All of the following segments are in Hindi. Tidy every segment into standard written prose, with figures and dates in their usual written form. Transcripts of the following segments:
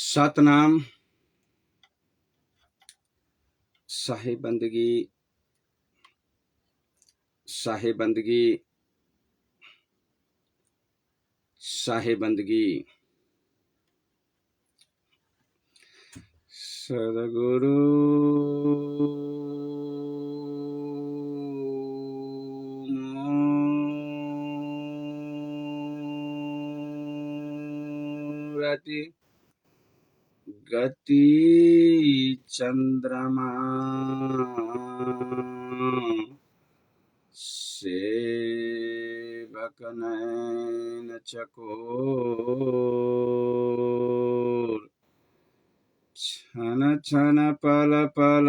सतनाम साहिब बंदगी साहिब बंदगी साहिब बंदगी सदगुरु मूरति गति चंद्रमा सेवक नयन चकोर छन छन पल पल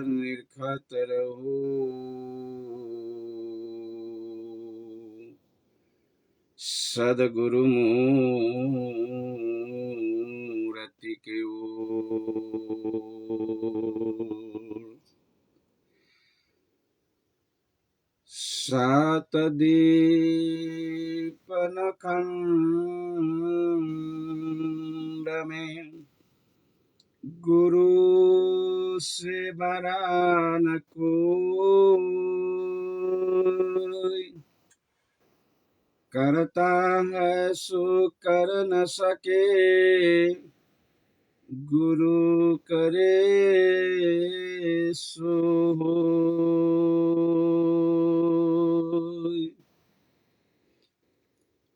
निरखत रहू सदगुरु मूरति के ओर। सात दीपन खंड में गुरु से बड़ा न कोई, करता है सो कर न सके गुरु करे सो होय।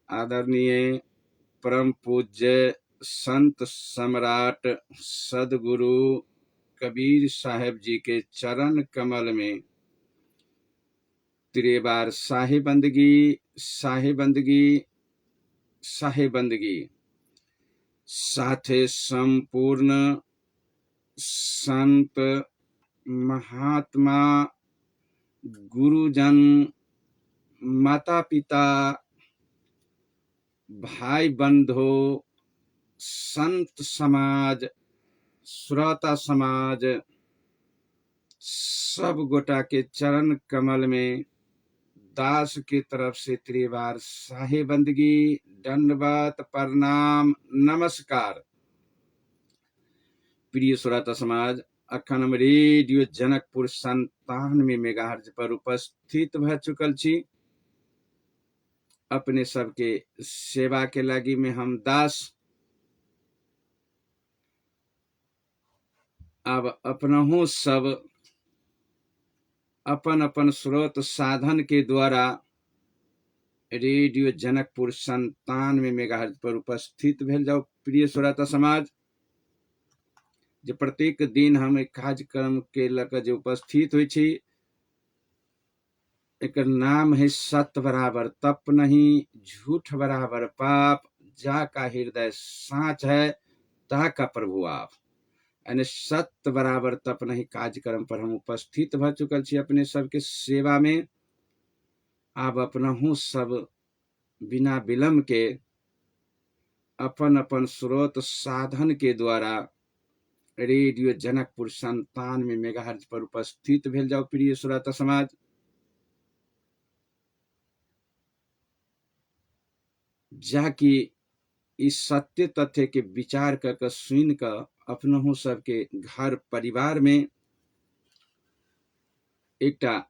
आदरणीय परम पूज्य संत सम्राट सदगुरु कबीर साहेब जी के चरण कमल में त्रिबार साहिब बंदगी साहिब बंदगी साहिब बंदगी साथे संपूर्ण संत महात्मा गुरुजन माता पिता भाई बंधु संत समाज श्रोता समाज सब गोटा के चरण कमल में दास की तरफ से त्रिवार साहिब बंदगी दंडवत प्रणाम नमस्कार। प्रिय श्रोता समाज, अखन रेडियो जनकपुर 97 मेगाहर्ट्ज पर उपस्थित भ चुकल छी। अपने सबके सेवा के लागी में हम दास अब अपनहु सब अपन अपन स्रोत साधन के द्वारा रेडियो जनकपुर 97 मेगाहर्ट्ज पर उपस्थित भेल जाओ। प्रिय श्रोता समाज, जे प्रत्येक दिन हम एक कार्यक्रम के लक जे उपस्थित होइ छी, एक नाम है सत्य बराबर तप नहीं, झूठ बराबर पाप, जा का हृदय साँच है ता का प्रभु आप। यानी सत्य बराबर तप नहीं कार्यक्रम पर हम उपस्थित भ चुकल छी अपने सबके सेवा में। आप अपनहु सब बिना विलम्ब के अपन अपन स्रोत साधन के द्वारा रेडियो जनकपुर 97 मेगाहर्ट्ज पर उपस्थित भेल जाओ। प्रिय श्रोता समाज, जाकि इस सत्य तथ्य के विचार कर सुन कर अपनहु सबके घर परिवार में एकटा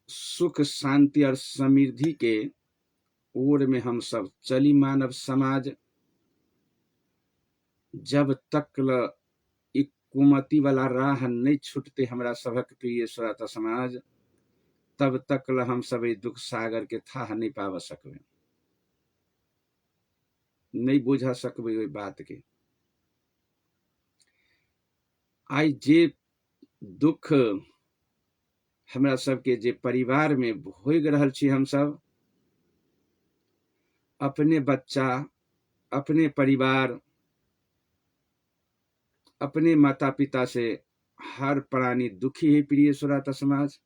सुख शांति और समृद्धि के ओर में हम सब चली। मानव समाज जब तक ल एक कुमति वाला राह नहीं छूटते हमरा सबक प्रिय श्रोता समाज, तब तक ल हम सब दुख सागर के था नहीं पाव सकबे, नहीं बुझा सकबे ओई बात के। आई जे दुख हमरा सबके जे परिवार में भोग रहल छी, हम सब अपने बच्चा अपने परिवार अपने माता पिता से हर प्राणी दुखी है। प्रिय श्रोता समाज,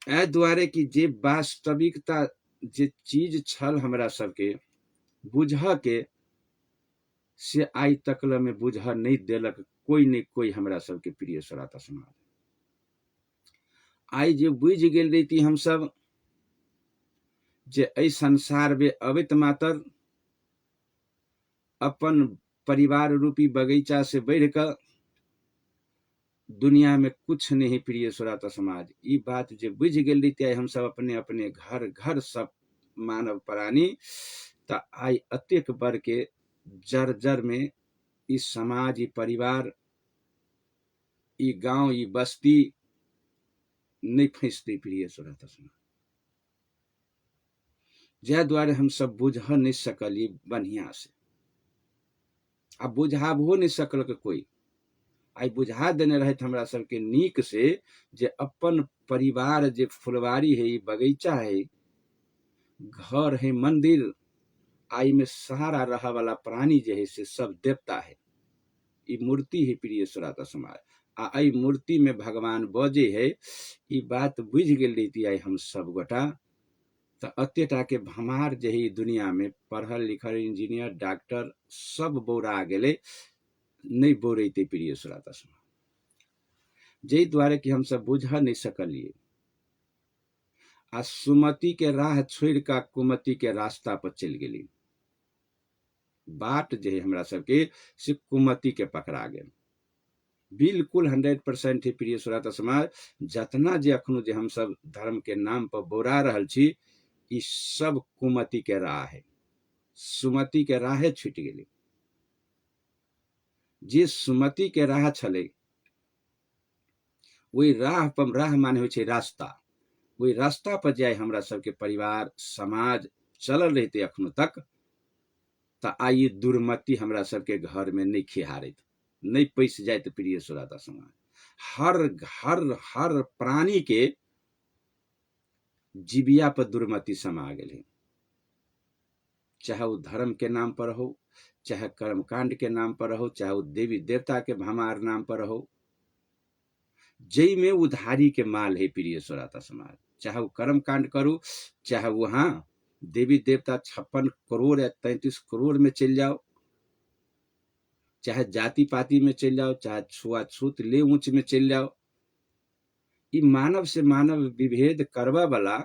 ए द्वारे की जे वास्तविकता जे चीज छल हमरा सबके बुझ के से आई तकल में बुझ नहीं देलक कोई नहीं कोई हमरा सबके। प्रिय श्रोता समाज, आई जे बुझ गेल रही हम सब जे एहि संसार में अबैत मातर अपन परिवार रूपी बगीचा से बढ़ कर दुनिया में कुछ नहीं प्रिय श्रोता समाज। ये बात जो बुझ गेल रही हम सब अपने अपने घर घर सब मानव प्राणी तो आई अत्यक बर के जर जर में इस समाज ई परिवार ई गांव ई बस्ती नहीं फंसते प्रिय श्रोता समाज। जय द्वारे हम सब बुझ नहीं सकल बढ़िया से आ बुझाबो नहीं सकल के कोई आई बुझा देने रहे हमरा सबके नीक से जे अपन परिवार जे फुलवारी है बगीचा है घर है मंदिर आई में सहारा रहा वाला प्राणी जे है से सब देवता है। ई मूर्ति है प्रिय श्रोता समाज आ आई मूर्ति में भगवान बजे है। ई बात बुझ गेल रही आई हम सब गोटा तो अत्यटा के भमार जे है दुनिया में पढ़ल लिखल इंजीनियर डॉक्टर सब बौरा गेले नहीं बोरते प्रिय श्रोता समाज। जय द्वारे कि हम सब बुझ नहीं सकलिए आ सुमति के राह छोड़ का कुमति के रास्ता पर चल गेली। बाट जे हमरा सबके से कुमति के पकड़ा गेल बिल्कुल 100% ही प्रिय श्रोता समाज। जतना जे अखनो जे हम सब धर्म के नाम पर बोरा रहल छी ई सब कुमति के राह है सुमति के राह छूट गेली। जे सुमति के राह छले वही राह पर राह माने होइ छै रास्ता वही रास्ता पर जाए हमरा सबके परिवार समाज चलल रहते अखनो तक तो आई दुर्मति हमरा सबके घर में नहीं खिहारत नहीं पैस जाए प्रिय श्रोता समाज। हर हर हर प्राणी के जीविया पर दुर्मति समा गए चाहे वो धर्म के नाम पर हो चाहे कर्मकांड के नाम पर हो चाहे वो देवी देवता के भमार नाम पर हो जय में उधारी के माल है प्रिय श्रोता समाज। चाहे वो कर्म कांड करो चाहे वहां देवी देवता 56 करोड़ या 33 करोड़ में चल जाओ चाहे जाति पाति में चल जाओ चाहे छुआछूत ले ऊंच में चल जाओ ई मानव से मानव विभेद करवा वाला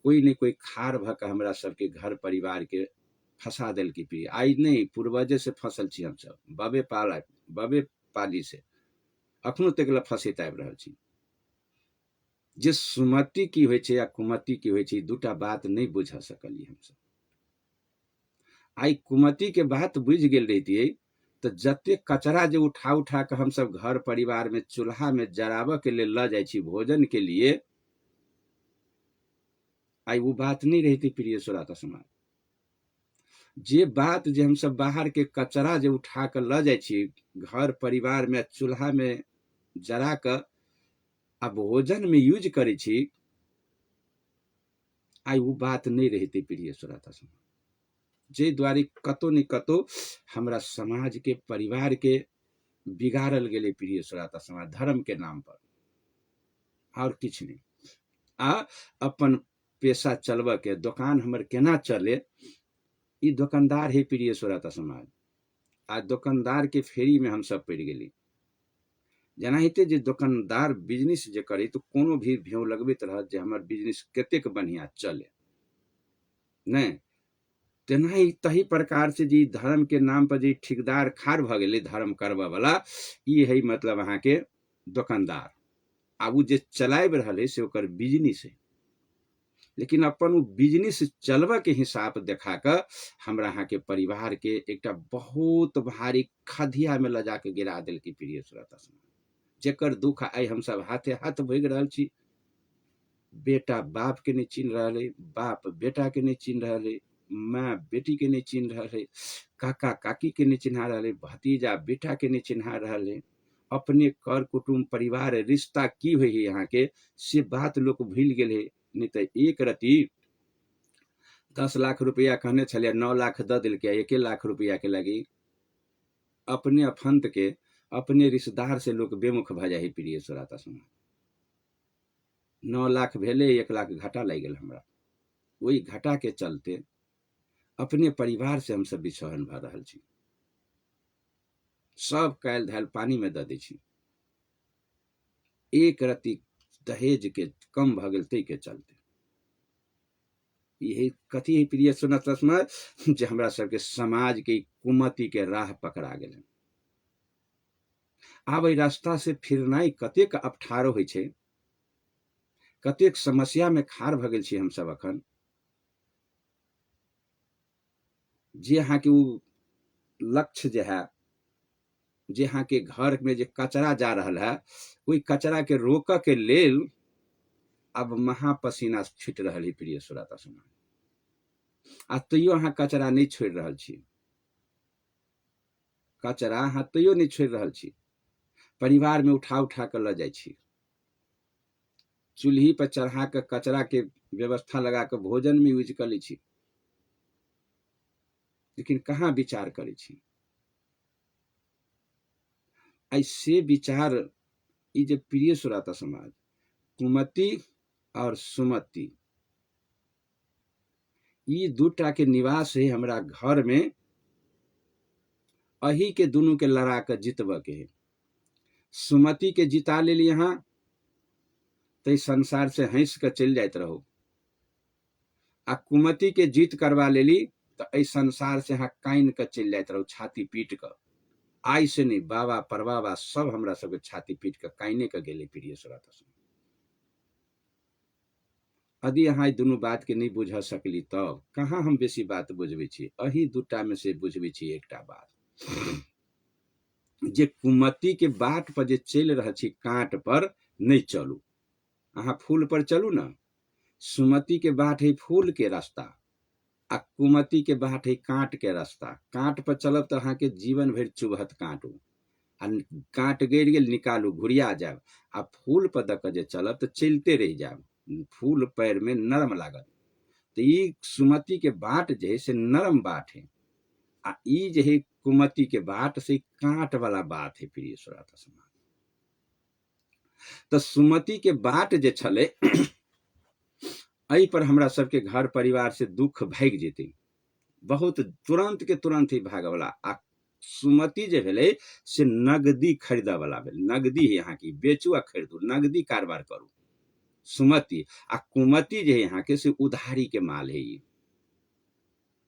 कोई न कोई खार भक हमरा सबके घर परिवार के फंसा दिल की प्रिय आई नहीं पूर्वजे से फसल छी हम सब बबे पाली से अखनो तक ला फंसैत आबि रहल छी। जे सुमति की होइ छै या कुमति की होइ छै दूटा बात नहीं बुझ सकलिए हम सब। आई कुमति के बात बुझ गेल रहितियै तो जते कचरा जे उठा उठा के हम सब घर परिवार में चूल्हा में जराबे के लिए ल जाय छी भोजन के लिए आई वो बात नहीं रहती प्रिय श्रोता समाज। जे बात जे हम सब बाहर के कचरा जे उठा के ल जाय छी घर परिवार में चूल्हा में जरा कर आ भोजन में यूज करे छी आई वो बात नहीं रहती प्रिय श्रोता समाज। जे द्वारे कतो न कतो हमरा समाज के परिवार के बिगाड़ल गेले प्रिय श्रोता समाज धर्म के नाम पर और किछ नहीं। आ अपन पेशा चलबे के दुकान हमर केना चले ई दुकानदार है प्रिय श्रोता समाज। आ दुकानदार के फेरी में हम सब पड़ गेली जनाहिते जे दुकानदार बिजनेस जे करे तो कोनो भी भेव लगबैत रहत जे हमर बिजनेस कतेक बढ़िया चले नहीं तेनाही तही प्रकार से जी धर्म के नाम पर जी ठेकेदार खाड़ भ गेले धर्म करबा वाला ई है मतलब अहाँ के दुकानदार आब जे चलाब रहे से ओकर बिजनेस है लेकिन अपन बिजनेस चलबा के हिसाब देखा कर हमरा अहाँ के परिवार के एक बहुत भारी खदिया में लजा के गिरा दिल की प्रिय श्रोता समाज। जेकर दुख आई हम सब हाथे हाथ भोग रहल छी बेटा बाप के नहीं चिन्ह रहे बाप बेटा के नहीं चिन्ह रहे माँ बेटी के नहीं चिन्ह रहे काका काकी के नहीं चिन्हा रहे भतीजा बेटा के नहीं चिन्हा रहे अपने कर कुटुम्ब परिवार रिश्ता की हुई है यहाँ के से बात लोग भूल गए नहीं तो एक रति 10 लाख रुपया कहने छे 9 लाख द दिल के 1 लाख रुपया के लगी अपने अफंत के अपने रिश्तेदार से लोग बेमुख भ जाए प्रिय श्रोता समाज। 9 लाख भेले 1 लाख घाटा लग गल हमरा वही घाटा के चलते अपने परिवार से हम सब बिछड़न भ रहल छी सब कायल धायल पानी में द दै छी एक रति दहेज के कम भ गेल तै के चलते यही कथी है प्रिय सुनत रस्मत, जे हमरा सबके समाज के कुमति के राह पकड़ा गेल। आब एहि रास्ता से फिरनाइ कतेक अपठारो होइ छै, कतेक समस्या में खाड़ भ गेल छी हम सब अखन। जे अहाँ के उ लक्ष्य जे है, जे अहाँ के घर में जे कचरा जा रहल है, ओहि कचरा के रोक के लेल अब महापसीना छूट रहल है प्रिय श्रोता समाज। आ तैयो अहाँ कचरा नहीं छोड़ रहल छी, कचरा अहाँ तैयो नहीं छोड़ रहल छी, परिवार में उठा उठा के ल जाय छी, चूल्ही पर चढ़ा के कचरा के व्यवस्था लगा के भोजन में यूज कर ली छी, लेकिन कहाँ विचार करे छी। ऐसे विचार ई जे प्रिय श्रोता समाज, कुमति और सुमति ई दूटा के निवास है हमरा घर में, अही के दोनों के लड़ा के जितब के है। सुमति के जिता ले यहाँ तो संसार से हंस के चल जात रहो, आ कुमति के जीत करवा लेली तो ऐ संसार से हाँ काइन के चल जात रहो, छाती पीट कर। आई से नहीं, बाबा परबाबा सब हमरा सबके छाती पीट के काइने के गेले प्रिय श्रोता। यदि अहाँ दुनू बात के नहीं बुझ सकली तब कहाँ हम बेसी बात बुझबे छी। अही दूटा में से बुझबे छी एकटा बात, जे कुमति के बाट पर जे चल रह छी कांट पर नहीं चलू, अहाँ फूल पर चलू ना। सुमति के बाट है फूल के रास्ता, आ कुमति के बाट है कांट के रास्ता। कांट पर चलब तो अहाँ के जीवन भर चुभत कांटू, आ कांट गिर गेल निकालू घुरिया जाब। आ फूल पर दक जे चलब तो चलते रह जाब, फूल पैर में नरम लागत। तो ई सुमति के बाट जे है से नरम बाट है, आ ई जे है कुमति के बाट से कांट वाला बात है प्रिय श्रोता समाज। तो सुमति के बाट जे छले एहि पर हमरा सबके घर परिवार से दुख भाग जेते, बहुत तुरंत के तुरंत ही भाग वाला। आ सुमति जे भेले से नगदी खरीदा वाला भेल, नगदी है यहाँ की, बेचू आ खरीदू, नगदी कारोबार करू सुमति। आ कुमति जे है यहाँ के से उधारी के माल है। ये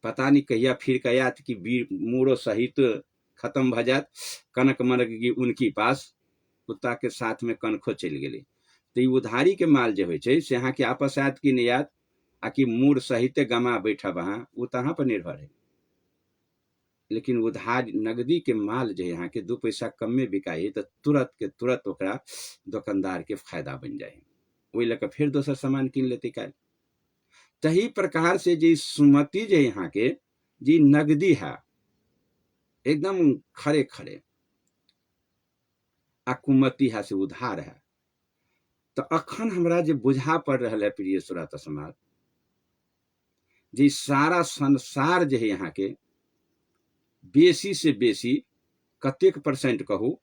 पता नहीं कहिया फिर कयात कि मूड़ो सहित खत्म भ जात, कनक मनक की उनकी पास कुत्ता के साथ में कनखो चल गए। तो ये उधारी के माल जो होय छै से यहाँ के आपस आयत कि नहीं आयत, आ कि मूड़ सहित गमा बैठब अहाँ, वो तहाँ पर निर्भर है। लेकिन उधार नगदी के माल जो यहाँ के 2 पैसा कम में बिकाई तो तुरंत के तुरंत ओकरा दुकानदार के फायदा बन जाए, वही लग फिर दोसर सामान किन लेते काल। तही प्रकार से जी सुमति जो यहाँ के जी नगदी है एकदम खरे खरे, आ कुमति है से उधार है। तो अखन हमरा जे बुझा पड़ रहा है प्रिय श्रोता समाज, जी सारा संसार जो है यहाँ के बेसी से बेसी कतेक परसेंट कहू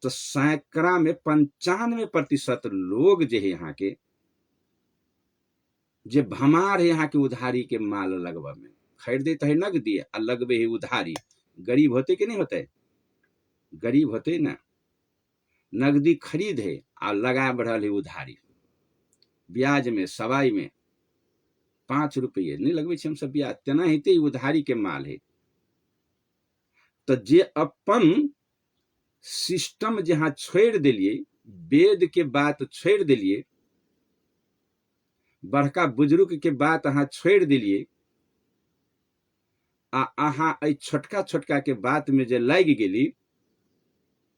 तो सैकड़ा में 95% लोग जो है यहाँ के जे भमार है यहाँ के उधारी के माल लगवा में, खरीदे तो है नगदी आ लगबे है उधारी। गरीब होते कि नहीं होते, गरीब होते ना, नगदी खरीद है आ लगा बढ़ल है उधारी, ब्याज में सवाई में 5 रुपये नहीं लगबे हम सब ब्याज, तेना हेते उधारी के माल है। तो जे अपन सिस्टम जहाँ छोड़ दिलिए, वेद के बात छोड़ दिलिए, बड़का बुजुर्ग के बात अहाँ छोड़ दिलिए, आ अहाँ ऐ छोटका छोटका के बात में जे लग गेली,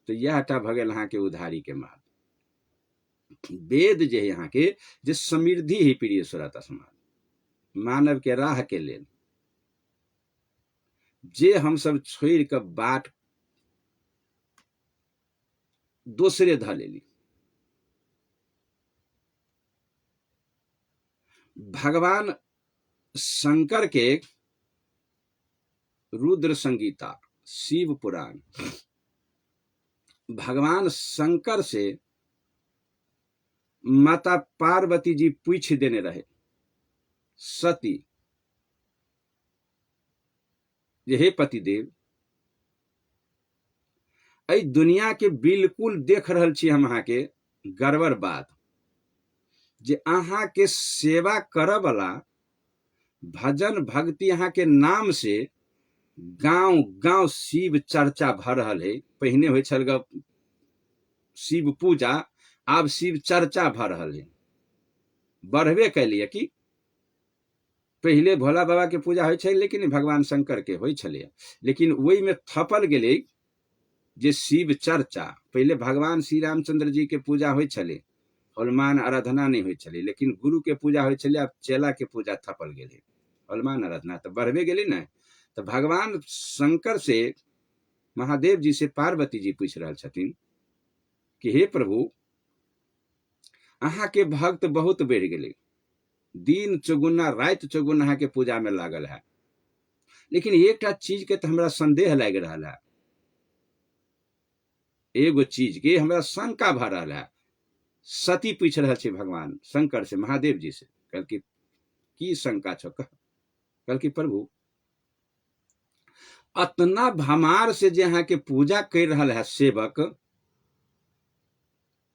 तो यह टा भगल अहाँ के उधारी के माल। वेद जे यहाँ के जे समृद्धि है प्रिय श्रोता समाज, मानव के राह के लेल जे हम सब छोड़ के बाट दूसरे ध लेली। भगवान शंकर के रुद्र संगीता, शिव पुराण, भगवान शंकर से माता पार्वती जी पूछ देने रहे, सती जे हे पतिदेव, ऐ दुनिया के बिल्कुल देख रहल छी हम अहाँ के गड़बड़ बात, जे अहाँ के सेवा करब वाला भजन भक्ति यहाँ के नाम से गांव गांव शिव चर्चा भ रहल है। पहिने होइ छल ग शिव पूजा, आब शिव चर्चा भ रहल है। बढ़बे कैलिए कि पहले भोला बाबा के पूजा होइ छै, लेकिन भगवान शंकर के होइ छलै, लेकिन वही में थपल गेलै जे शिव चर्चा। पहले भगवान श्री रामचंद्र जी के पूजा होइ छलै, हनुमान आराधना नहीं होइ छलै, लेकिन गुरु के पूजा होइ छलै, अब चेला के पूजा थपल गेलै, हनुमान आराधना तो बढ़बे गेलै ना। तो भगवान शंकर से, महादेव जी से पार्वती जी पूछ रहल छथिन कि हे प्रभु, अहाँ के भक्त बहुत बढ़ गेलै, दिन चौगुना रात चौगुना अहाँ के पूजा में लागल है, लेकिन एकटा चीज के तो हमरा संदेह लग रहा है, एगो चीज के हमरा शंका भ रहा है। सती पूछ रहा है भगवान शंकर से, महादेव जी से, कल की शंका छो? कल की प्रभु, अतना भमार से जे अहाँ के पूजा कर रहा है सेवक,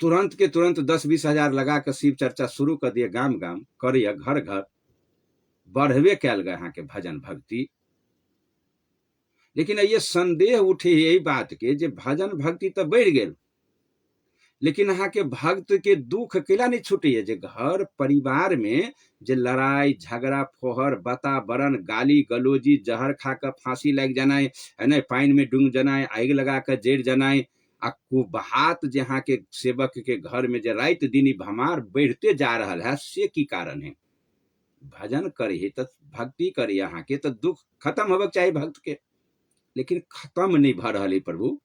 तुरंत के तुरंत 10-20 हजार लगा के शिव चर्चा शुरू कर दिए, गाम गाम करिए, घर घर बढ़वे कैल गए अहाँ के भजन भक्ति। लेकिन ये संदेह उठे यही बात के जे भजन भक्ति तो बढ़ गए, लेकिन अहाँ के भक्त के दुख केला नहीं छूटे। जे घर परिवार में जे लड़ाई झगड़ा फोहर वातावरण गाली गलोजी जहर खा कर फांसी लग जाना है ना, पानी में डूब जाना, आग लगा कर जड़ जाना, आ कुबहात जे अहाँ के सेवक के घर में जे रात दिन भमार बढ़ते जा रहा है, से की कारण है? भजन करिए तो भक्ति करिए, अहाँ के तो दुख खत्म होबक चाहिए भक्त के, लेकिन खत्म नहीं भ रहा है प्रभु।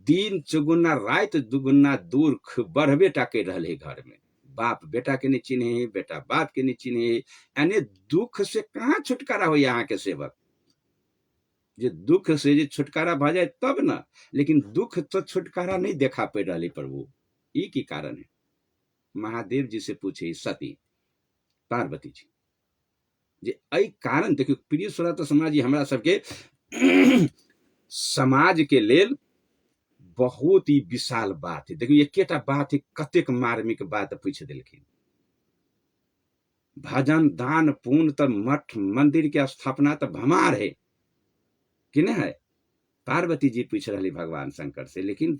दिन चौगुना रात दुगुना दूर बढ़बे टा कर रहे घर में, बाप बेटा के नहीं चिन्हे, बेटा बाप के नहीं चिन्हे, यानी दुख से कहाँ छुटकारा हो यहाँ के सेवक? जे दुख से जे छुटकारा भ जाए तब ना, लेकिन दुख तो छुटकारा नहीं देखा पड़ रहा प्रभु, ई की कारण है? महादेव जी से पूछे सती पार्वती जी जे अई कारण। देखियो प्रिय श्रोता समाज, जी हमरा सबके समाज के लेल बहुत ही विशाल बात है। देखियो एकेटा बात है, कतेक मार्मिक बात पूछ दिलखिन। भजन दान पुण्य तो मठ मंदिर के स्थापना तो भमार है कि नहीं है? पार्वती जी पूछ रही भगवान शंकर से, लेकिन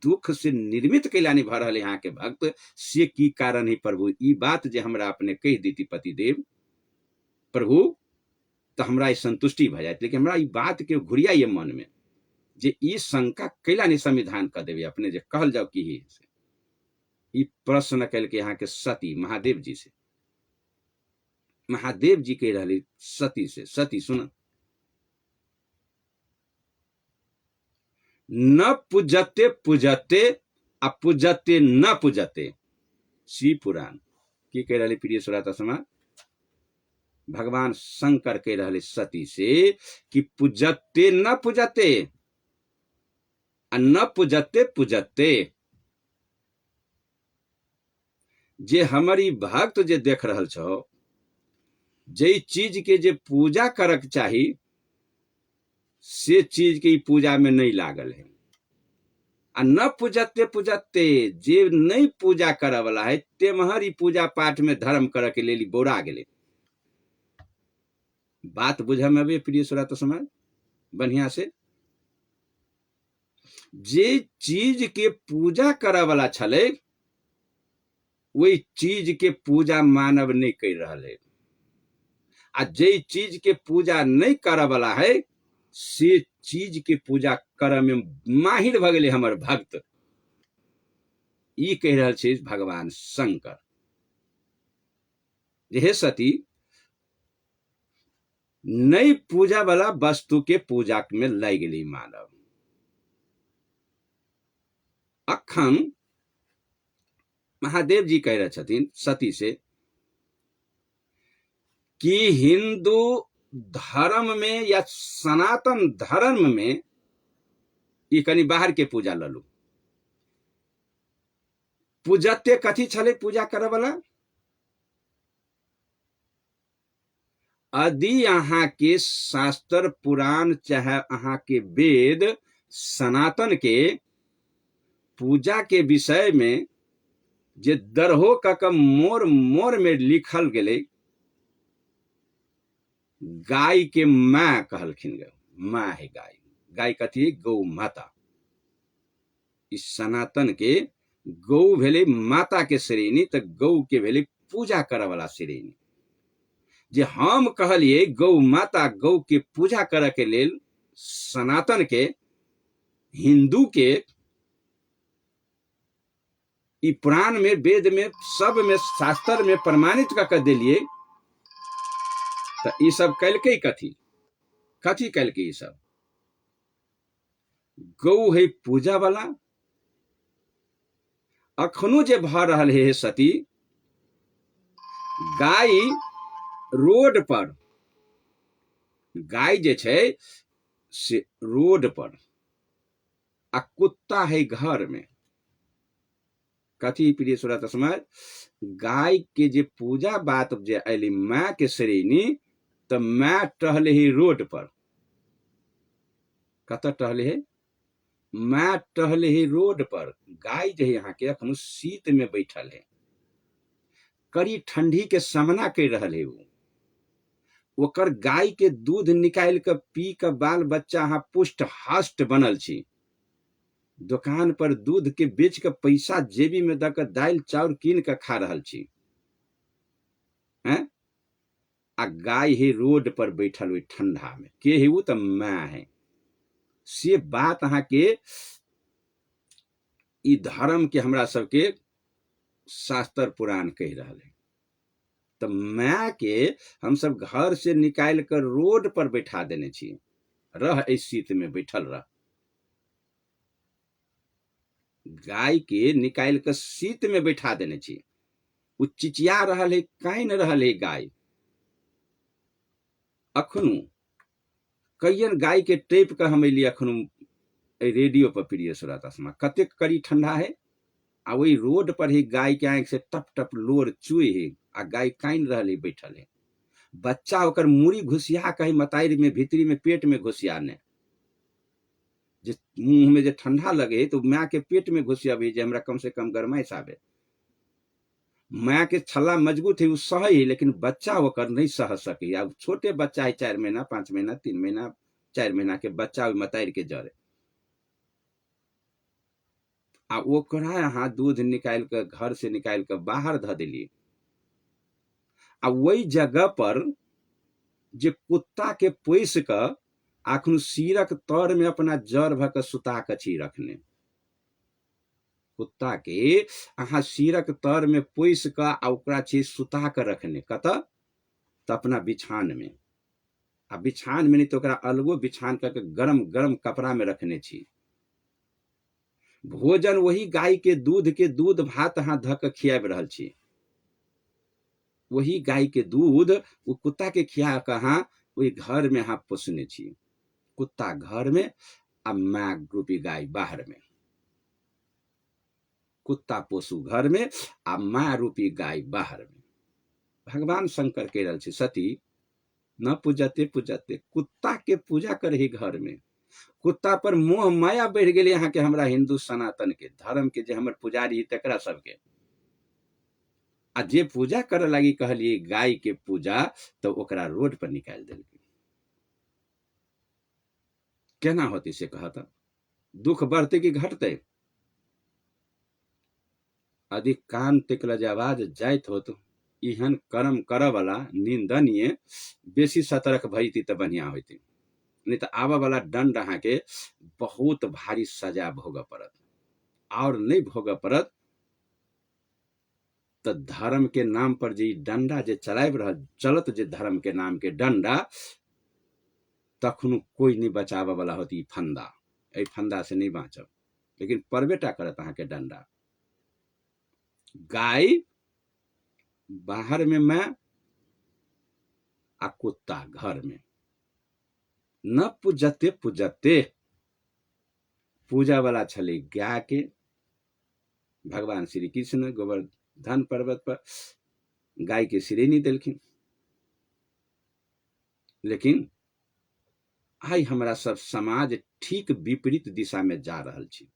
दुख से निर्मित कैला नहीं भ रहा यहाँ के भक्त, से की कारण है प्रभु? ई बात जे हमरा अपने कह देती पति देव प्रभु, तो हमरा संतुष्टि भ जाए। लेकिन हमरा ई बात के घुरिया ये मन में जे ई शंका कैला नहीं समाधान कर देवे अपने, जे कहल जाओ की ही से। ई प्रश्न कैल के यहाँ के सती महादेव जी से, महादेव जी कह रही सती से, सती सुन, न पूजते पूजते अपूजते न पूजते। शिव पुराण की कह रही प्रिय श्रोता समाज, भगवान शंकर कह रहे सती से कि पूजते न पूजते न पूजते पूजते। जे हमारी भक्त जे देख रहल छो, जे चीज के जे पूजा करक चाही, से चीज के पूजा में नहीं लागल है। आ न पूजते पूजते, जे नहीं पूजा करे वाला है, तेमहर ई पूजा पाठ में धर्म करे के लिए बोरा गेले। बात बुझे में अबे प्रिय श्रोता समाज बढ़िया से? जे चीज के पूजा करे वाला छले, वही चीज के पूजा मानव नहीं कर रहा है। आ जे चीज के पूजा नहीं करे वाला है, से चीज के पूजा करे में माहिर भ गए हमर भक्त। ई कह रहा है भगवान शंकर जे हे सती, नहीं पूजा वाला वस्तु के पूजा में लग गई मानव। अखन महादेव जी कह रहे छथिन सती से कि हिंदू धर्म में या सनातन धर्म में ये कनी बाहर के पूजा ललू। पूजते कथी छले पूजा करे वाला? यदि अहाँ के शास्त्र पुराण चाहे अहाँ के वेद सनातन के पूजा के विषय में जे दरहो कक मोर मोर में लिखल गेले, गाय के माँ कहलखिन गए, माँ है गाय। गाय कथी है? गौ माता। इस सनातन के गौ भेले माता के श्रेणी, तो गौ के भेले पूजा करे वाला श्रेणी। जे हम कहलिए गौ माता, गौ के पूजा करे के लेल सनातन के, हिंदू के ई पुराण में, वेद में, सब में, शास्त्र में प्रमाणित कर दिलिए, तो ई सब कैलके कथी? कथी कैलके? ई सब गौ है पूजा वाला। अखनो जे भ रहल है सती, गाय रोड पर, गाय जे छै से रोड पर, आ कुत्ता है घर में। कथी प्रिय श्रोता समाज? गाय के जे पूजा बात जे अली माँ के श्रेणी, तो माँ टहले ही रोड पर। कत टहले है? माँ टहले ही रोड पर। गाय जो है यहाँ के अखनो शीत में बैठल है, कड़ी ठंडी के सामना कर रहल है। ओकर गाय के दूध निकाल के पी के बाल बच्चा यहाँ पुष्ट हष्ट बनल छी। दुकान पर दूध के बेच के पैसा जेबी में दक दाल चाउर कीन के खा रहल छी। आ गाय है रोड पर बैठल हुई ठंडा में। के है वो? तो माँ है। से बात अहाँ के ई धर्म के हमरा सबके शास्त्र पुराण कह रहा है। तो माँ के हम सब घर से निकाल कर रोड पर बैठा देने छी, रह इस शीत में बैठल रह। गाय के निकाल कर शीत में बैठा देने छी। उ चिचिया रहल है, काइन रहल है गाय। अखनो कईयन गाय के टेप के हम अलिए अखनो रेडियो पर प्रिय श्रोता समाज, कतेक कड़ी ठंडा है। आ वही रोड पर ही गाय के आंख से टप टप लोर चुए है, आ गाय काइन रहल है, बैठल है। बच्चा ओकर मुड़ी घुसिया कहीं मतारी में, भीतरी में, पेट में घुसियाने। जे मुंह में जे ठंडा लगे तो माँ के पेट में घुसियाबे, जे हमरा कम से कम गरमाइश आवे। माँ के छल्ला मजबूत है, वो सही है, लेकिन बच्चा ओकर नहीं सह सके। अब छोटे बच्चा है, 4 महीना, 5 महीना, 3 महीना, 4 महीना के बच्चा मतारी के जरे, आ ओकरा यहाँ दूध निकाल के घर से निकाल के बाहर ध दिली। आ वही जगह पर जे कुत्ता के पोस के आखन सीरक तर में अपना जड़ भक सुता के छी रखने। कुत्ता के अहाँ सीरक तर में पोस के आ ओकरा छी सुता के रखने। कत? तो अपना बिछान में। आ बिछान में नहीं तो ओकरा अलगो बिछान करके गरम गरम कपड़ा में रखने छी। भोजन वही गाय के दूध भात अहाँ धक खियाब रहल छी। वही गाय के दूध वो कुत्ता के खिया के अहाँ वही घर में अहाँ पोसने छी। कुत्ता घर में आ माँ रूपी गाय बाहर में। कुत्ता पोसू घर में आ माँ रूपी गाय बाहर में। भगवान शंकर कह रहे छी, सती न पूजते पूजते, कुत्ता के पूजा करे घर में। कुत्ता पर मोह माया बढ़ गए यहाँ के हमरा हिंदू सनातन के धर्म के, जे हमर पुजारी तकरा सबके। आ जे पूजा करे लगी कहलिए गाय के पूजा, तो ओकरा रोड पर निकाल दिल। केना होती से कहता? दुख बढ़ते कि घटते? यदि कान टिकल जे आवाज जाइत हो तो इहन कर्म करे वाला निंदनीय बेसी सतर्क भईती तो बढ़िया होती। नहीं तो आवा वाला दंड अहाँ के बहुत भारी सजा भोग पड़त। और नहीं भोग पड़त तो धर्म के नाम पर जे डंडा जे चलाब रहा, चलत जे धर्म के नाम के डंडा, तखनो कोई नहीं बचावे वाला होती। फंदा, ए फंदा से नहीं बाँचब, लेकिन परबेटा करत अहाँ के डंडा। गाय बाहर में मैं आ कुत्ता घर में। न पूजते पूजते पूजा वाला छले गाय के। भगवान श्री कृष्ण गोवर्धन पर्वत पर गाय के श्रेणी देलखिन। लेकिन आई हमरा सब समाज ठीक विपरीत दिशा में जा रहल छी।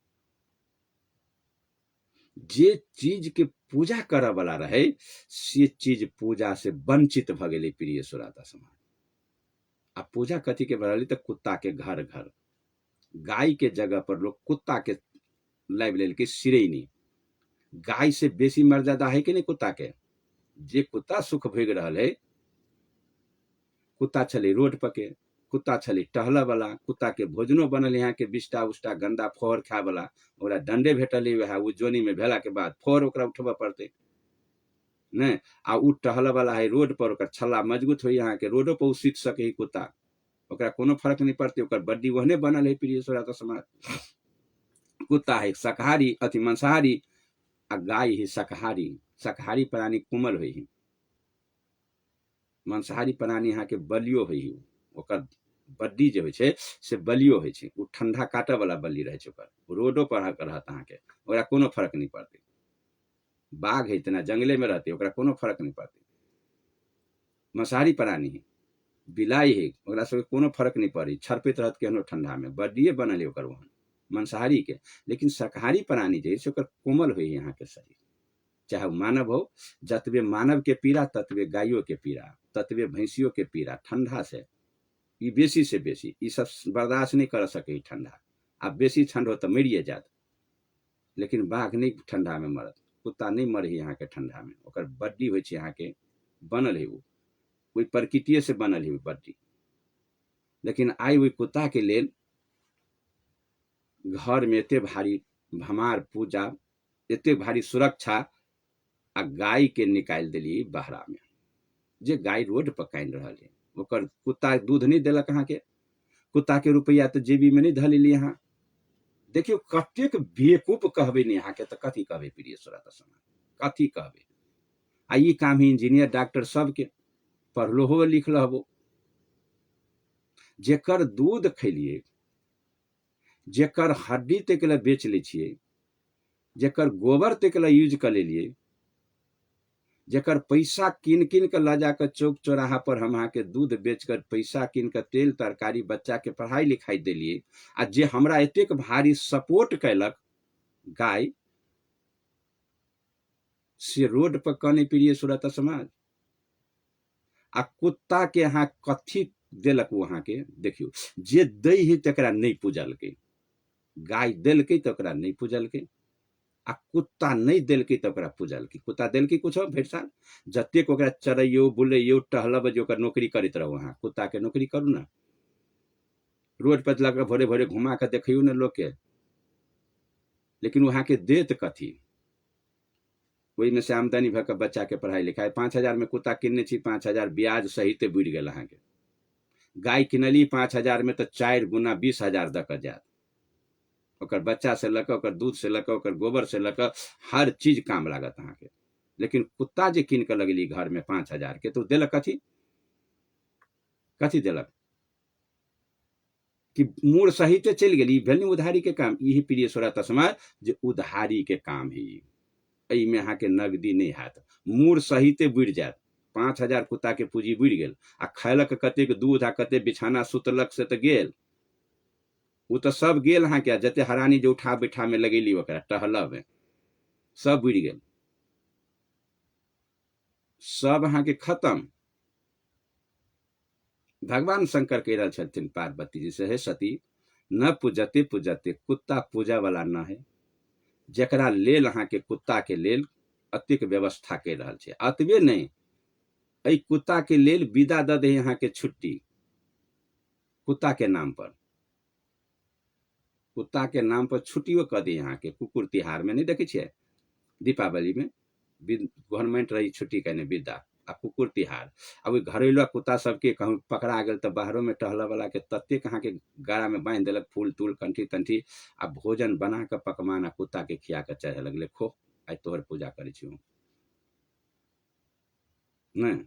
जे चीज के पूजा करे वाला रहे, से चीज पूजा से वंचित भ गेले प्रिय श्रोता समाज। आ पूजा कथी के बढ़ली तो कुत्ता के घर घर, गाय के जगह पर लोग कुत्ता के लाइव लेल के सिरैनी। गाय से बेसी मर्यादा है कि नहीं कुत्ता के? जे कुत्ता सुख भोग रहल है, कुत्ता छले रोड पर के, कुत्ता छले टहल वाला, कुत्ता के भोजनो बनल यहाँ के बिष्टा उष्टा गंदा फोहर खाए वाला, ओकरा दंडे भेटल वह उ जोनी में भेला के बाद फोहर ओकरा उठबऽ पड़ते नहीं। आ उ टहल वाला है रोड पर, ओकर छल्ला मजबूत हो यहाँ के, रोडो पर उ सीख सके कुत्ता, ओकरा कोनो फर्क नहीं पड़ते, ओकर बड्डी वहने बनल है। प्रिय श्रोता समाज, कुत्ता है शाकाहारी अति मांसाहारी आ गाय ही शाकाहारी। शाकाहारी प्राणी कोमल हो, मांसाहारी प्राणी यहाँ के बलियो है, ओकर बड्डी जो है से बलियो है, वो ठंडा काटे वाला बल्ली रहे, ओकर रोडो पर रहता अहाँ के, ओकरा कोनो फर्क नहीं पड़ते। बाघ है इतना जंगले में रहते, ओकरा कोनो फर्क नहीं पड़ते। मांसाहारी प्राणी है, बिलाई है, ओकरा सब कोनो फर्क नहीं पड़ी, छरपैत रहत केहनो ठंडा में, बड्डिए बनल है ओकर वहन मांसाहारी के। लेकिन शाकाहारी प्राणी जो है ओकर कोमल हो यहाँ के शरीर, चाहे मानव हो, जतबे मानव के पीड़ा ततबे गायों के पीड़ा, ततबे भैंसियों के पीड़ा ठंडा से, ये बेसी से बेसी ये सब बर्दाश्त नहीं कर सके ठंडा। अब बेसी ठंड हो तो मरिए जात, लेकिन बाघ नहीं ठंडा में मरत, कुत्ता नहीं मरे यहाँ के ठंडा में, ओकर बड्डी हो यहाँ के बनल है, वो कोई प्रकृतिये से बनल है बड्डी। लेकिन आई हुई कुत्ता के लेल घर में एते भारी भमार पूजा, एते भारी सुरक्षा, आ गाय के निकाल दिली बहरा में। जे गाय रोड पर कान रहल है, ओकर कुत्ता दूध नहीं दिलक अहाँ के, कुत्ता के रुपया तो जेबी में नहीं धलेली यहाँ। देखियो कतेक बेकूफ कहबे नहीं यहाँ के, तो कथी कहबे प्रिय श्रोता समाज, कथी कहबे। आ ई काम ही इंजीनियर डॉक्टर सबके पढ़लो हो लिखल हो, जेकर दूध खैलिए, जेकर हड्डी तक ला बेच ले छिए, जेकर गोबर तक ला यूज कर लेलिए, जेकर पैसा किन किन के ला जाकर चौक चौराहा पर हम अहाँ के दूध बेचकर पैसा किन कर तेल तरकारी बच्चा के पढ़ाई लिखाई दिलिए, आ जे हमरा एतेक भारी सपोर्ट कैलक गाय, से रोड पर कने प्रिय श्रोता समाज। आ कुत्ता के अहाँ कथी देलक वहाँ के, देखियो जे दै ही तकरा नहीं पूजल के, गाय दिल के तो ओकरा नहीं पूजल के, आ कुत्ता नहीं दिल के तो ओकरा पूजल के। कुत्ता दिल के कुछ भेट साल, जतेक ओकरा चरैयो बुलैयो टहलब जे ओकर नौकरी करते रहो, अहाँ कुत्ता के नौकरी करू ना, रोड पर लग भोरे भोरे घुमा के देखियो ना लोग के, लेकिन वहाँ के देत कथी, वही में से आमदनी भऽ के बच्चा के पढ़ाई लिखाई। 5,000 में कुत्ता किनने छी, 5,000 ब्याज सहित बुड़ गेल अहाँ के। गाय किनली 5,000 में तो 4 गुना 20,000 दऽ के जात, ओकर बच्चा से लऽ के, ओकर दूध से लऽ के, ओकर गोबर से लऽ के हर चीज काम लागत अहाँ के। लेकिन कुत्ता जे किन के लगली घर में 5,000 के, तो देलक कथी, कथी देलक कि मूड़ सहित चल गेली, भेल उधारी के काम। यही प्रिय श्रोता समाज जे उधारी के काम है, में अहाँ के नगदी नहीं हाथ, मूड़ सहिते बुड़ जात। 5,000 कुत्ता के पूंजी बुड़ गेल, आ खैलक कतेक दूध आ कते बिछाना सुतलक से तो गेल, वो तो सब गेल अहाँ के। जते हरानी जो उठा बैठा में लगेली ओकरा टहलब सब बुड़ गेल, सब अहाँ के खत्म। भगवान शंकर कह रहे छथिन पार्वती जी से, हे सती न पूजते पूजते, कुत्ता पूजा वाला न है, जकरा लेल अहाँ के कुत्ता के लेल अतिक व्यवस्था कर रहल छै। अतबे नहीं, एहि कुत्ता के लेल विदा दऽ दे अहाँ के छुट्टी, कुत्ता के नाम पर, कुत्ता के नाम पर छुट्टियो कऽ दे अहाँ के। कुकुर तिहार में नहीं देखे छियै, दीपावली में गवर्नमेंट रही छुट्टी कहने विदा, आ कुकुर तिहार। अब घरेलू कुत्ता सबके कहूँ पकड़ा गेल तो बाहरों में टहल वाला के ततेक अहाँ के गाड़ा में बांध देलक, फूल तूल कंठी तंठी, आ भोजन बना के पकवान आ कुत्ता के खिया के चढ़े लगले, खो आई तोहर पूजा करे छी नहीं।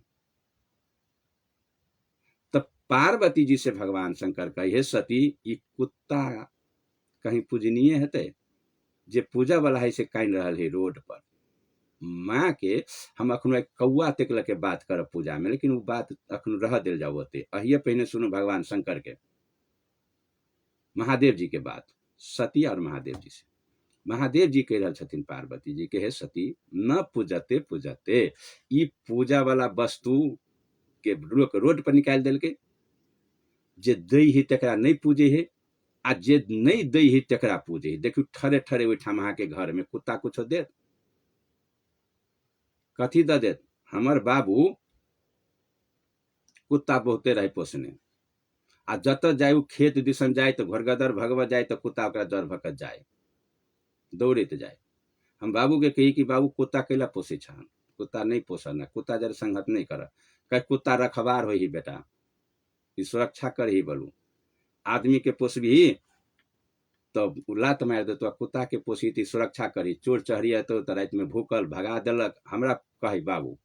तो पार्वती जी से भगवान शंकर कहे, हे सती ई कुत्ता कहीं पूजनीय हेते, जे पूजा वाला है से कान रहल है रोड पर। माँ के हम अखनो एक कौआ तक के बात करब पूजा में, लेकिन वो बात अखनो रह दिल जाओ होते। अहिए पहले सुनो भगवान शंकर के, महादेव जी के बात, सती और महादेव जी से। महादेव जी कह रहे छथिन पार्वती जी के, हे सती न पूजते पूजते, ई पूजा वाला वस्तु के रोड पर निकाल दिल के, जे दै ही तकरा नहीं पूजे है, आ जे नहीं दै ही तकरा पूजे है। देखियो ठरे ठरे ओहिठाम अहाँके घर में कुत्ता कुछो देत, कथी दऽ देत। हमर बाबू कुत्ता बहुते रहे पोसने, आ जतऽ जाय उ खेत दिसन जाय तऽ घोरगदर भगवऽ जाय तऽ कुत्ता ओकरा दर भकत जाय, दौड़ैत जाय। हम बाबू के कही कि बाबू कुत्ता कैला पोसे छहन, कुत्ता नहीं पोसना, कुत्ता जर संगत नहीं कर, कह कुत्ता रखवार हो ही बेटा, ई सुरक्षा कर ही बोलू। आदमी के पोसबही तब लात मार देतो, कुत्ता के पोसी ती सुरक्षा करी। चोर चहरी अतो तो रात में भूकल भगा देलक, हमरा कही बाबू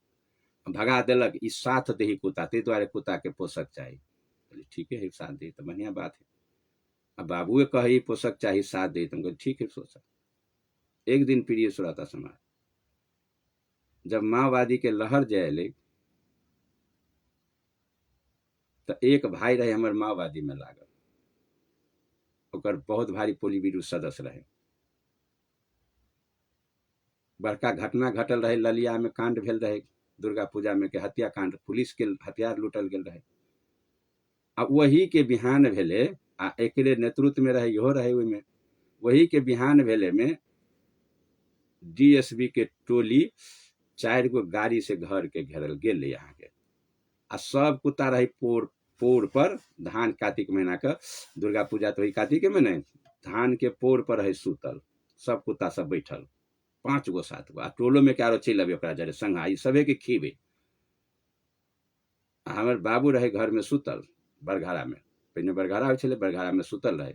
भगा देलक, ई साथ दही कुत्ता, ते द्वारे कुत्ता के पोसक चाहिए। ठीक है साथ दे तो बढ़िया बात है। अब बाबू कही पोसक चाहिए साथ दे, तुमको ठीक है सोचा। एक दिन प्रिय सुरता समाज, जब माओवादी के लहर जाए तो एक भाई रहे हमर माओवादी में लागल, ओकर बहुत भारी पोलिबिरो सदस्य रहे। बड़का घटना घटल रहे, ललिया में कांड भेल रहे, दुर्गा पूजा में के हत्या कांड, पुलिस के हथियार लूटल गेल रहे। आ वही के बिहान भेले, आ एकरे नेतृत्व में रहे, इहो रहे ओहिमे। वही के बिहान भेले में डीएसपी के टोली 4 गो गाड़ी से घर के घेरल गेल यहाँ के, आ सब कुत्ता रहे पोर पर। धान कार्तिक महीना के दुर्गा पूजा तो कार्तिक में नहीं, धान के पोर पर रहे सुतल, सब कुत्ता सब बैठल, 5 गो 7 गो। आ टोलो में क्यारो चल अबे ओकरा जरे संगा, ई सबे के खीबे। हमर बाबू रहे घर में सुतल बरघारा में, पहले बरघारा हो छे, बरघारा में सुतल रहे,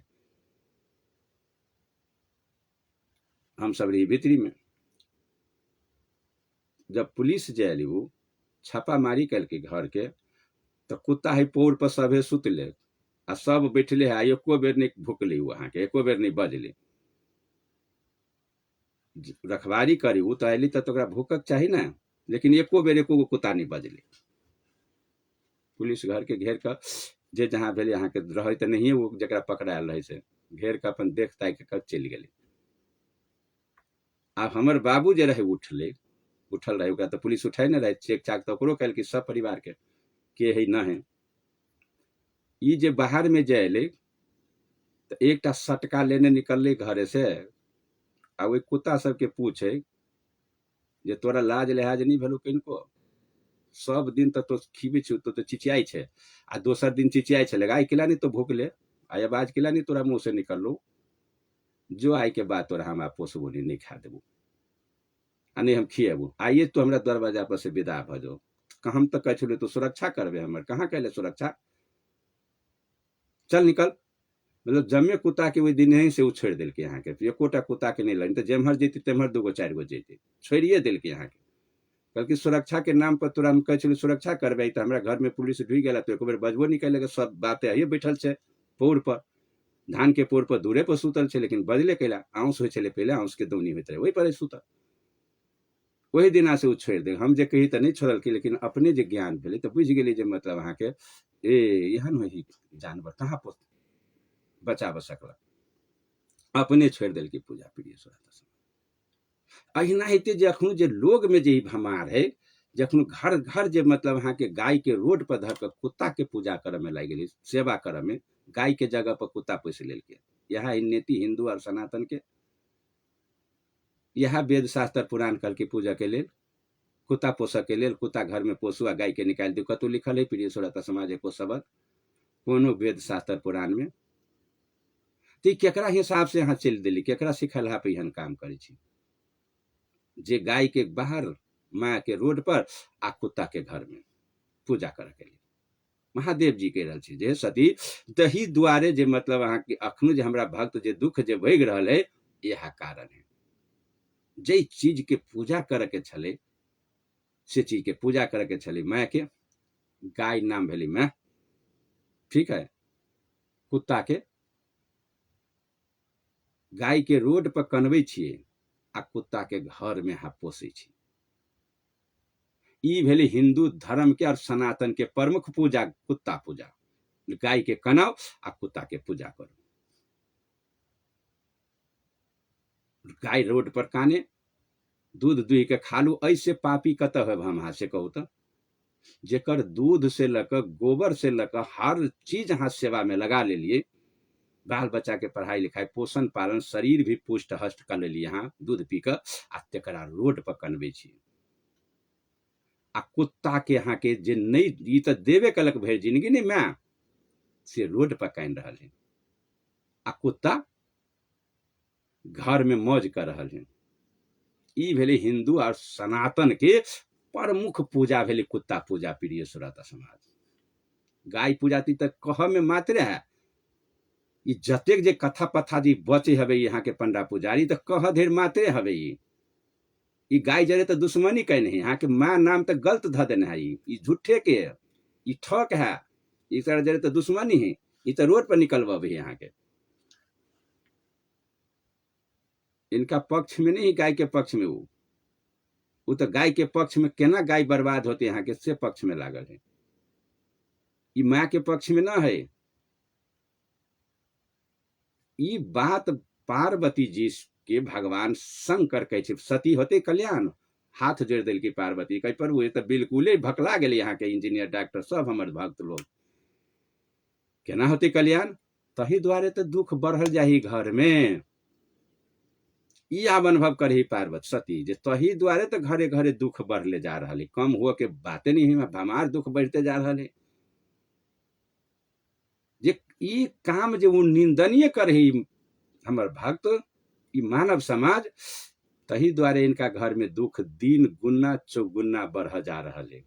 हम सब रही भीतरी में। जब पुलिस जाए वो छापामारी कल के घर के, तो कुत्ता है पोर पर सभे सुतले, आ सब बैठले है, एको बेर नहीं भूकले वहां के, एको बेर नहीं बजले। रखवारी करी वो तो अली तो भूकक चाहिए ना, लेकिन एको बेर एको कुत्ता नहीं बजले। पुलिस घर के घेर कर जे जहाँ भेले यहाँ के रहे तो नहीं, वो जरा पकड़ायल रहे से घेर के अपन देख ताक कर चल गए। आब हमर बाबू जे रहे उठल रहे, ओकरा तो पुलिस उठाए न रहे, चेक चाक तो ओकरो कल कि सब परिवार के है न है। ई जे बाहर में जाए तो एक सटका लेने निकल घरे से, आ वही कुत्ता सबके पूछे जे तोरा लाज लिहाज नहीं भेलो किनको, सब दिन तो खीबे तो चिचियाई छे, आ दोसर दिन चिचियाई छे, आई किला नहीं तो भूख ले, आई आवाज किला नहीं तोरा मुंह से निकल लो, जो आई के बाद तोरा हम पोसबो नहीं खा देबो, आ नहीं हम खिएबो, आइए तो हमरा दरवाजा पर से विदा भ जाओ। हम तो कहे तो सुरक्षा करबे, हमर कहाँ कैले सुरक्षा, चल निकल। मतलब जमे कुत्ता के वही दिन ही से छोड़ दिल के यहाँ के, एकोटा कुत्ता के नहीं लगे, तो जेम्हर जेती तेम्हर 2 गो 4 गो जेती, छोड़िए दिल के यहाँ के। बल्कि सुरक्षा के नाम पर तोरा हम कहे सुरक्षा करबे, तो हमरा घर में पुलिस ढुक गया तो एक बेर बजबो नहीं कैले, सब बातें आइए बैठल छे पोर पर, धान के पोर पर दूरे पर सुतल छे, लेकिन बजले कैला, आउस हो छे पहले, आउस के दौनी होते रहे, वही पर सुतल। वही दिन से छोड़ दे, हम जे कही तो नहीं छोड़ल की, लेकिन अपने जे ज्ञान भेले तो बुझ गए, मतलब अहाँ के एहन वही जानवर कहाँ पर बचा सकल, अपने छोड़ दिल की पूजा प्रिय सुरता। अहिना हेते जे अखनो जे लोग में जे भमार है, जखन घर घर जे मतलब अहाँ के गाय के रोड पर धर कर कुत्ता के पूजा करे में लग गई, सेवा करे में, गाय के जगह पर कुत्ता पोस लेल के, यह नीति हिंदू और सनातन के, यह वेद शास्त्र पुराण कल के पूजा के लेल, कुत्ता पोसक के लेल, कुत्ता घर में पोसू आ गाय के निकाल दू, कतौ लिखल है प्रिय सुरता समाज एको शब्द कोनो वेद शास्त्र पुराण में? तो केकरा हिसाब से अहाँ चल दिली, केकरा सिखल है एहन काम करे छी, जे गाय के बाहर माँ के रोड पर आ कुत्ता के घर में पूजा करे के लिए महादेव जी कह रहा जे सती दही दुआरे जे मतलब अहाँ के अखनो जे हमरा भक्त जे दुख जे भग रहा है, यह कारण है। जे चीज के पूजा करे के छले, से चीज के पूजा करे के छले माँ के, गाय नाम भेली माँ, ठीक है, कुत्ता के गाय के रोड पर कनवे छिए, आ कुत्ता के घर में अहाँ पोसे छी। ई भेले हिंदू धर्म के और सनातन के प्रमुख पूजा, कुत्ता पूजा, गाय के कनाव आ कुत्ता के पूजा करो। गाय रोड पर काने, दूध दुही के खालू, ऐसे पापी कत है हम अहाँ से कहू तो, जेकर दूध से लकर गोबर से लकर हर चीज अहाँ सेवा में लगा लेलिए, बाल बच्चा के पढ़ाई लिखाई पोषण पालन शरीर भी पुष्ट हष्ट कर लेलिए अहाँ दूध पी कर, आ तेकरा रोड पर कनबे छी। आ कुत्ता के अहाँ के जे नहीं, ई तो देवे कलक भरि जिंदगी नहीं मैं से रोड पर कान रहल है, आ कुत्ता घर में मौज कर रहल है। ई भेले हिंदू और सनातन के प्रमुख पूजा भेले कुत्ता पूजा प्रिय सुरता समाज। गाय पूजा ती तक कह में मात्र है, ई जतेक जे कथा पथा जी बचे हवे यहाँ के पंडा पुजारी तो कह धेर मात्रे हवे। ई गाय जरे तो दुश्मनी कह नहीं, यहाँ के माँ नाम तो गलत ध देना है, ई झूठे के ई ठक है, ई तरह जरे तो दुश्मनी है, ई तो रोड पर निकलवा यहाँ के। इनका पक्ष में नहीं, गाय के पक्ष में वो तो गाय के पक्ष में केना गाय बर्बाद होते यहाँ के से पक्ष में लागल है, ई माँ के पक्ष में ना है। ई बात पार्वती जी के भगवान शंकर कहे सती होते कल्याण, हाथ जोड़ दिल की पार्वती कह प्रभु ये तो बिल्कुल भकला गए यहाँ के इंजीनियर डॉक्टर सब हमारे भक्त लोग, केना होते कल्याण, तही द्वारे तो दुख बढ़ल जाही घर में। ई आब अनुभव करही पार्वती सती जे तही द्वारे तो घरे घरे दुख बढ़ले जा रहा है, कम हुआ के बातें नहीं है, हमार दुख बढ़ते जा रहा है। जे ई काम जे वो निंदनीय करही हमर भक्त ई मानव समाज, तही द्वारे इनका घर में दुख दिन गुना चौगुना बढ़ जा रहा है।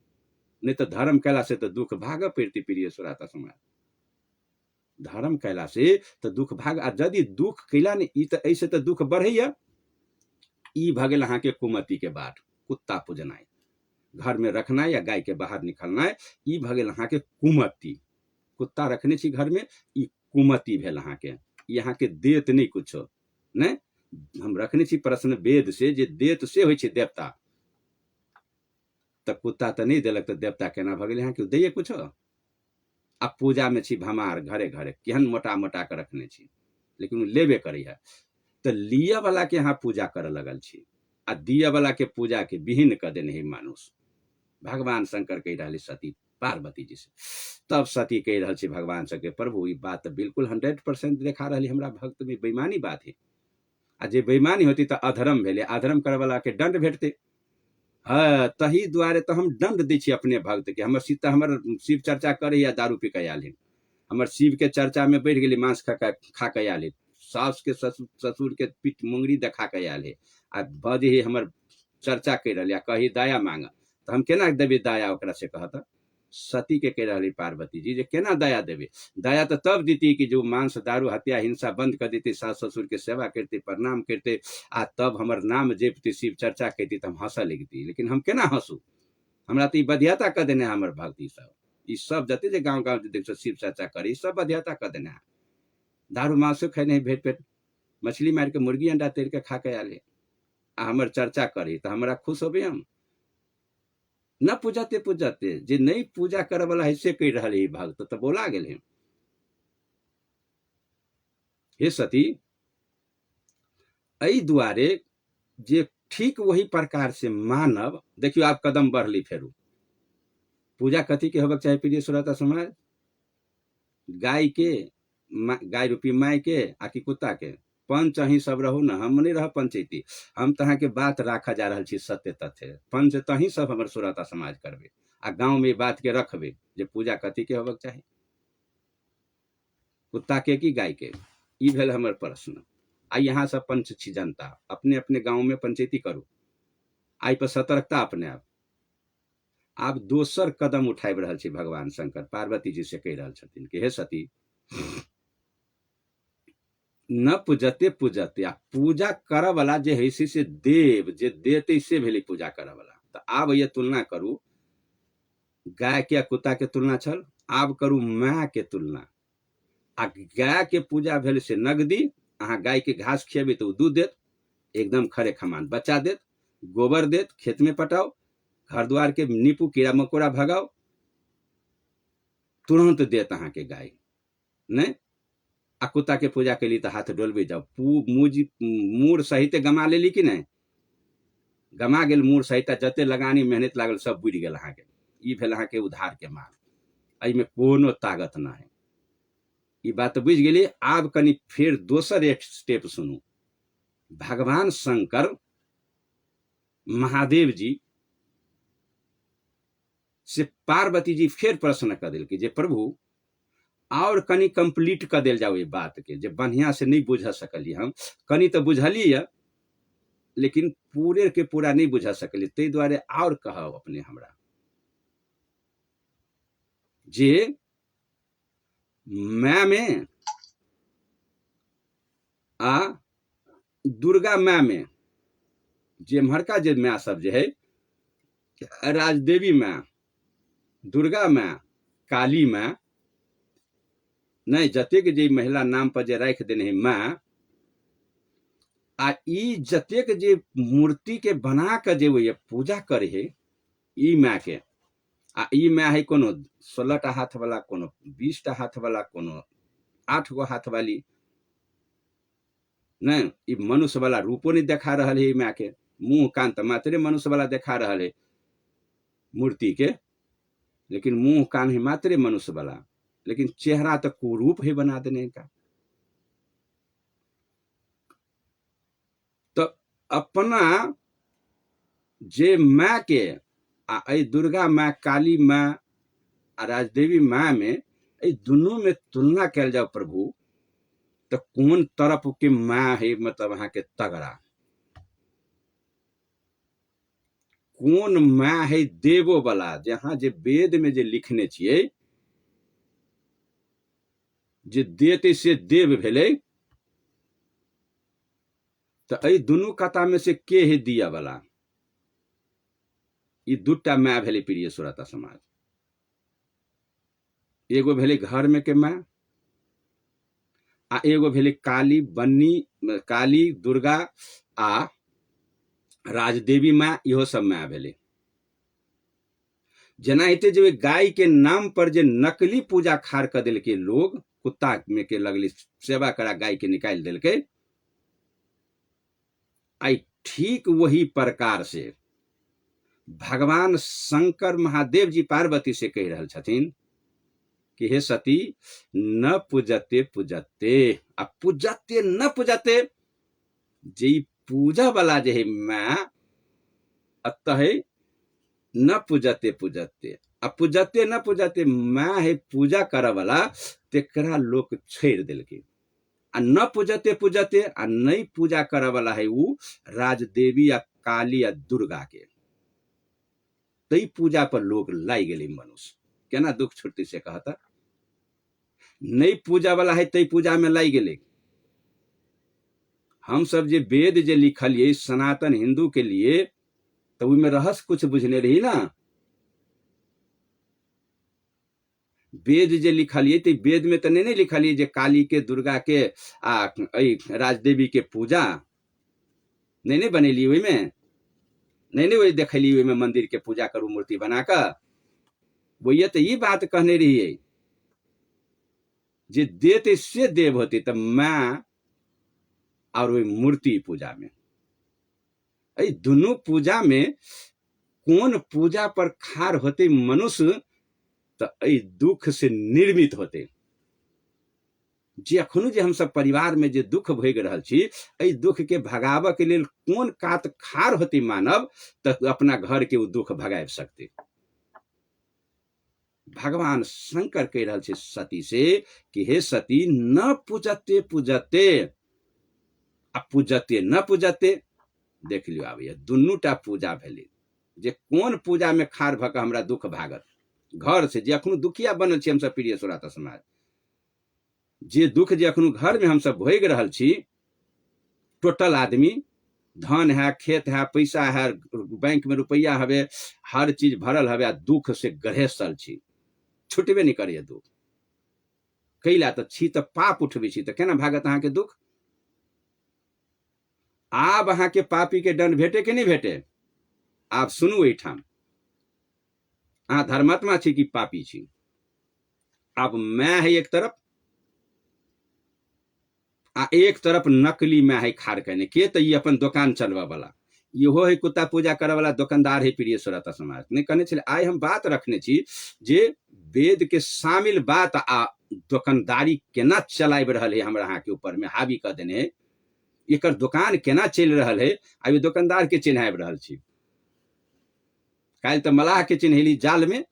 नहीं तो धर्म कैला से तो दुख भाग पड़ती प्रिय सुराता समाज, धर्म कैला से तो दुख भाग, आ यदि दुख कैला नहीं ई तो ऐसे तो दुख बढ़ैया। ई भगल अहाँ के कुमति के बाट, कुत्ता पूजनाय, घर में रखना या गाय के बाहर निकलना, ई भगल अहाँ के कुमति। कुत्ता रखने छी घर में, ई कुमति भेल अहाँ के, यहाँ के देत नहीं कुछो नहीं, हम रखने छी प्रश्न वेद से जे देत से होइ छै देवता, तो कुत्ता तो नहीं देलक तो देवता केना भगल यहाँ के दैये कुछो। आ पूजा में छी भमार घरे घरे केहन मोटा मोटा के रखने छी, लेकिन लेबे करे है तो लिया वाला के यहाँ पूजा करे लगल छी, आ दिया वाला के पूजा के विहीन कर देने है मानुष। भगवान शंकर कह रहे सती पार्वती जी से, तब सती कह रहा भगवान से के प्रभु ई बात बिल्कुल 100% देखा रही हमरा भक्त में बेईमानी बात है, आ जे बेईमानी होती तो अधर्म भेले, अधर्म करे वाला के दंड भेटते। हाँ तही द्वारे तो हम दंड दै छी अपने भक्त के, हमर सीता हमर शिव चर्चा करे या दारू पी के आयल है, हमर शिव के चर्चा में बढ़ गई मांस खा के आयल है, सास के ससुर के पीठ मुंगरी देखा के आयल है, आ बजे ही हमर चर्चा कर रहा कही दया मांग, तो हम केना देवे दया ओकरा से कहता। सती के कह रही पार्वती जी जे केना दया देवे, दया तो तब देती कि जो मांस दारू हत्या हिंसा बंद कर देती, सास ससुर के सेवा करते प्रणाम करते, आ तब हमर नाम जपती शिव चर्चा करती तो हम हंसा लगती, लेकिन हम केना हंसू, हमरा तो बधियाता कर देने हमर भक्ति सब, ई सब जते जे गाँव गाँव देख शिव चर्चा करे सब बधियाता कर देने, दारू मांसो खाए नहीं भेट पेट, मछली मार के मुर्गी अंडा तेर के खा के आले, आ हमर चर्चा करी तो हमरा खुश होबे। हम न पूजते जे नहीं पूजा करे वाला ऐसे कह रहे भक्त तो बोला गए हे सती, एहि दुआरे जे ठीक वही प्रकार से मानव देखियो आप कदम बढ़ली फेरू, पूजा कथी के होबक चाहे प्रिय सुरता समाज, गाय के गाय रूपी माय के आकि कुत्ता के, पंच अही सब रहू न, हम नहीं रह पंचायती, हम तहाँ के बात राखा जा रहा सत्य तथ्य, पंच तही सब हमर सुरता समाज करबे, आ गाँव में बात के रखबे जे पूजा कथी के होबक चाही, कुत्ता के कि गाय के, ई भेल हमर प्रश्न। आ यहाँ सब पंच छी जनता, अपने अपने गाँव में पंचायती करू, आई पर सतर्कता अपने आप दोसर कदम उठाबि रहल छी। भगवान शंकर पार्वती जी से कह रहल छथिन कि हे सती न पूजते पूजते, आ पूजा करे वाला जे है से देव जे देते से भेले पूजा करे वाला, तो आब ये तुलना करू, गाय के कुत्ता के तुलना छल, आब करू माँ के तुलना, आ गाय के पूजा भेल से नगदी, अहाँ गाय के घास खियेबे तो दूध देत, एकदम खरे खमान बच्चा देत, गोबर देत, खेत में पटाओ, घर द्वार के नीपू, कीड़ा मकोड़ा भगाओ, तुरंत देत अहाँ के गाय नहीं। आ कुत्ता के पूजा के लिए तो हाथ डोलबे जाओ, मूर सहित गमा लेली कि नहीं, गमा गेल मूर सहित, जते लगानी मेहनत लागल सब बुझ गेल अहाँ के, ई भेल अहाँ के उधार के माल, एहि में कोनो ताकत ना है। ई बात बुझ गेली। आब कनी फिर दोसर एक स्टेप सुनू। भगवान शंकर महादेव जी से पार्वती जी फिर प्रश्न कर दिल कि जे प्रभु और कनी कंप्लीट कर दिल जाओ ये बात के, जे बढ़िया से नहीं बुझ सकली हम, कनी तो बुझली है लेकिन पूरे के पूरा नहीं बुझ सकली, ते द्वारे और कहो अपने हमरा जे मैं में आ दुर्गा माँ में, जे मरका जे माँ सब जे है, राजदेवी माँ, दुर्गा माँ, काली माँ, नहीं जतेक जे महिला नाम पर जे राख देने है माँ, आ ई जतेक जे मूर्ति के बना के जे वो पूजा करे है ई माँ के, आ ई माँ है कोनो 16टा हाथ वाला, कोनो 20टा हाथ वाला, कोनो 8 गो हाथ वाली, नहीं ई मनुष्य वाला रूपो नहीं देखा रहा है। माँ के मुंह कान तो मात्रे मनुष्य वाला देखा रहा है मूर्ति के, लेकिन मुंह कान है मात्रे मनुष्य वाला, लेकिन चेहरा तो कुरूप ही बना देने का। तो अपना जे माँ के आ दुर्गा माँ, काली माँ आ राजदेवी माँ में ए दोनों में तुलना कल जाओ प्रभु, तो कौन तरफ के माँ है मतलब अहाँ के तगड़ा, कौन माँ है देवो वाला, जहाँ जे वेद में जे लिखने छिए जे देते से देव भेले, तो ए दोनों कथा में से के है दिया वाला, ये दूटा माँ भेले प्रिय सुरता समाज। एगो भेले घर में के माँ आ एगो भेले काली बन्नी, काली दुर्गा आ राजदेवी माँ, इहो सब माँ भेले। जना हेते जो गाय के नाम पर जे नकली पूजा खार कर दिल के लोग, कुत्ता में के लगली सेवा करा गाय के निकाल दिल के, आई ठीक वही प्रकार से भगवान शंकर महादेव जी पार्वती से कह रहे छथिन कि हे सती न पूजते पूजते, आ पूजते न पूजते, जे पूजा वाला जे है माँ अतः न पूजते पूजते, आ पूजते न पूजते माँ है पूजा करे वाला, तेकरा लोग छोड़ दिल के, आ न पूजते पूजते आ नहीं पूजा करे वाला है वो राजदेवी या काली या दुर्गा के, तई पूजा पर लोग लाई गए मनुष्य। केना दुख छुट्टी से कहता, नहीं पूजा वाला है तई पूजा में लाई गए। हम सब जे वेद जे लिखलिए सनातन हिंदू के लिए, तो में रहस्य कुछ बुझने रही ना। वेद जे लिखलिए तो वेद में तो नहीं लिखलिए जे काली के, दुर्गा के आ राजदेवी के पूजा नहीं बनेली, वही में नहीं वही देखली, वही में मंदिर के पूजा करू मूर्ति बनाकर, वही तो ये बात कहने रही है जे देते से देव होते, तब माँ और वही मूर्ति पूजा में, दोनों पूजा में कौन पूजा पर खार होते मनुष्य, तो दुख से निर्मित होते। जे अखनो जे हम सब परिवार में जे दुख भोग रहल छी, दुख के भगाव के लिए कौन कात खार होती मानव, तो अपना घर के वो दुख भगा सकते। भगवान शंकर कह रहा छे सती से कि हे सती न पूजते पूजते आ पूजते न पूजते, देख लियो आब दुनूटा पूजा भेले, जे कौन पूजा में खार भक हमरा दुख भागत घर से, जे अखनो दुखिया बनल छी हम सब प्रिय सुराता समाज, जे दुख जे अखनो घर में हम सब भोग रहल छी, टोटल आदमी, धन है, खेत है, पैसा है, बैंक में रुपया हवे, हर चीज भरल हवे, दुख से गढ़ेसल छी, छुटबे नहीं करिए दुख। कैला तो छी तो पाप उठबे छी, तो केना भागत अहाँ के दुख। आब अहाँ के पापी के दंड भेटे कि नहीं भेटे, आप सुनू एठाम, अहाँ धर्मात्मा छी कि पापी छी। अब मैं है एक तरफ आ एक तरफ नकली मैं है खार कहने के, तो ये अपन दुकान चलवा वाला, इहो है कुत्ता पूजा करे वाला दुकानदार है प्रिय श्रोता समाज। नहीं कहने छे आइ हम बात रखने छी जे वेद के शामिल बात आ दुकानदारी केना चलाइब रहल है हमरा अहाँ के ऊपर में हावी कर देने है, एकर दुकान केना चल रहल है, आइ दुकानदार के चिन्हाइब रहल छी। काल तो मलाह के चिन्हैली जाल में,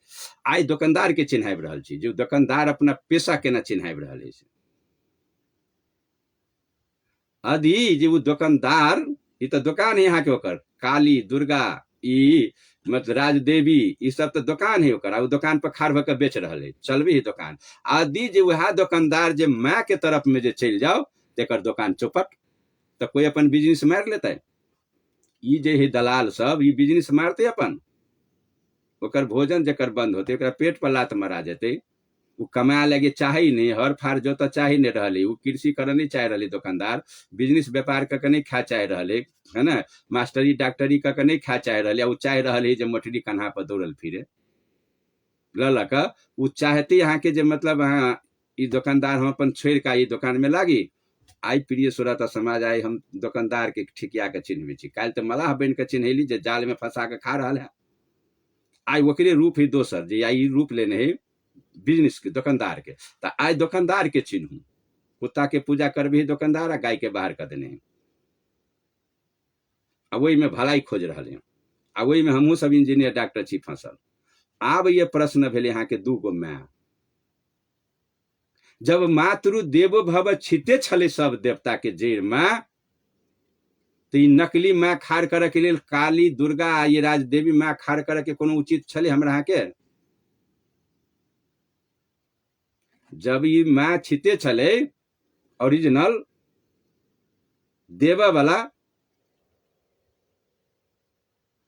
आइ दुकानदार के चिन्हाइब रहल छी, जो दुकानदार अपना पेशा केना चिन्हाइब रहल है। अदी जे वो दुकानदार, ये तो दुकान है यहाँ के ओकर, काली दुर्गा ई मतलब राजदेवी ई सब तो दुकान है ओकर, वो दुकान पर खाड़ होकर बेच रहल है, चलबी है दुकान। आदि जे वह दुकानदार जे माँ के तरफ में जे चल जाओ तेकर दुकान चौपट, तो कोई अपन बिजनेस मार लेता है। ई जे है दलाल सब ई बिजनेस मारते अपन, ओकर भोजन जकर बंद होते ओकरा पेट पर लात मारा जेते, वो कमाए लगे चाहे ही नहीं, हर फार जोता चाहे नहीं रहे, वो कृषि कर नहीं चाहे रहे दुकानदार, बिजनेस व्यापार करके नहीं खा चाहे रहे है ना, मास्टरी डॉक्टरी करके नहीं खा चाहे रहे, वो चाहे रहे जो मोटरी कन्हा पर दौड़ल फिरे ललक, वो चाहते यहाँ के जो मतलब हाँ ये दुकानदार हम अपन छोड़ का ये दुकान में लागी। आई प्रिय श्रोता समाज, आई हम दुकानदार के ठिकिया के चिन्हबे छी, काल तो मलाह बन के चिन्हैली जे जाल में फंसा के खा रहा है। आई ओकरे रूप ही दोसर जे आई रूप लेने है बिजनेस के दुकानदार के, तो आज दुकानदार के चिन्हू, कुत्ता के पूजा कर भी दुकानदार, आ गाय के बाहर कर देने, आ वही में भलाई खोज रहे हैं, आ वही में हमहू सब इंजीनियर डॉक्टर छी फंसल। आब ये प्रश्न भेले यहाँ के दूगो माँ, जब मातृ देवो भव छिते छले सब देवता के जड़ में, तो ई नकली माँ खाड़ करे के लेल काली दुर्गा आ ये राजदेवी माँ खाड़ करे के कोनो उचित छले हमरा यहाँ के? जब ये माँ छिते छले ओरिजिनल देवा वाला,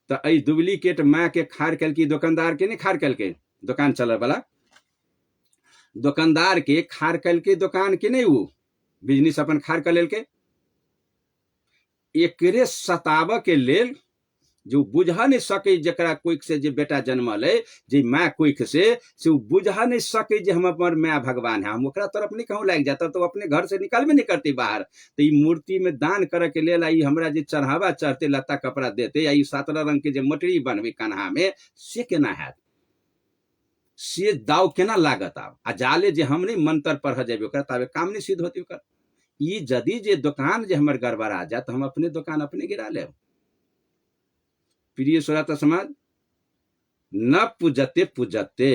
तो आई डुप्लीकेट माँ के खाड़ कल की दुकानदार के नहीं खाड़ कल के, दुकान चल वाला दुकानदार के खाड़ कल के दुकान के नहीं, वो बिजनेस अपन खाड़ कर लेल के, एकरे सताव के लेल जो बुझा नहीं सके जकरा कोइक से जे बेटा जन्मल है जे माँ कोइक से वो बुझा नहीं सके जे हम अपन माँ भगवान है, हम ओकरा तरफ नहीं कहूँ लाग जाता तो अपने घर से निकलबे नहीं करती बाहर, तो ई मूर्ति में दान करे के लेल आई हमरा जे चढ़ावा चढ़ते लत्ता कपड़ा देते, आई 17 रंग के जे मोटरी बनबे कान्हा में, से केना हैत, से दाव केना लागत? आ जाले जे हम नहीं मंत्र पढ़ जेबे ओकरा ताबे काम नहीं सिद्ध होती ओकर। ई जदि जे दुकान जे हमर गड़बड़ा जाए तो हम अपने दुकान अपने गिरा लेब। प्रिय श्रोता समाज, न पूजते पूजते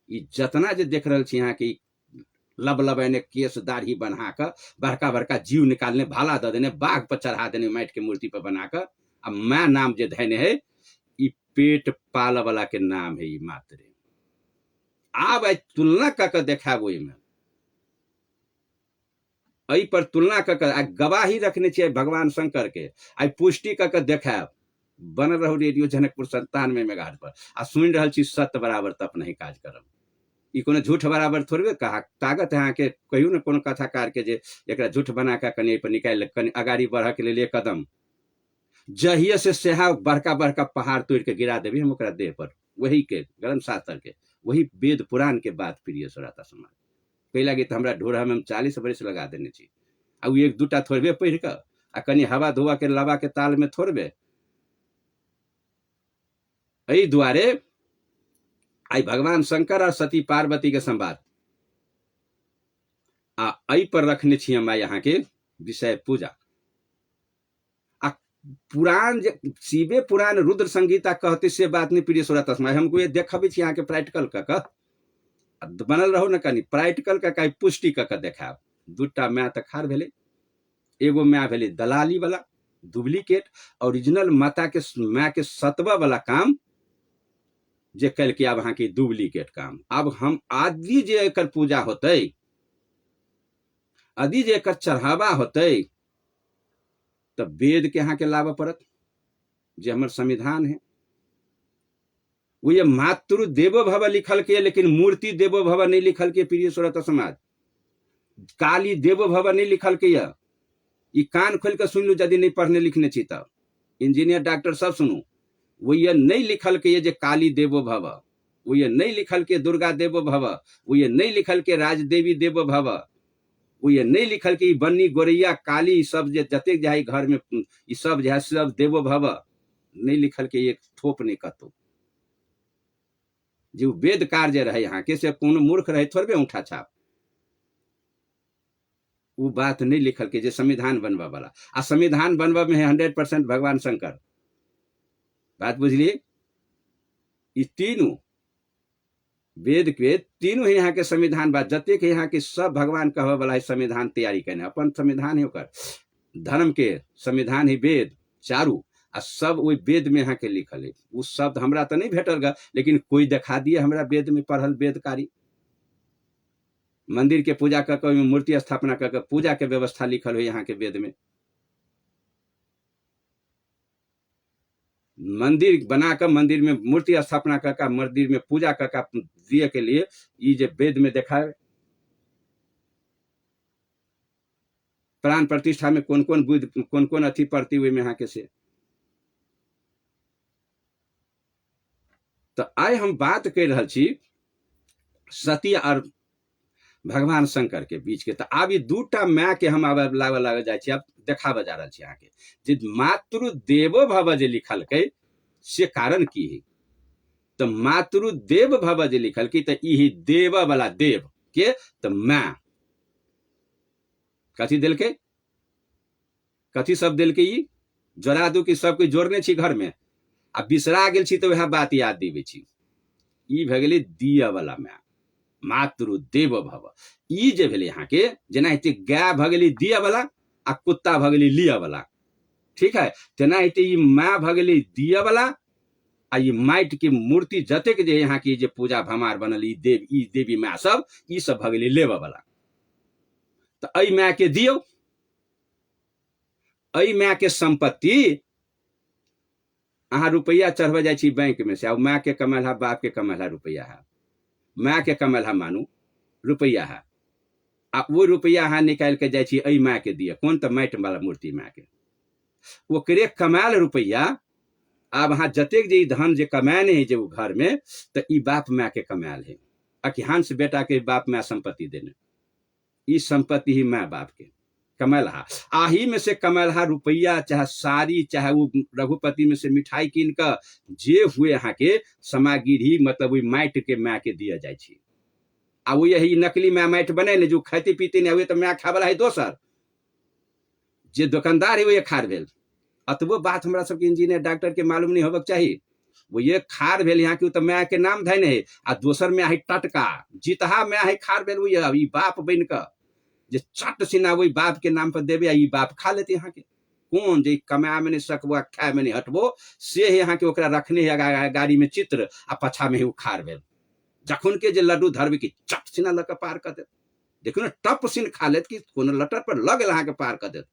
ई जतना जे देख रहल छी यहाँ की लब लबैने केस दाढ़ी बना कर बड़का बड़का जीव निकालने, भाला दे देने, बाघ पर चढ़ा देने, माइट के मूर्ति पर बनाकर, अब मैं नाम जे धैने है ई पेट पाल वाला के नाम है ई मात्र। आब तुलना करके देखाबो में, एहि पर तुलना करके गवाही रखने चाहिए भगवान शंकर के, आई पुष्टि करके देखाब। बनल रहू रेडियो जनकपुर 97 मेगाहर्ट्ज पर, आ सुन रहल छी सत्य बराबर तप नहीं काज करब। ई कोनो झूठ बराबर थोड़बे कहा ताकत है के कहियो न कोनो कथाकार के जे एकरा झूठ बना के कने पर निकाल कने अगाड़ी बढ़ के लेल एक कदम, जहिया से सेहा बड़का बड़का पहाड़ तोड़ के गिरा देबी हम ओकरा देह पर, वही के गरम शास्त्र के, वही वेद पुराण के बात प्रिय श्रोता समाज। कही लगे तो हमरा ढोरा में हम 40 बरस लगा देने छी, आ उ एक दूटा थोड़बे पढ़ के आ कनी हवा धुआ के लवा के ताल में थोड़बे। एहि दुआरे आई भगवान शंकर और सती पार्वती के संवाद आ एहि पर रखने छी हम यहाँ के विषय पूजा। आ पुराण शिवे पुराण रुद्र संगीता कहते से बात नहीं प्रिय श्रोता समाज, हमको ये देखबे छी यहाँ के प्रैक्टिकल का बनल रहो न कनी प्रैक्टिकल का पुष्टि करके देखाब। दूटा माँ तो खार भेले, एगो माँ भेले दलाली वाला डुप्लीकेट, ओरिजिनल माता के माँ के सतवा वाला काम जे कल के अब अहाँ के डुप्लीकेट काम। अब हम आदि जे एकर पूजा होते, आदि जे एकर चढ़ावा होते, तब वेद के यहाँ के लाभ पड़त जे हमर संविधान है, वो ये मातृ देवो भव लिखल के, लेकिन मूर्ति देवो भव नहीं लिखल के प्रिय श्रोता समाज। काली देवो भव नहीं लिखल के, ये कान खोल के सुन लू यदि नहीं पढ़ने लिखने छी तब, इंजीनियर डॉक्टर सब सुनू, वो ये नहीं लिखल के जे काली देवो भव, वो ये नहीं लिखल के दुर्गा देवो भव, वो ये नहीं लिखल के राजदेवी देवो भव, वो ये नहीं लिखल के बन्नी गोरैया काली सब जे जते जाए घर में ई सब जे सब देवो भव, नहीं लिखल के एक थोप नहीं कतो जो वेद कार्य रहे यहाँ के से कोनो मूर्ख रहे थोड़े उठा छाप वो बात नहीं लिखल के जे संविधान बनवा वाला आ संविधान बनवा में है 100% भगवान शंकर बात बुझलिए ये तीनों वेद के तीनों ही यहाँ के संविधान बात जते के यहाँ के सब भगवान कहे वाला है संविधान तैयारी करने अपन संविधान ही ओकर धर्म के संविधान ही वेद चारू आ सब वही वेद में यहाँ के लिखल है वो शब्द हमरा तो नहीं भेटल गा लेकिन कोई दिखा दिए हमरा वेद में पढ़ल वेदकारी मंदिर के पूजा करके मूर्ति स्थापना करके पूजा के व्यवस्था लिखल हो यहाँ के वेद में मंदिर बनाकर मंदिर में मूर्ति स्थापना करके मंदिर में पूजा करके दिए के लिए ये जो वेद में देखा है प्राण प्रतिष्ठा में कौन कौन बुद्ध कौन कौन अथी पड़ती हुई में यहाँ के से तो आइ हम बात कर रहा छी सती और भगवान शंकर के बीच के तो आब ये दूटा माय के हम आब लागे जाए छी अब देखाबे जा रहा छी यहाँ के जे मातृ देवो भव जे लिखल के से कारण की है तो मातृ देव भव जे लिखल की तो ई देव वाला देव के तो माय कथी दिल के कथी सब दिल के ई जोड़ा दू की सबके जोड़ने छी घर में आ बिसरा गेल छी तो वह बात याद दिवे छी ई भ गेलै दिया वाला माय मातृ देव भव ई जे भेलै यहाँ के जेनाहिते गाय भ गेलै दिया वाला आ कुत्ता भ गेलै लिया वाला ठीक है तेनाहिते ई माय भ गेलै दिया वाला आ ई माटि के मूर्ति जतेक जे यहाँ के जे पूजा भमार बनल ई देवी माय सब ई सब भ गेलै लेबा वाला तो अई माय के दियो अई माय के संपत्ति अहाँ रुपया चढ़बे जाए छी बैंक में से माय के कमाल है बाप के कमाल है रुपया है माय के कमाल है मानू रुपया है आ वो रुपया अहाँ निकाल के जाए छी अई माय के दिए कौन तो माटि वाला मूर्ति माय के ओकरे कमाल रुपया अब अहाँ जतेक जे धन जे कमाने है जो घर में तो ई बाप माय के कमाल है अखि हंस बेटा के बाप माय संपत्ति देने ई संपत्ति ही माय बाप के कमलहा आही में से कमलहा रुपया चाहे साड़ी चाहे वो रघुपति में से मिठाई कीन कर जे हुए यहाँ के सामग्री मतलब वही माटि के माय के दिया जाए छी आ वो यही नकली माय माटि बने ने जो खाते पीते नहीं हुए तो माय खा वाला है दोसर जे दुकानदार है वो ये खार भेल अतबो बात हमरा सबके इंजीनियर डॉक्टर के मालूम नहीं होबक चाहिए वो ये खार भेल यहाँ के तो माय के नाम धैने है आ दोसर में है टटका जितहा में है खार भेल वो ये बाप बन कर जे चट सिना वही बाप के नाम पर देवे ई बाप खा लेते यहाँ के कौन जे कमाए में नहीं सकबो खाए में नहीं हटबो से यहाँ के ओकरा रखने है गाड़ी में चित्र आ पछा में ही खार भेल जखन के जे लड्डू धरबे की चट सिना लग पार कर दे देखो ना टप सिन खा लेत कि कोनो लटर पर लग अहाँ के पार कर देत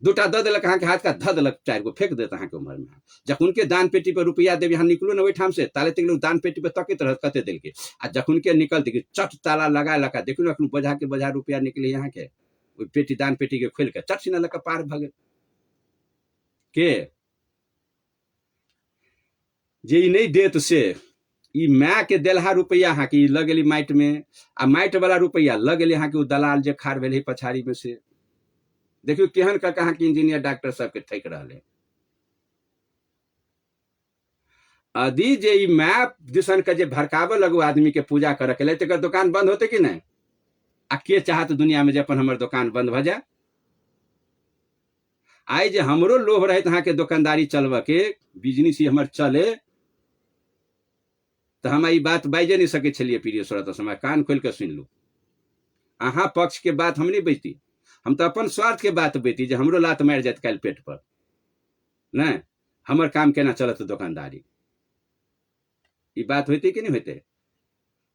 दूटा द देलक अहाँ के हाथ का ध देलक 4 गो फेंक देत अहाँ के उम्र में जखन के दान पेटी पर रुपया देवे यहाँ निकलो ना वही ठाम से ताले तक दान पेटी पर तकित रह कते दिल के आ जखन के निकलते कि चट ताला लगा लगा देखो ना बोझा के बोझा रुपया निकले यहाँ के वो पेटी दान पेटी के खोल के चट सिना लग पार भगे के जे नहीं देत से ई माय के देलहा रुपया अहाँ के लगेली माटि में आ माटि वाला रुपया लगेली अहाँ के दलाल जे खार भेल पछाड़ी में से देखियो केहन का कहाँ के इंजीनियर डॉक्टर सबके ठेक रहे यदि जे ई माय दिसन के जे भड़कावे लगो आदमी के पूजा करे के लिए तो दुकान बंद होते कि नहीं आ के चाहत दुनिया में जे अपन हमर दुकान बंद भ जाए आई जे हमरो लोभ रहे अहाँ के दुकानदारी चलबे के बिजनेस ही हमर चले तो हम ई बात बाजे नहीं सके छलिए प्रिय श्रोता समय कान खोल के सुन लू अहाँ पक्ष के बात हम नहीं बजती हम तो अपन स्वार्थ के बात बेटी जे हमरो लात मार जात कल पेट पर नहीं हमर काम केना चलत दुकानदारी ई बात होती कि नहीं होते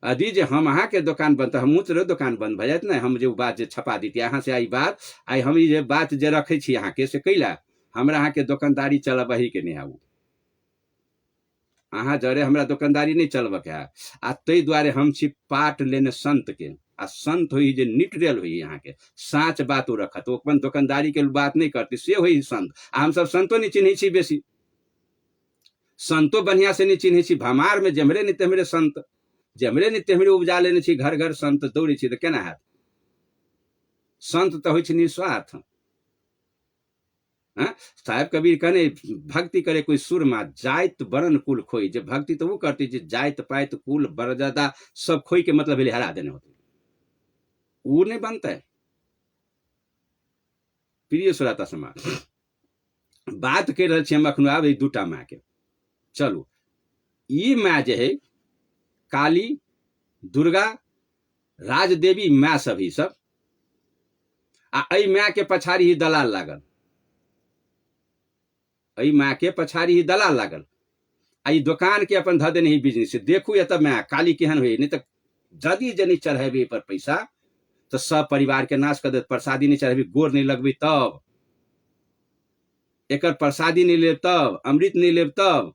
यदि जे हम अहाँ के दुकान बंद तो हम तो दुकान बंद भ जात ना हम जो बात जे छपा दी अहाँ से आई बात आई हम ये बात जे रखे छी अहाँ के से कैला हमरा अहाँ के दुकानदारी चलबही के नहीं आबू अहाँ जरे हमरा दुकानदारी नहीं चलबक है आ तै द्वारे हम छी पाठ लेने संत के आ संत हुई जे निटरेल हुई यहाँ के साँच बात रखत तो अपन दुकानदारी के बात नहीं करती से हुई संत हम सब संतो नहीं चिन्ह छी बेसी संतो बढ़िया से नहीं चिन्ह छी भमार में जमरे नहीं तेमरे संत जमरे नहीं तेमरे उपजा लेने छी घर घर संत दौड़े छी तो केना हैत संत तो होइ छै निस्वार्थ हाँ, साहेब कबीर कहने भक्ति करे कोई सुरमा जाइत बरन कुल खोई। जे भक्ति तो वो करती जे जाइत पाइत कुल बरजदा सब खोई के मतलब भेले हरा देने होते, वो नहीं बनता है। प्रिय श्रोता समाज, बात कर रहे छी हम अखनो आब दूटा माँ के। चलू, ई माँ जे है काली दुर्गा राजदेवी माँ सब ही सब, आ अई माँ के पछाड़ी ही दलाल लागल, अई माँ के पछाड़ी ही दलाल लागल, आई दुकान के अपन ध देने ही बिजनेस। देखू ये तब माँ काली केहन हुई, नहीं तो जदि जनी चढ़ेबे पर पैसा तो सब परिवार के नाश कर दे। प्रसादी नहीं चढ़ेबी, गोर नहीं लगबी तब, एक प्रसादी नहीं लेब तब, अमृत नहीं लेब तब,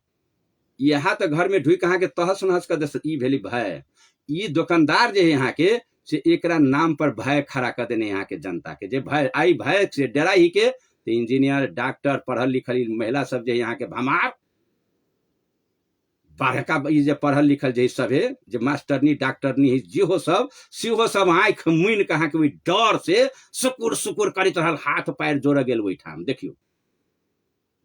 यहाँ तो घर में ढुई कहा के तहस नहस कर दे। ई भेली भय। ई दुकानदार जे है यहाँ के से एकरा नाम पर भय खड़ा कर देने यहाँ के जनता के। जे भय आई, भय से डरा ही के तो इंजीनियर डॉक्टर पढ़ल लिखल महिला सब जे यहाँ के भमार बड़का जे पढ़ल लिखल जे सब है, जे मास्टरनी डॉक्टरनी है, जेहो सब सेहो सब आँख मुइन कहा के वही डर से सुकुर सुकुर करैत रहल, हाथ पैर जोड़ गेल वही ठाम। देखियो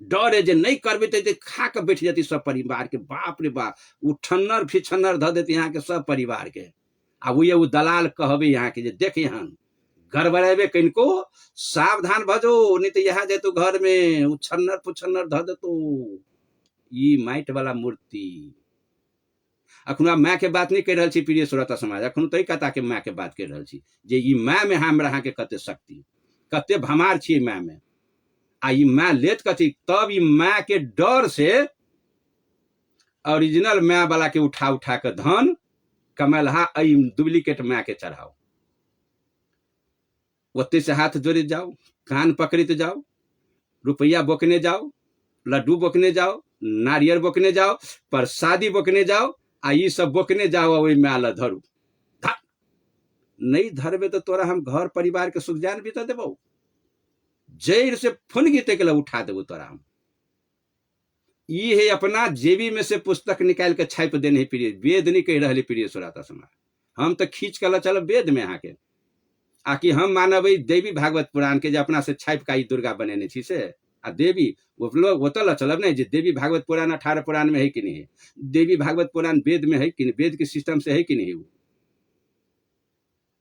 डर है जे नहीं करबे तो खा के बैठ जाती सब परिवार के। बाप रे बाप, उ ठन्नर फिछन्नर ध देती यहाँ के सब परिवार के। आ वो दलाल कहबे यहाँ के जे देख यहाँ गड़बड़ेबे कनको सावधान भजो, नहीं तो यहाँ जे तो घर में उ छन्नर पुछन्नर ध देतो। ई माइट वाला मूर्ति। अखनो आप माँ के बात नहीं कर रहा छी प्रिय श्रोता समाज, अखनो तो कथा के माँ के बात कर रहा छी जे ई माँ में हमरा अहाँ के कते शक्ति, कते भमार छी माँ में। आ ई माँ लेत कथी, तब ई माँ के डर से ओरिजिनल माँ वाला के उठा उठा के धन कमलहा आई डुप्लीकेट माँ के चढ़ाओ। ओते से हाथ जोड़े जाओ, कान पकड़ित जाओ, रुपया बोकने जाओ, लड्डू बोकने जाओ, नारियल बोकने जाओ, प्रसादी बोकने जाओ, आ ई सब बोकने जाओ वही माला धरू। नहीं धरबे तो तोरा हम घर परिवार के सुख जान भी तो देबो, जैर से फुनगी तक उठा देबो तोरा हम। ई है अपना जेबी में से पुस्तक निकाल के छाप देने है प्रिय, वेद नहीं कह रहे प्रिय श्रोता समाज। हम तो खींच के चल वेद में यहाँ के, आकि हम मानब देवी भागवत पुराण के जे अपना से छाप का दुर्गा बनेने छी से। आ देवी वो लोग वो तो चलब नहीं जे देवी भागवत पुराण 18 पुराण में है कि नहीं है, देवी भागवत पुराण वेद में है कि नहीं, वेद के सिस्टम से है कि नहीं वो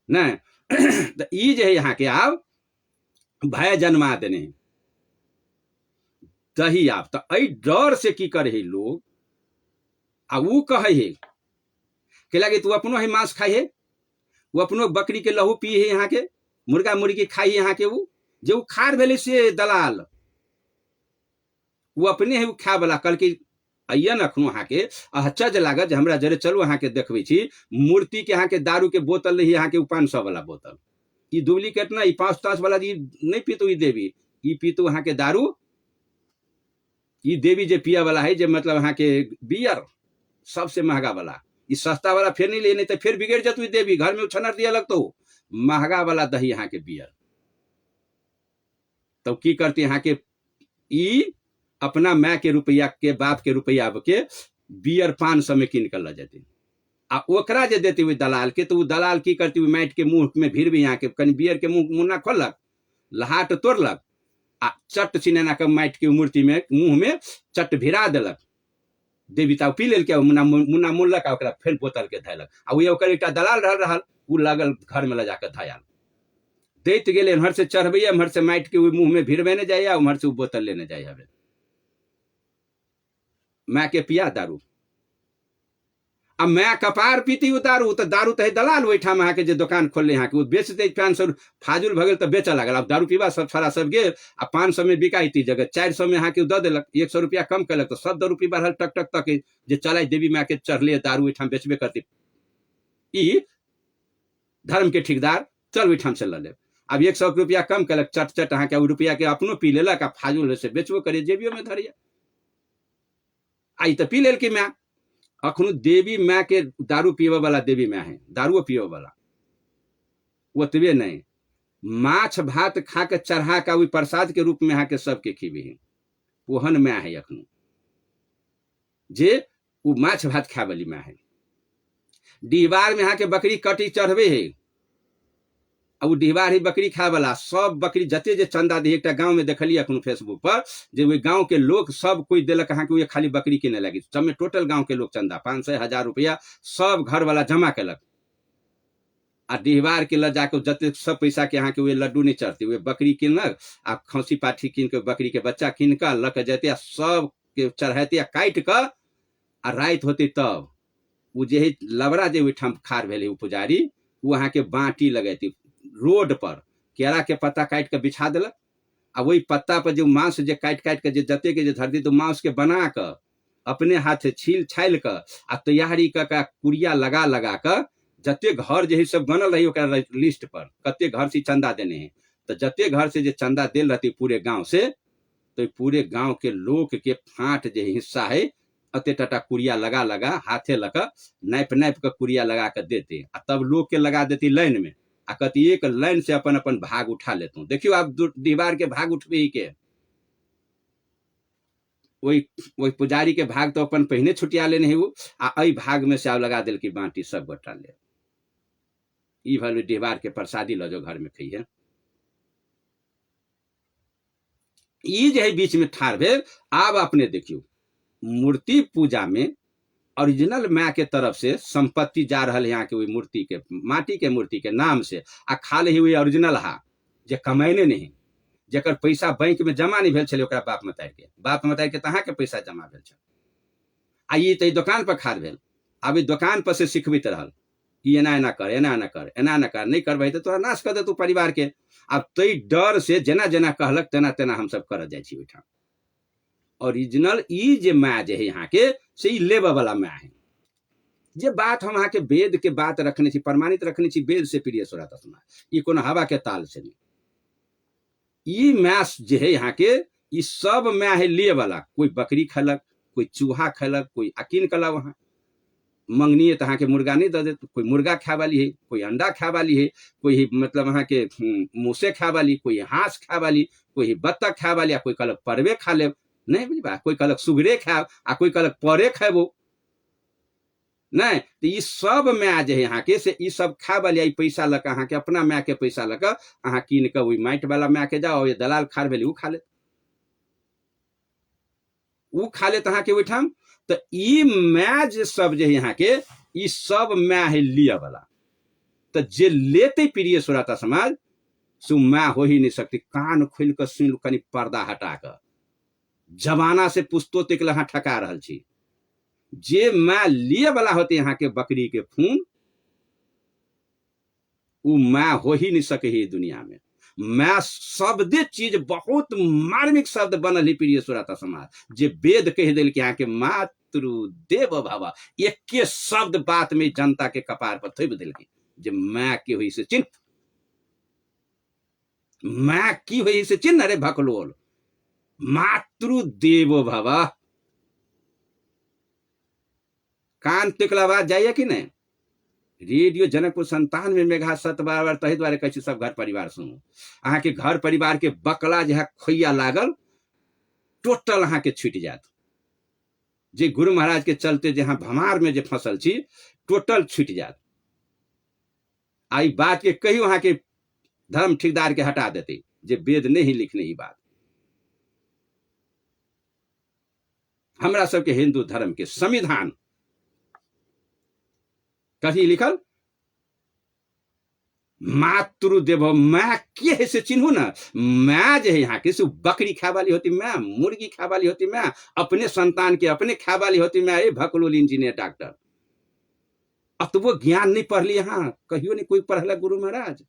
नहीं। तो ई जे है यहाँ के आप भय जन्मा देने दही आप तो अई डर से की करे लोग। आ वो कहे है के लगे तू अपनो है मांस खाई है, वो अपनो बकरी के लहू पी है यहाँ के, मुर्गा मुर्गी खाई यहाँ के। वो जो खार भेले से दलाल वो अपने है वो खा वाला। कल के अयन अखनो अहाँ के अहचज लागत जे हमरा जरे चलू अहाँ के देखबे छी मूर्ति के अहाँ के दारू के बोतल रही यहाँ के 500 वाला बोतल। ई डुप्लीकेट ना, ई 5-10 वाला जी नहीं पीतू ई देवी, ई पीतू अहाँ के दारू। ई देवी जे पिया वाला है जे मतलब अहाँ के बियर सबसे महंगा वाला, ई सस्ता वाला फिर नहीं लेने तो फिर बिगड़ जतु देवी। घर में उछनर दिया लगतो महंगा वाला दही यहाँ के बियर। तो की करती यहाँ के ई अपना माँ के रुपया के बाप के रुपया के बियर 500 में किन कर ला जाते। आ ओकरा जे देते हुए दलाल के, तो वो दलाल की करती हुई माइट के मुंह में भीड़ भी यहाँ के कहीं बियर के मुन्ना खोलक, लहाट तोड़लक, आ चट चिनेना के माइट के मूर्ति में मुंह में चट भिरा देलक। देवीता पी लेल के मुन्ना मुल्लक, फिर बोतल के धैलक। आ वो एक दलाल रहल वो लगल घर में ले जाकर धयाल देत गेले। उम्हर से चढ़बैया, उम्हर से माइट के मुंह में भिड़बे ने जाए, उम्हर से वो बोतल लेने जाए। हवे मैं के पिया दारू, अब मैं कपार पीती हूँ दारू, तो दारू तो है दलाल वही ठाम के जो दुकान खोलने यहाँ के वो बेच दे 500 फाजुल भगल तो बेचा लगल। अब दारू पीवा सब सारा सब गे, अब 500 में बिकाई थी जगह 400 में यहाँ के दे दिलक, 100 रुपया कम कलक तो सब दारू पीवा टक टक तक जे चला देवी माँ के चढ़ले दारू वही बेचबे करती। ई धर्म के ठेकेदार चल वही ठाम से ल ले। अब 100 रुपया कम कलक, चट चट अहाँ के रुपया के अपनो पी लेलक, आ फाजुल से बेचबो करे जेबियो में धरिया। आई तो पी लेल की मैं अखनो देवी माँ के दारू पीवे वाला देवी माँ है, दारू पीवे वाला ओतबे नहीं, माछ भात खा के चढ़ा का वही प्रसाद के रूप में यहाँ के सबके खीबे है। ओहन माँ है अखनो जे वो माछ भात खा वाली माँ है। डीहबार में यहाँ के बकरी कटी चढ़बे है, अब वो डिहबार ही बकरी खाए वाला सब बकरी जते जे चंदा दे, एक गांव में देखलिए अखन फेसबुक पर जे वे गांव के लोग सब कोई देलक अहाँ के खाली बकरी किने लगी, सब में टोटल गांव के लोग चंदा 500-1000 रुपया सब घर वाला जमा केलक आ डिहबार के ल जाके जते सब पैसा के अहाँ के वे लड्डू नहीं चढ़ते, वे बकरी किनलक आ खौसी पाठी कीन के बकरी के बच्चा कीन के लक जेते आ सब के चढ़ाते आ काट के आ रात होते तब वो जे लबड़ा जे ओहिठाम खार भेले उ पुजारी वो अहाँ के बाटी लगेती रोड पर केरा के पत्ता काट के बिछा देलक आ वही पत्ता पर जो मांस जे काट के जे जते के जे धरती तो मांस के बना के अपने हाथ छील छाल के आ तैयारी क कुड़िया लगा के जते घर जे सब बनल रही ओकरा लिस्ट पर कते घर से चंदा देने हैं, तो जते घर से जे चंदा देल रहती पूरे गांव से, तो पूरे गांव के लोग के फांट जे हिस्सा है अते टटा कुड़िया लगा हाथे लगा नाप के कुड़िया लगा के देते आ तब लोग के लगा देती लाइन में आ कहती एक लाइन से अपन अपन भाग उठा लेते हूँ। देखियो आप डिहबार के भाग उठबे ही के वही पुजारी के भाग तो अपन पहने छुटिया लेने है वो आ अई भाग में से आब लगा दिल की बाटी सब गोटा ले ई भल डिहबार के प्रसादी लो जो घर में खइहे। ई जे बीच में ठाड़ भेल आब अपने देखियो मूर्ति पूजा में ओरिजिनल माँ के तरफ से संपत्ति जा रहा है यहाँ के वही मूर्ति के माटी के मूर्ति के नाम से आ खाले ही वही ओरिजिनल हा जे कमाइने नहीं जकर पैसा बैंक में जमा नहीं भेल छले ओकरा बाप मतारी के तहाँ के पैसा जमा भेल छल आ ये तो दुकान पर खाद भेल आब दुकान पर से सिखबैत रहल कि एना एना कर एना एना कर एना एना कर नहीं करबै तो तोरा नाश कर दे तू परिवार के। आब तई डर से जेना जेना कहलक तेना तेना हम सब कर जाय छी ओइठाम। ओरिजिनल ई जे माँ जे है यहाँ के से ई लेबे वाला माँ है जे बात हम अहाँ के वेद के बात रखने छी प्रमाणित रखने छी वेद से प्रिय सोरा तस्मा ई कोनो हवा के ताल से नहीं। ई माँ जे है यहाँ के ई सब माँ है लिए वाला, कोई बकरी खैलक कोई चूहा खैलक कोई अकीन कला वहाँ मंगनी है तहाँ के मुर्गा नहीं दे दे, कोई मुर्गा खा वाली है कोई अंडा खा वाली है कोई मतलब वहाँ के मूसे खा वाली कोई हाँस खा वाली कोई बत्तख खा वाली आ कोई कहलक परवे खा ले नहीं बुझ बा कोई कहलक सुगरे खाब आ कोई कहलक परे खेबो नहीं। तो ये सब माँ जे है यहाँ के से ई सब खा वाली पैसा लक अहाँ के अपना माँ के पैसा लक अहाँ कीन के वही माइट वाला माँ के जाओ ये दलाल खार भेली उ खा ले अहाँ के ओहिठाम। तो ई माँ जे सब जे है यहाँ के ई सब माँ है लिया वाला, तो जे लेते प्रिय सुराता समाज सु माँ हो ही नहीं सकती। कान खोल कर सुन कनी पर्दा हटा कर जमाना से पुस्तो तक लहा ठका रहल छी। जे माँ लिए वाला होते यहाँ के बकरी के खून उ माँ हो ही नहीं सके ही दुनिया में। माँ शब्द चीज बहुत मार्मिक शब्द बनल ही प्रिय सुराता समाज जे वेद कह दिल कि यहाँ के मातृ देव भावा एक के शब्द बात में जनता के कपार पर थोप दिल की जे माँ की हुई से चिन्ह माँ की हुई से चिन्ह अरे भकलोल मातृ देव भवा। कान तिकला बात जाइए कि नहीं। रेडियो जनकपुर 97 मेगा 7 बार तही द्वारे कह सब घर परिवार सुनू अहाँ के घर परिवार के बकला जहाँ खोइया लागल टोटल अहाँ के छूट जात जे गुरु महाराज के चलते जहाँ भमार में जे फसल छी टोटल छूट जात। आई बात के कहियो अहाँ के धर्म ठेकेदार के हटा देते जे वेद नहीं लिखने ही बात। हमरा सबके हिंदू धर्म के संविधान कथी लिखल मातृ देव माँ के है से चिन्हू ना। माँ जो है यहाँ के सु बकरी खा वाली होती माँ मुर्गी खा वाली होती माँ अपने संतान के अपने खा वाली होती माँ। भकलोल इंजीनियर डॉक्टर अब तो वो ज्ञान नहीं पढ़ ली यहाँ कहियो नहीं कोई पढ़ल गुरु महाराज।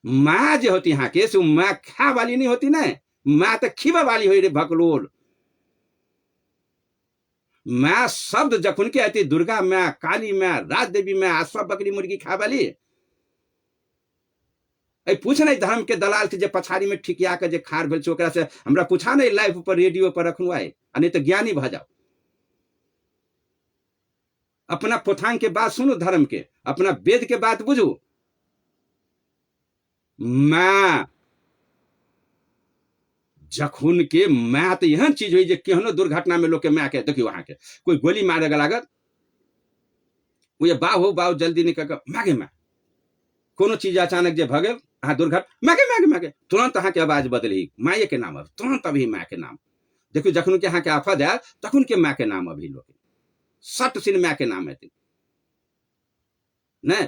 माँ जो होती यहाँ के सु माँ खा वाली नहीं होती ना माँ तो खीवा वाली हो रे भकलोल। माँ शब्द जखुन के आती दुर्गा माँ काली माँ राज देवी माँ आसवा बकरी मुर्गी खा वाली पूछ नहीं धर्म के दलाल के जे पछाड़ी में ठिकिया के जे खार भेल ओकरा से हमरा पूछा नहीं लाइव पर रेडियो पर रखनु आए नहीं तो ज्ञानी भ जाओ। अपना पोथांग के बात सुनो धर्म के अपना वेद के बात बुझू। माँ जखुन के माँ तो यह चीज हुई जे केहनो दुर्घटना में लोग के माँ के देखियो वहां के कोई गोली मारे लागत वो ये बाव हो बाव जल्दी निकल कर मागे माँ कोनो चीज अचानक जे भगे अहाँ दुर्घट मागे मागे मागे तुरंत अहाँ के आवाज बदली माये के नाम अब तुरंत अभी माँ के नाम देखियो जखन के अहाँ के आफत आयल तखन के माँ के नाम अभी लोग सट सिन माँ के नाम हेतै नहीं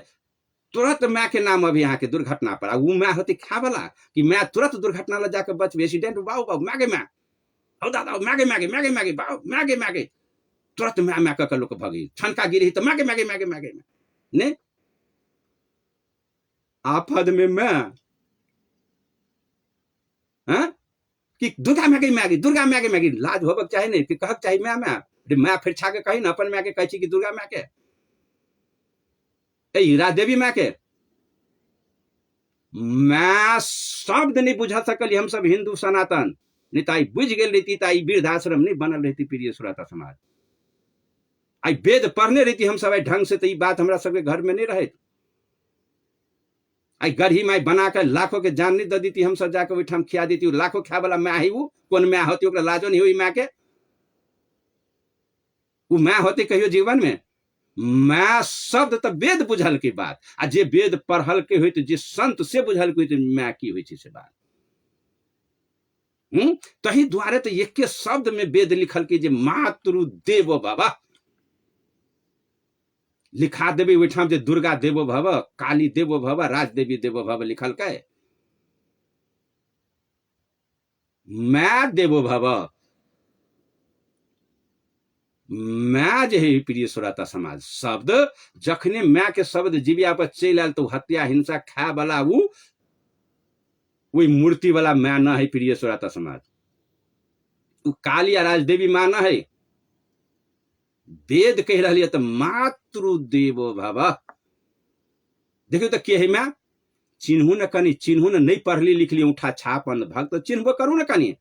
तुरंत माँ के नाम अभी यहाँ के दुर्घटना पर वो माँ होती खा वाला कि मैं तुरंत दुर्घटना ला जाकर बच एक्सीडेंट बाऊ बाऊ मागे माँ हो दादा मागे मागे मागे मागे बाऊ मागे मागे तुरंत माँ माँ कर लोग भगी ठनका गिरी तो मागे मागे मागे मागे ने आफत में मैं हाँ कि दुर्गा मागे मागे लाज होबक चाहिए नहीं कि कहक चाहिए मैं फिर छाके कही ना अपन माँ के कही कि दुर्गा माँ के हीरा देवी माँ के मैं शब्द नहीं बुझा सकल हम सब हिंदू सनातन नहीं ताई बुझ गई रहती ताई वृद्धाश्रम नहीं बनल रहती प्रिय श्रोता समाज आई वेद पढ़ने रहती हम सब ढंग से तो ये बात हमारा सबके घर में नहीं रहे आई गढ़ी माई बना कर लाखों के जान नहीं दी हम सब जाकर ओठाम खिया देती लाखों खा वाला मैं ही कौन मैं होती लाजो नहीं हुई माँ के वो मैं होती कहियो जीवन में मैं शब्द तो वेद बुझल की बात आ जे वेद पढ़ल के हुई तो जे संत से बुझल के हुई तो मैं की हुई से बात तही द्वारे तो एक के शब्द में वेद लिखल के जे मातृ देवो बाबा लिखा देवी ओठाम जे दुर्गा देवो भव काली देवो भव राजदेवी देवो भव लिखल के मैं देवो भव मैं जे है प्रिय श्रोता समाज शब्द जखने मैं के शब्द जीविया पर चल आयल तो हत्या हिंसा खाए वाला वही मूर्ति वाला मैं न है प्रिय श्रोता समाज वो काली राजदेवी माँ न है वेद कह रही है तो मातृ देवो भव देखियो तो के है मैं चिन्हू न कनी चिन्हू न नहीं पढ़ली लिखली उठा छापन भक्त चिन्हबो करू न कनी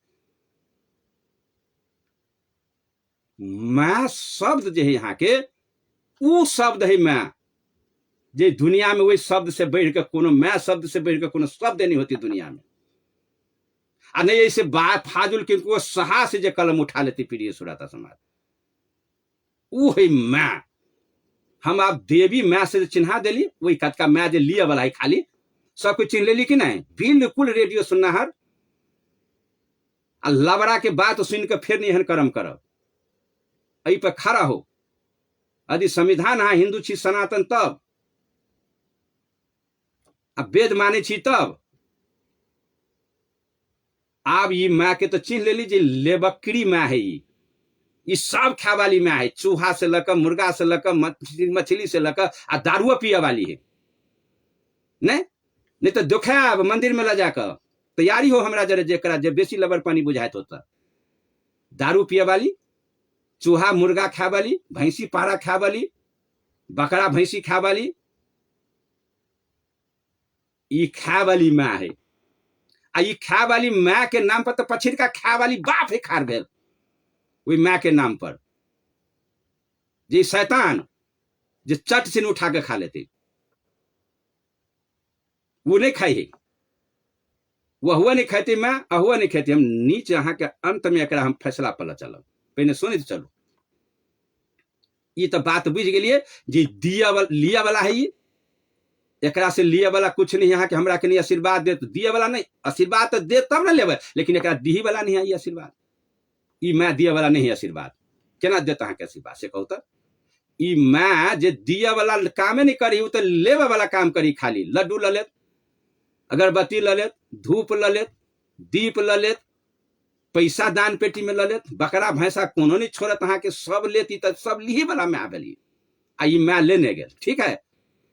मैं शब्द जो है यहाँ के वो शब्द है मैं जे दुनिया में वही शब्द से बढ़ के कोनो मैं शब्द से बढ़ के कोनो शब्द नहीं होती दुनिया में आ नहीं ऐसे फाजुल के को साहस से जे कलम उठा लेती प्रिय श्रोता समाज वो है मैं हम आप देवी मैं से चिन्हा दिली वही कतका मैं जे लिया वाला है खाली सब कुछ चिन्ह लेली कि नहीं बिल्कुल रेडियो सुनना हर लबड़ा के बात सुन के फिर नहीं कर्म करब अई पर खड़ा हो यदि संविधान हाँ हिंदू छी सनातन तब अब वेद माने छी तब आप ये माँ के तो चिन्ह ले लीजिए लेबकड़ी माँ है ये सब खा वाली माँ है चूहा से लेकर मुर्गा से लेकर मछली से लेकर आ दारुआ पिया वाली है नहीं तो दुखा अब मंदिर में ला जाकर तैयारी हो हमरा जरे जेकरा जब बेसी लबर पानी बुझात होता दारू पिया वाली चूहा मुर्गा खा वाली भैंसी पारा खा वाली बकरा भैंसी खा वाली ये खा वाली माँ है आ ये खा वाली माँ के नाम पर तो पछिर का खा वाली बाप है खार भेल वही माँ के नाम पर जी शैतान जो चट से उठा के खा लेते वो नहीं खाई है वह हुआ नहीं खाती मैं अहुआ नहीं खाती हम नीचे यहाँ के अंत में एक हम फैसला पला चलो पहले सुनी तो चलो ये तो बात बुझ गई जी लिया वाला है ये एकरा से लिया वाला कुछ नहीं यहाँ के हमरा के नहीं आशीर्वाद दे तो दिया वाला नहीं आशीर्वाद तो दे तब ना लेवे लेकिन एकरा दी वाला नहीं है ये आशीर्वाद ये मैं दिया वाला नहीं आशीर्वाद केना देता है के आशीर्वाद से कहू तो ये मैं जे दिया वाला काम नहीं करी तो लेवे वाला काम करी खाली लड्डू ल लेत अगरबत्ती ल लेत धूप ल लेत दीप ल लेत पैसा दान पेटी में ल लेत बकरा भैंसा कोनो नहीं छोड़त अहाँ के सब लेती तो सब लिही वाला मैं भेली आ ये मैं लेने गेल ठीक है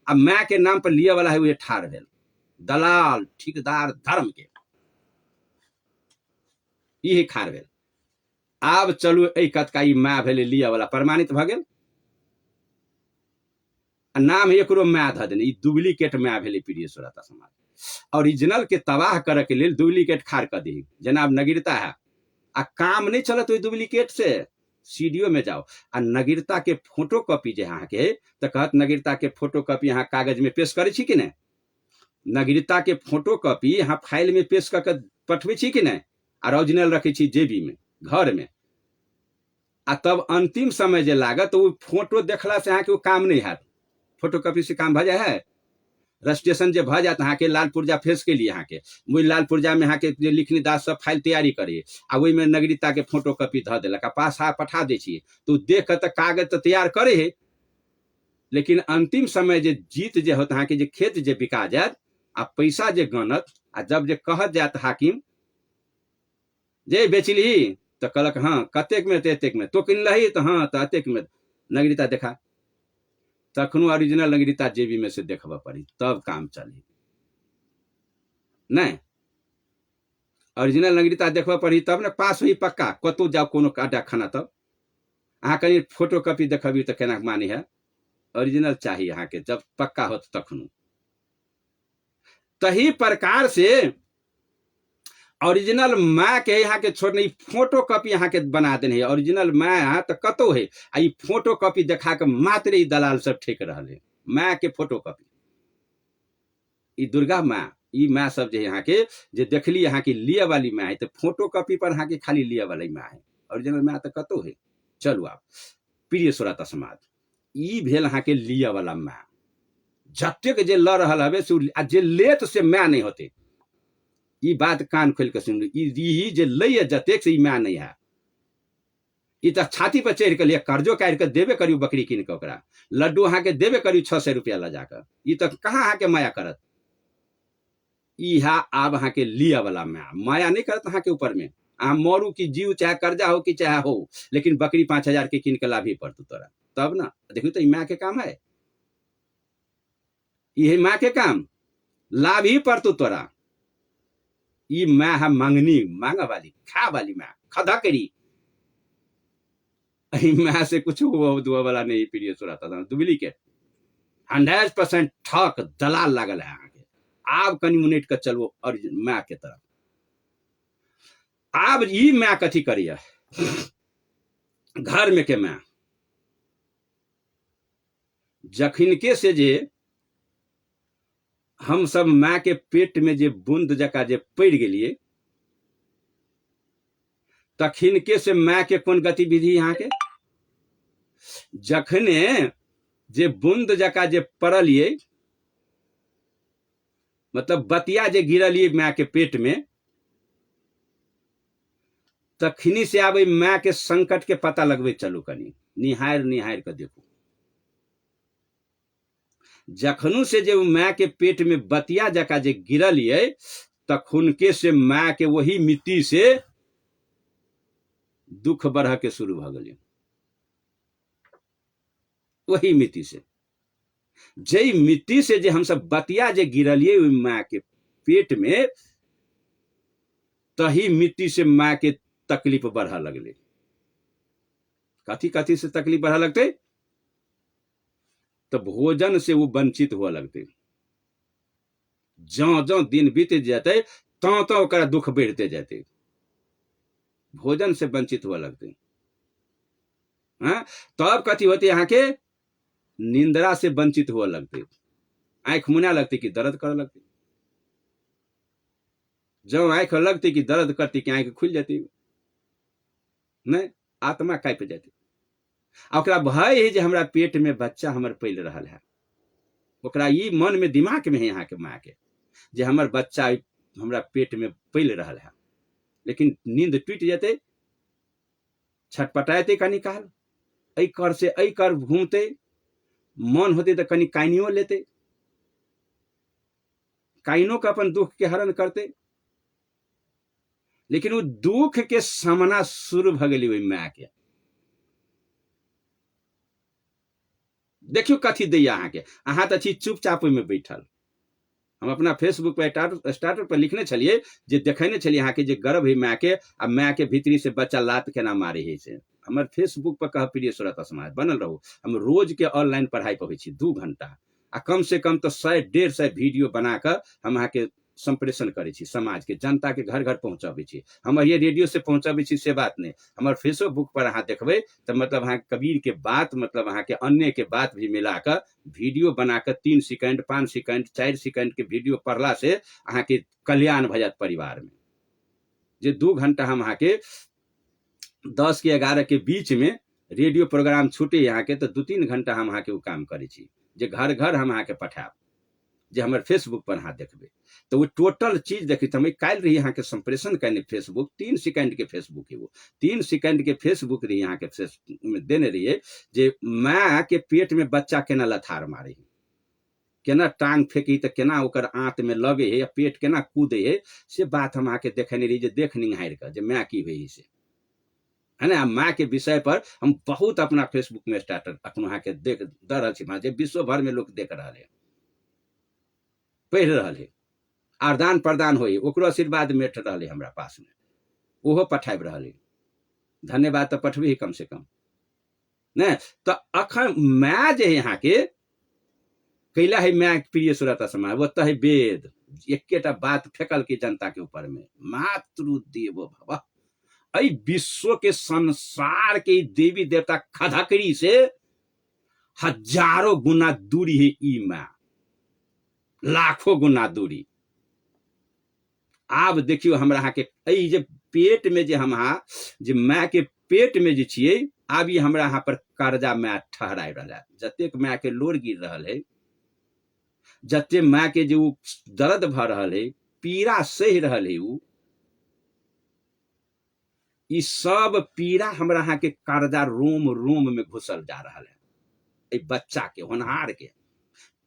अब मैं के नाम पर लिया वाला है वो ठार भेल दलाल ठेकेदार धर्म के यही खार भेल आब चलू ए कतका ई मैं भेले लिया वाला प्रमाणित भ गेल नाम एकरो मैं ध देने ई डुप्लीकेट मैं भेले प्रिय श्रोता समाज ओरिजिनल के तबाह करे के लिए डुप्लीकेट खार कर दी जनाब नगीरता है आ काम नहीं चलत डुप्लीकेट से सीडीओ में जाओ आ नगीरता के फोटो कॉपी जे अहाँ के तो कहत नगीरता के फोटो कॉपी यहाँ कागज में पेश करे छी कि नहीं नगीरता के फोटो कॉपी यहाँ फाइल में पेश करके पठवे छी कि नहीं और ओरिजिनल रखे छी जेबी में घर में आ तब अंतिम समय जे लागत तो वो फोटो देखला से अहाँ के वो काम नहीं है फोटो कॉपी से काम भ जाए है रजिस्ट्रेशन जे भ जात अहाँ के लाल पुर्जा फेस के लिए अहाँ के मुझ लाल पुर्जा में अहाँ के जे लिखनी दास सब फाइल तैयारी करे आ ओहि में नागरिकता के फोटो कॉपी ध देलक आ पास पठा दै छी तो देख के त कागज त तैयार करे है, लेकिन अंतिम समय जे जीत जे होत अहाँ के जे खेत जे बिका जात आ पैसा जे गनत आ जब जे कहत जात हाकिम जे बेचली तो कहलक हाँ कतेक में एतेक में तो किनलही तो हाँ तो अतेक में नागरिकता देखा तखनो ओरिजिनल नागरिकता जेबी में से देखबा पड़ी तब काम चली नहीं ओरिजिनल नागरिकता देखबा पड़ी तब ने पास हुई पक्का कतौ जाओ कोनो अड्डा खाना तब अहाँ कहीं फोटो कॉपी देखबी तो केना मानी है ओरिजिनल चाहिए अहाँ के जब पक्का होत तखनो तही प्रकार से ओरिजिनल माँ के यहाँ के छोड़ने फोटो कॉपी यहाँ के बना देने है ओरिजिनल माँ यहाँ तो कतो है आ फोटो कॉपी देखा के मात्र ही दलाल सब ठेक रहे माँ के फोटो कॉपी दुर्गा माँ माँ सब जो यहाँ के जे देखली यहाँ की लिए वाली माँ है तो फोटो कॉपी पर यहाँ के खाली लिए वाली माँ है ओरिजिनल माँ तो कतो है। चलू आप प्रिय श्रोता समाज भेल यहाँ के लिए वाला माँ जतेक जे ल रहा हवे से जे लेत से माँ नहीं होते बात कान खोल के सुन जे लैए जतेक से माँ नहीं है तो छाती पर चढ़ के लिए कर्जो काट के देवे करियो बकरी कीन के ओकरा लड्डू अहाँ के देवे करियो 600 रुपया ला जाकर तो कहाँ अहाँ के माया करत आब अहाँ के लिया वाला माया नहीं करत अहाँ के ऊपर में अहाँ मरू की जीव चाहे कर्जा हो कि चाहे हो लेकिन बकरी 5000 के कीन के लाभ ही पड़तू तोरा तब ना देखियो तो माँ के काम है ये माँ के काम लाभ ही पड़तू तोरा माँ है मंगनी मांगा वाली खा वाली माँ खदकरी माँ से कुछ दुआ वाला नहीं प्रिय सुराता था डुप्लीकेट 100% ठक दलाल लागल है अहाँ के आब कनी मिनट के चलबो और माँ के तरफ आब माँ कथी करिए घर में के माँ जखिन के से जे हम सब माँ के पेट में जे बूंद जका जे पड़ गेलिए तखिन के से माँ के कौन गतिविधि यहाँ के जखने जे बूंद जका जे पड़लिए मतलब बतिया जे गिरलिए माँ के पेट में तखनी से आब माँ के संकट के पता लगबे चलू कनी निहार के देखू जखनू से जो माँ के पेट में बतिया जका जे गिरलिए तखुन के से माँ के वही मिट्टी से दुख बढ़ के शुरू भ गए वही मिट्टी से जई मिट्टी से जे हम सब बतिया जे गिरलिए माँ के पेट में तही मिट्टी से माँ के तकलीफ बढ़ा लगले कथी कथी से तकलीफ बढ़ा लगते तो भोजन से वो वंचित हुआ लगते जो जो दिन बीते जाते तो ओकरा दुख बढ़ते जाते भोजन से वंचित हुआ लगते हाँ तब कथी होते यहाँ के निंद्रा से वंचित हुआ लगते आंख मुना लगती कि दर्द कर लगती जब आंख लगती कि दर्द करती कि आंख खुल जाती नहीं आत्मा कांप जाती ओकरा भय है जे हमरा पेट में बच्चा हमर पैल रहल है ओकरा मन में दिमाग में है यहाँ के माँ के जे हमर बच्चा हमरा पेट में पैल रहल है लेकिन नींद टूट जाते छटपटाते कनी काल ऐ कर से ऐ कर घूमते मन होते तो कनी काइनियो लेते काइनो का अपन दुख के हरण करते लेकिन वो दुख के सामना शुरू भ गेली ओहि माँ के देखियो कथी दैया अहाँ के अहाँ तो छी चुपचाप में बैठल हम अपना फेसबुक पर स्टार्टर पर लिखने छलिए जे देखने छलिए अहाँ के जे गर्भ है माँ के आ माँ के भीतरी से बच्चा लात केना मारे है से हमर फेसबुक पर कह प्रिय श्रोता समाज बनल रहो हम रोज के ऑनलाइन पढ़ाई पढ़े छी 2 घंटा आ कम से कम तो 100-150 वीडियो बनाकर हम अहाँ के संप्रेषण करे छी समाज के जनता के घर घर पहुंचाबे छी हम ये रेडियो से पहुंचाबे छी से बात नहीं हमारे फेसबुक पर अहाँ देखबे तो मतलब अहाँ कबीर के बात मतलब अहाँ के अन्य के बात भी मिलाकर वीडियो बनाकर 3 सेकंड 5 सेकंड 4 सेकंड के वीडियो पढ़ला से अहाँ के कल्याण भ जात परिवार में जे 2 घंटा हम अहाँ के 10 के 11 के बीच में रेडियो प्रोग्राम छूटे यहाँ के तो 2-3 घंटा हम अहाँ के काम करे छी जे घर घर हम अहाँ के पठाब जे हमर फेसबुक पर अहाँ देखबै तो वो टोटल चीज देखी तो हमें काल रही यहाँ के संप्रेषण करने फेसबुक 3 सेकंड के फेसबुक है वो 3 सेकंड के फेसबुक रही यहाँ के में देने रहिए जे माँ के पेट में बच्चा केना लथार मारे केना टांग फेंकी तो केना ओकर आंत में लगे है या पेट केना कूदे है से बात हम आके देखने रही जे देख निहार कर जे माँ की हुई से है ना माँ के विषय पर हम बहुत अपना फेसबुक में स्टार्टर अपन वहाँ के देख द रहा जे विश्व भर में लोग देख रहा है पढ़ रहा है आदान प्रदान हो ओकरो आशीर्वाद मेट रहा है हमरा पास में ओहो पठाब रहा है धन्यवाद तो पठबी कम से कम न तो अखन मैं जे यहाँ के कैला है मैं प्रिय सुरत समाज वो तो है वेद एकेटा बात फेंकल की जनता के ऊपर में मातृदेवो भव अई विश्व के संसार के देवी देवता खधकड़ी से हजारों गुना दूरी है ई माँ लाखों गुना दूरी आब देखियो हमरा यहाँ के अई जे पेट में जे हम जे माँ के पेट में जे छिए आब ये हमरा यहाँ पर कर्जा माँ ठहरा रहा है जतेक माँ के लोर गिर रहा है जते माँ के जो दर्द भ रहा है पीड़ा सह रहा है ई सब पीड़ा हमरा यहाँ के कर्जा रोम रोम में घुसल जा रहा है बच्चा के होनहार के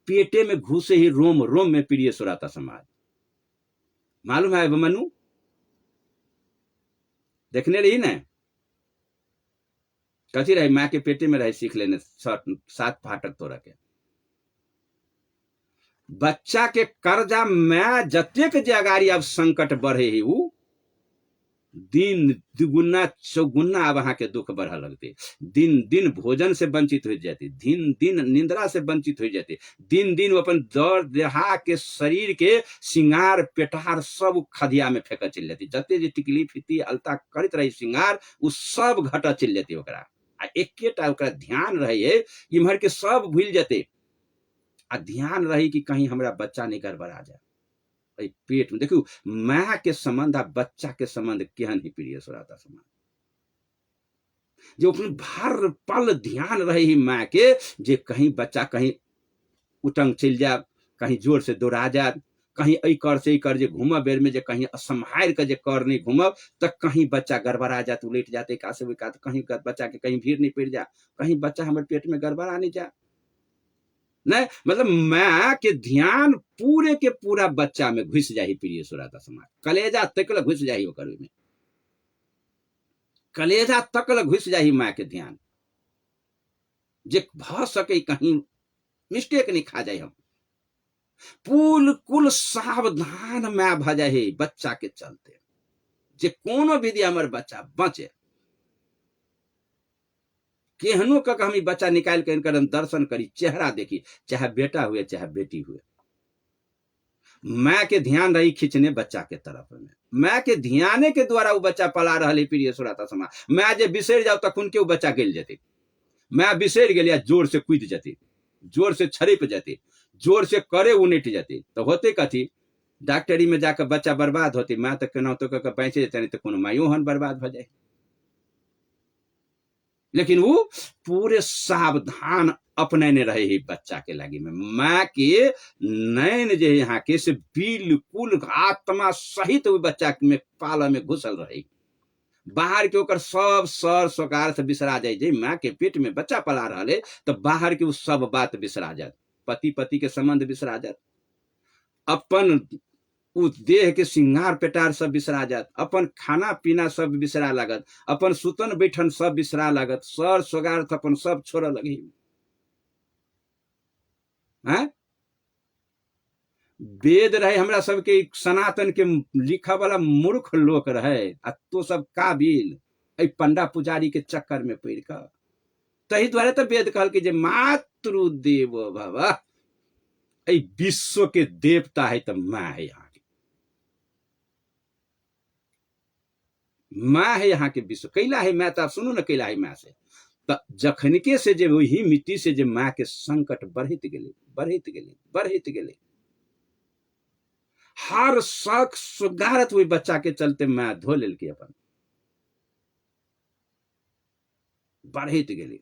पेटे में घुसे ही रोम रोम में प्रिय सुराता समाज मालूम है मनु देखने रही ना कथी रही माँ के पेटे में रहे सीख लेने 7 फाटक तो रखे बच्चा के कर्जा में जतेक जे अगाड़ी अब संकट बढ़े ही उ दिन दुगुना चौगुना अब अहाँ के दुख बढ़ा लगते दिन दिन भोजन से वंचित हो जाते दिन दिन निंद्रा से वंचित हो जाते दिन दिन अपन दौड़ देहा के शरीर के सिंगार पेटार सब खदिया में फेंक चल जाती जते जे टिकली फिती अलता करत रही सिंगार उ सब घटा चल जाती ओकरा आ एकेटा ओकरा ध्यान रहे इम्हर के सब भूल जाते आ ध्यान रही कि कहीं हमरा बच्चा नहीं गड़बड़ा जाए पेट में देखियो माँ के संबंध आ बच्चा के संबंध केहन ही प्रिय सुराता समाज जो अपने भर पल ध्यान रहे ही माँ के जे कहीं बच्चा कहीं उटंग चल जाए कहीं जोर से दौड़ा जाए कहीं ऐ कर से कर जे घूम बेर में जे कहीं असंहार के जे कर नहीं घूमब तो कहीं बच्चा गड़बड़ा जाए उलट जाते का से कहीं बच्चा के कहीं भीड़ नहीं पड़ जाए कहीं बच्चा हमारे पेट में गड़बड़ा नहीं जाए नहीं मतलब माँ के ध्यान पूरे के पूरा बच्चा में घुस जाही प्रिय सुराता समाज कलेजा तकल घुस जाही ओकर में कलेजा तकल घुस जाही माँ के ध्यान जे भ सके कहीं मिस्टेक नहीं खा जाए हम कुल सावधान माँ भ जाए बच्चा के चलते जे कोनो विधि हमर बच्चा बचे केहनो का हम बच्चा निकाल के इनकर दर्शन करी चेहरा देखी चाहे बेटा हुए चाहे बेटी हुए माँ के ध्यान रही खींचने बच्चा के तरफ में माँ के ध्याने के द्वारा वो बच्चा पला रहा है प्रिय सुराता समाज माँ जे बिसर जाओ तखन के वो बच्चा गिल जाते माँ बिसर गया जोर से कूद जाती जोर से छरिप जाती जोर से करे उनट जाती तो होते कथी डॉक्टरी में जाकर बच्चा बर्बाद होती माँ तो केना तो बैचे जाते नहीं तो कोनो माइयो हन बर्बाद हो जाए लेकिन वो पूरे सावधान अपने ने रहे ही बच्चा के लगी में माँ के नैन जे यहाँ के से बिल्कुल आत्मा सहित वो बच्चा में पाला में घुसल रही बाहर के ओकर सब सर सोकार से बिसरा जाए माँ के पेट में बच्चा पला रहा है तो बाहर के वो सब बात बिसरा जात पति के संबंध बिसरा जात अपन उस देह के सिंगार पेटार सब बिसरा जात अपन खाना पीना सब बिसरा लागत अपन सुतन बैठन सब बिसरा लागत सर सोगार अपन सब छोड़ लगी हैं वेद रहे हमरा सबके सनातन के लिखा वाला मूर्ख लोक रहे आ तो सब काबिल ऐ पंडा पुजारी के चक्कर में पड़ कर तही द्वारा तो वेद कहल कि जे मातृदेव भव ऐ विश्व के देवता है तो माँ है यहाँ माँ है यहाँ के विश्व कैला है मैं तो सुनू न कैला है माँ से तो जखनिके से जे वही मिट्टी से जे माँ के संकट बढ़ित गेले हर शक सुगारत हुई बच्चा के चलते माँ धो लेल के अपन बढ़ित गेली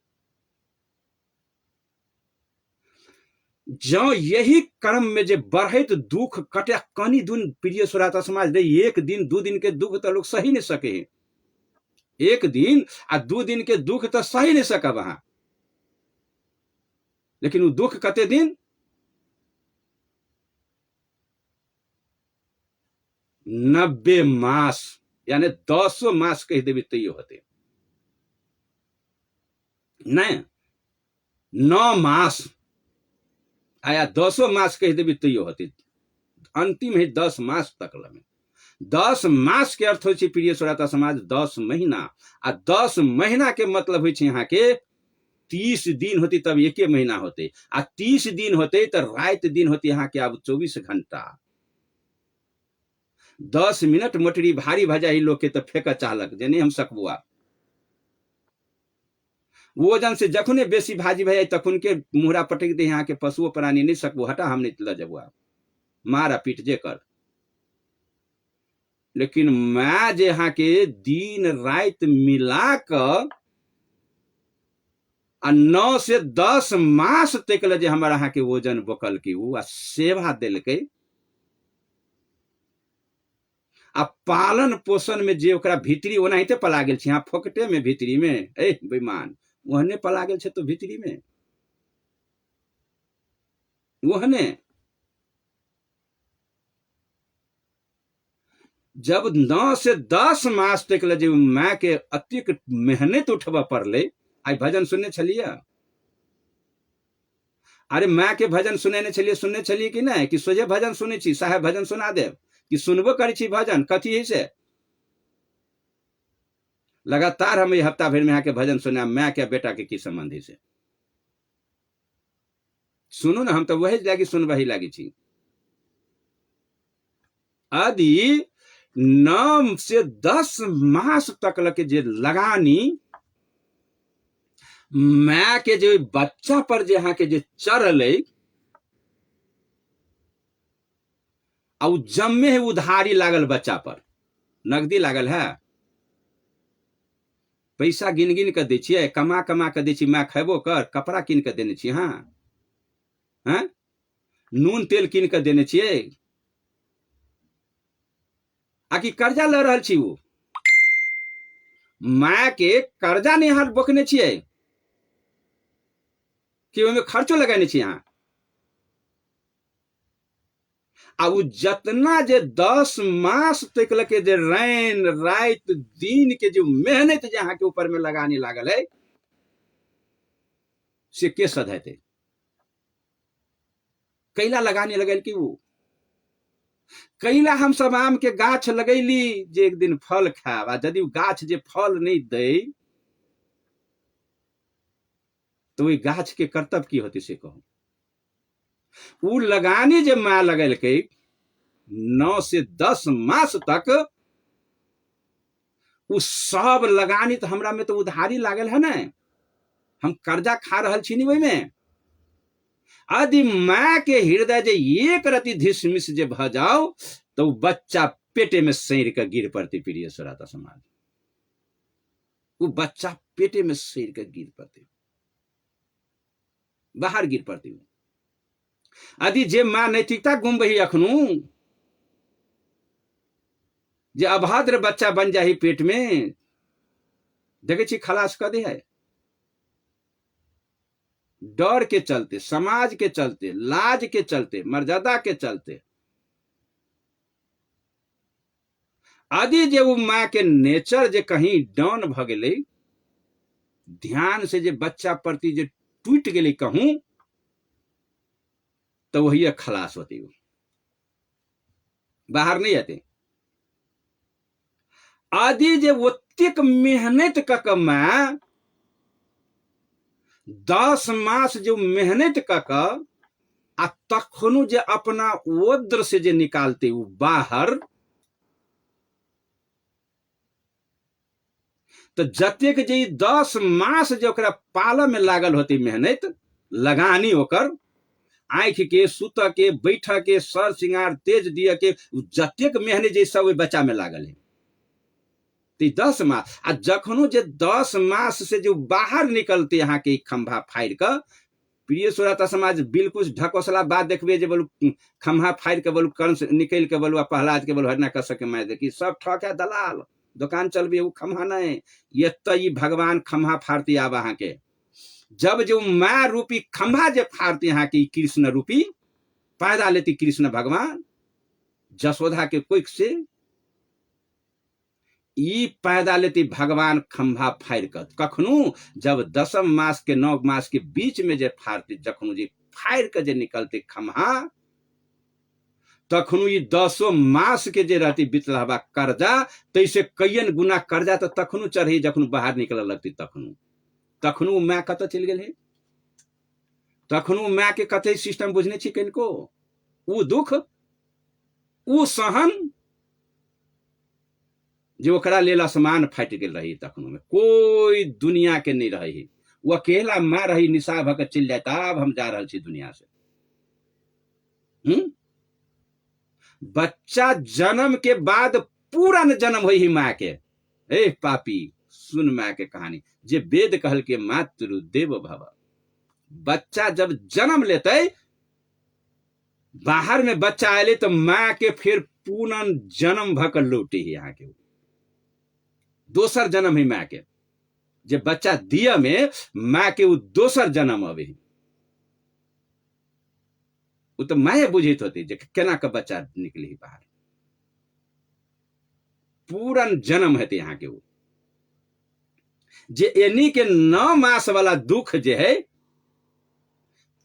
जो यही कर्म में जे बढ़े तो दुख कटे कनी दुन प्रिय सुराता समाज दे, एक दिन दू दिन के दुख तो लोग सही नहीं सके, एक दिन आ दू दिन के दुख तो सही नहीं सका वहां, लेकिन वो दुख कते दिन 90 मास यानी 10 मास कह देवी तो होते नहीं, 9 मास आया 10 मास कह देवी तो होती, अंतिम है 10 मास तक लगे। 10 मास के अर्थ हो प्रिय सुराता समाज 10 महीना, आ 10 महीना के मतलब हो यहाँ के 30 दिन होती तब एक महीना होते, आ 30 दिन होते तो रात दिन होती यहाँ के अब 24 घंटा। 10 मिनट मोटरी भारी भजा ही लोग के तो फेंक चालक जे नहीं हम सकबुआ, वजन से जखने बेसी भाजी भजाई तखन के मुहरा पटक दे, यहाँ के पशुओं प्राणी नहीं सकबो, हटा हम नहीं ल जबुआ, मारा पीट जे कर। लेकिन मैं जे यहाँ के दिन रात मिला कर 9 से 10 मास तक जे हमारा यहाँ के वजन बोकल की वो सेवा दिल के, आ पालन पोषण में जे ओकरा भीतरी ओनाहिते पला गेल यहाँ फोकटे में भीतरी में ए बेईमान ओहने पला गेल तो भीतरी में ओहने जब 9 से 10 मास तक जे माँ के अतिक मेहनत उठबा पड़ले। आई भजन सुनने छलिए, अरे माँ के भजन सुनने छलिए कि नहीं, कि सोझे भजन सुने छी साहेब भजन सुना दे कि सुनबो करी छी भजन कथी है से लगातार हम ये हफ्ता भर में आके भजन सुना, मैं क्या बेटा के की संबंधी से सुनो ना, हम तो वही लागी सुन वही लागी छी। यदि 9 से 10 मास तक लगे जे लगानी मैं के जो बच्चा पर जे यहाँ के जे चढ़ल और जम्मे है उधारी लागल बच्चा पर, नगदी लागल है, पैसा गिन गिन के दे कमा कमा के दे, मैं खेबो कर कपड़ा कीन के देने छी, हाँ हाँ नून तेल कीन के देने छिए, आकि कर्जा ले रहा छी, वो माँ के कर्जा नहीं हाथ बोकने छिए कि ओमे खर्चो लगाने छी यहाँ। अब जतना जे 10 मास तक लगे जे रैन रात दिन के जो मेहनत जहां के ऊपर में लगाने लागल है से के सधेते, कैला लगाने लगल कि वो कैला हम सब आम के गाछ लगैली जे एक दिन फल खाब, आ यदि गाछ जे फल नहीं दे तो वही गाछ के कर्तव्य की होती से कहो। वो लगानी जे माँ लगल के 9 से 10 मास तक वो सब लगानी तो हमरा में तो उधारी लागल है ना, हम कर्जा खा रहा छी वही में। यदि माँ के हृदय जे एक रति धिसमिस जे भ जाओ तो बच्चा पेटे में सैर के गिर पड़ती प्रिय सुराता समाज, वो बच्चा पेटे में सैर के गिर पड़ती, बाहर गिर पड़ती। यदि जे माँ नैतिकता गुम बही अखनू जे अभद्र बच्चा बन जाही पेट में, देखे छी खलास कर दे है, डर के चलते, समाज के चलते, लाज के चलते, मर्यादा के चलते। यदि जे वो माँ के नेचर जे कहीं डाउन भ गए, ध्यान से जे बच्चा प्रति जे टूट गए कहूं तो वही खलास होती, वो बाहर नहीं आते। आदि जे ओतेक मेहनत कक माँ 10 मास जो मेहनत कक आ तखनो जे अपना ओद्र से जे निकालते वो बाहर, तो जतेक जे 10 मास जो पाल में लागल होती मेहनत लगानी ओकर आँख के सुत के बैठ के सर सिंगार तेज दिए के जतेक मेहनत जे सब बच्चा में लागल है 10 मास, आ जखनो जे 10 मास से जो बाहर निकलते यहाँ के खंभा फाड़ कर प्रिय श्रोता समाज बिल्कुल ढकोसला बात देखबे जे बोलू खम्हा फाड़ के बोलू कंस निकल के बोलू प्रहलाद के बोलू हरना कर सके मैं देखी सब ठक है दलाल दुकान चलबे वो खम्हा नहीं ये तो ये भगवान खम्हा फाड़ती आब अहाँ के जब जो माँ रूपी खम्भा जे फाड़ती यहाँ की कृष्ण रूपी पैदा लेती कृष्ण भगवान जसोदा के कोई से ई पैदा लेती भगवान खम्भा फाड़ कर कखनू जब 10 मास के 9 मास के बीच में जे फाड़ती जखनू जी फाड़ के जे निकलती खम्हा तखनू ये 10 मास के जे रहती बीतल हवा कर्जा तैसे कईयन गुना कर्जा तो तखनू चढ़ी जखनू बाहर निकल लगती तखनू मैं कत चल गए तखनू मैं के कते सिस्टम बुझने छी किनको उ दुख उ सहन जो ओकरा लेल आसमान फाटि गेल रही तखनू में कोई दुनिया के नहीं रही वो अकेला माँ रही निशा भक चल जाए तब हम जा रहे दुनिया से बच्चा जन्म के बाद पूरा न जन्म हुई माँ के हे पापी सुन माँ के कहानी जे वेद कहल के मातृ देव भव बच्चा जब जन्म लेते बाहर में बच्चा आये तो माँ के फिर पूर्ण जन्म भक लौटे ही यहाँ के दोसर जन्म ही माँ के जब बच्चा दिया में माँ के वो दोसर जन्म अभी वो तो माए बुझित होती जे केना का बच्चा निकली बाहर पूरन जन्म है यहाँ के वो जे एनी के 9 मास वाला दुख जे है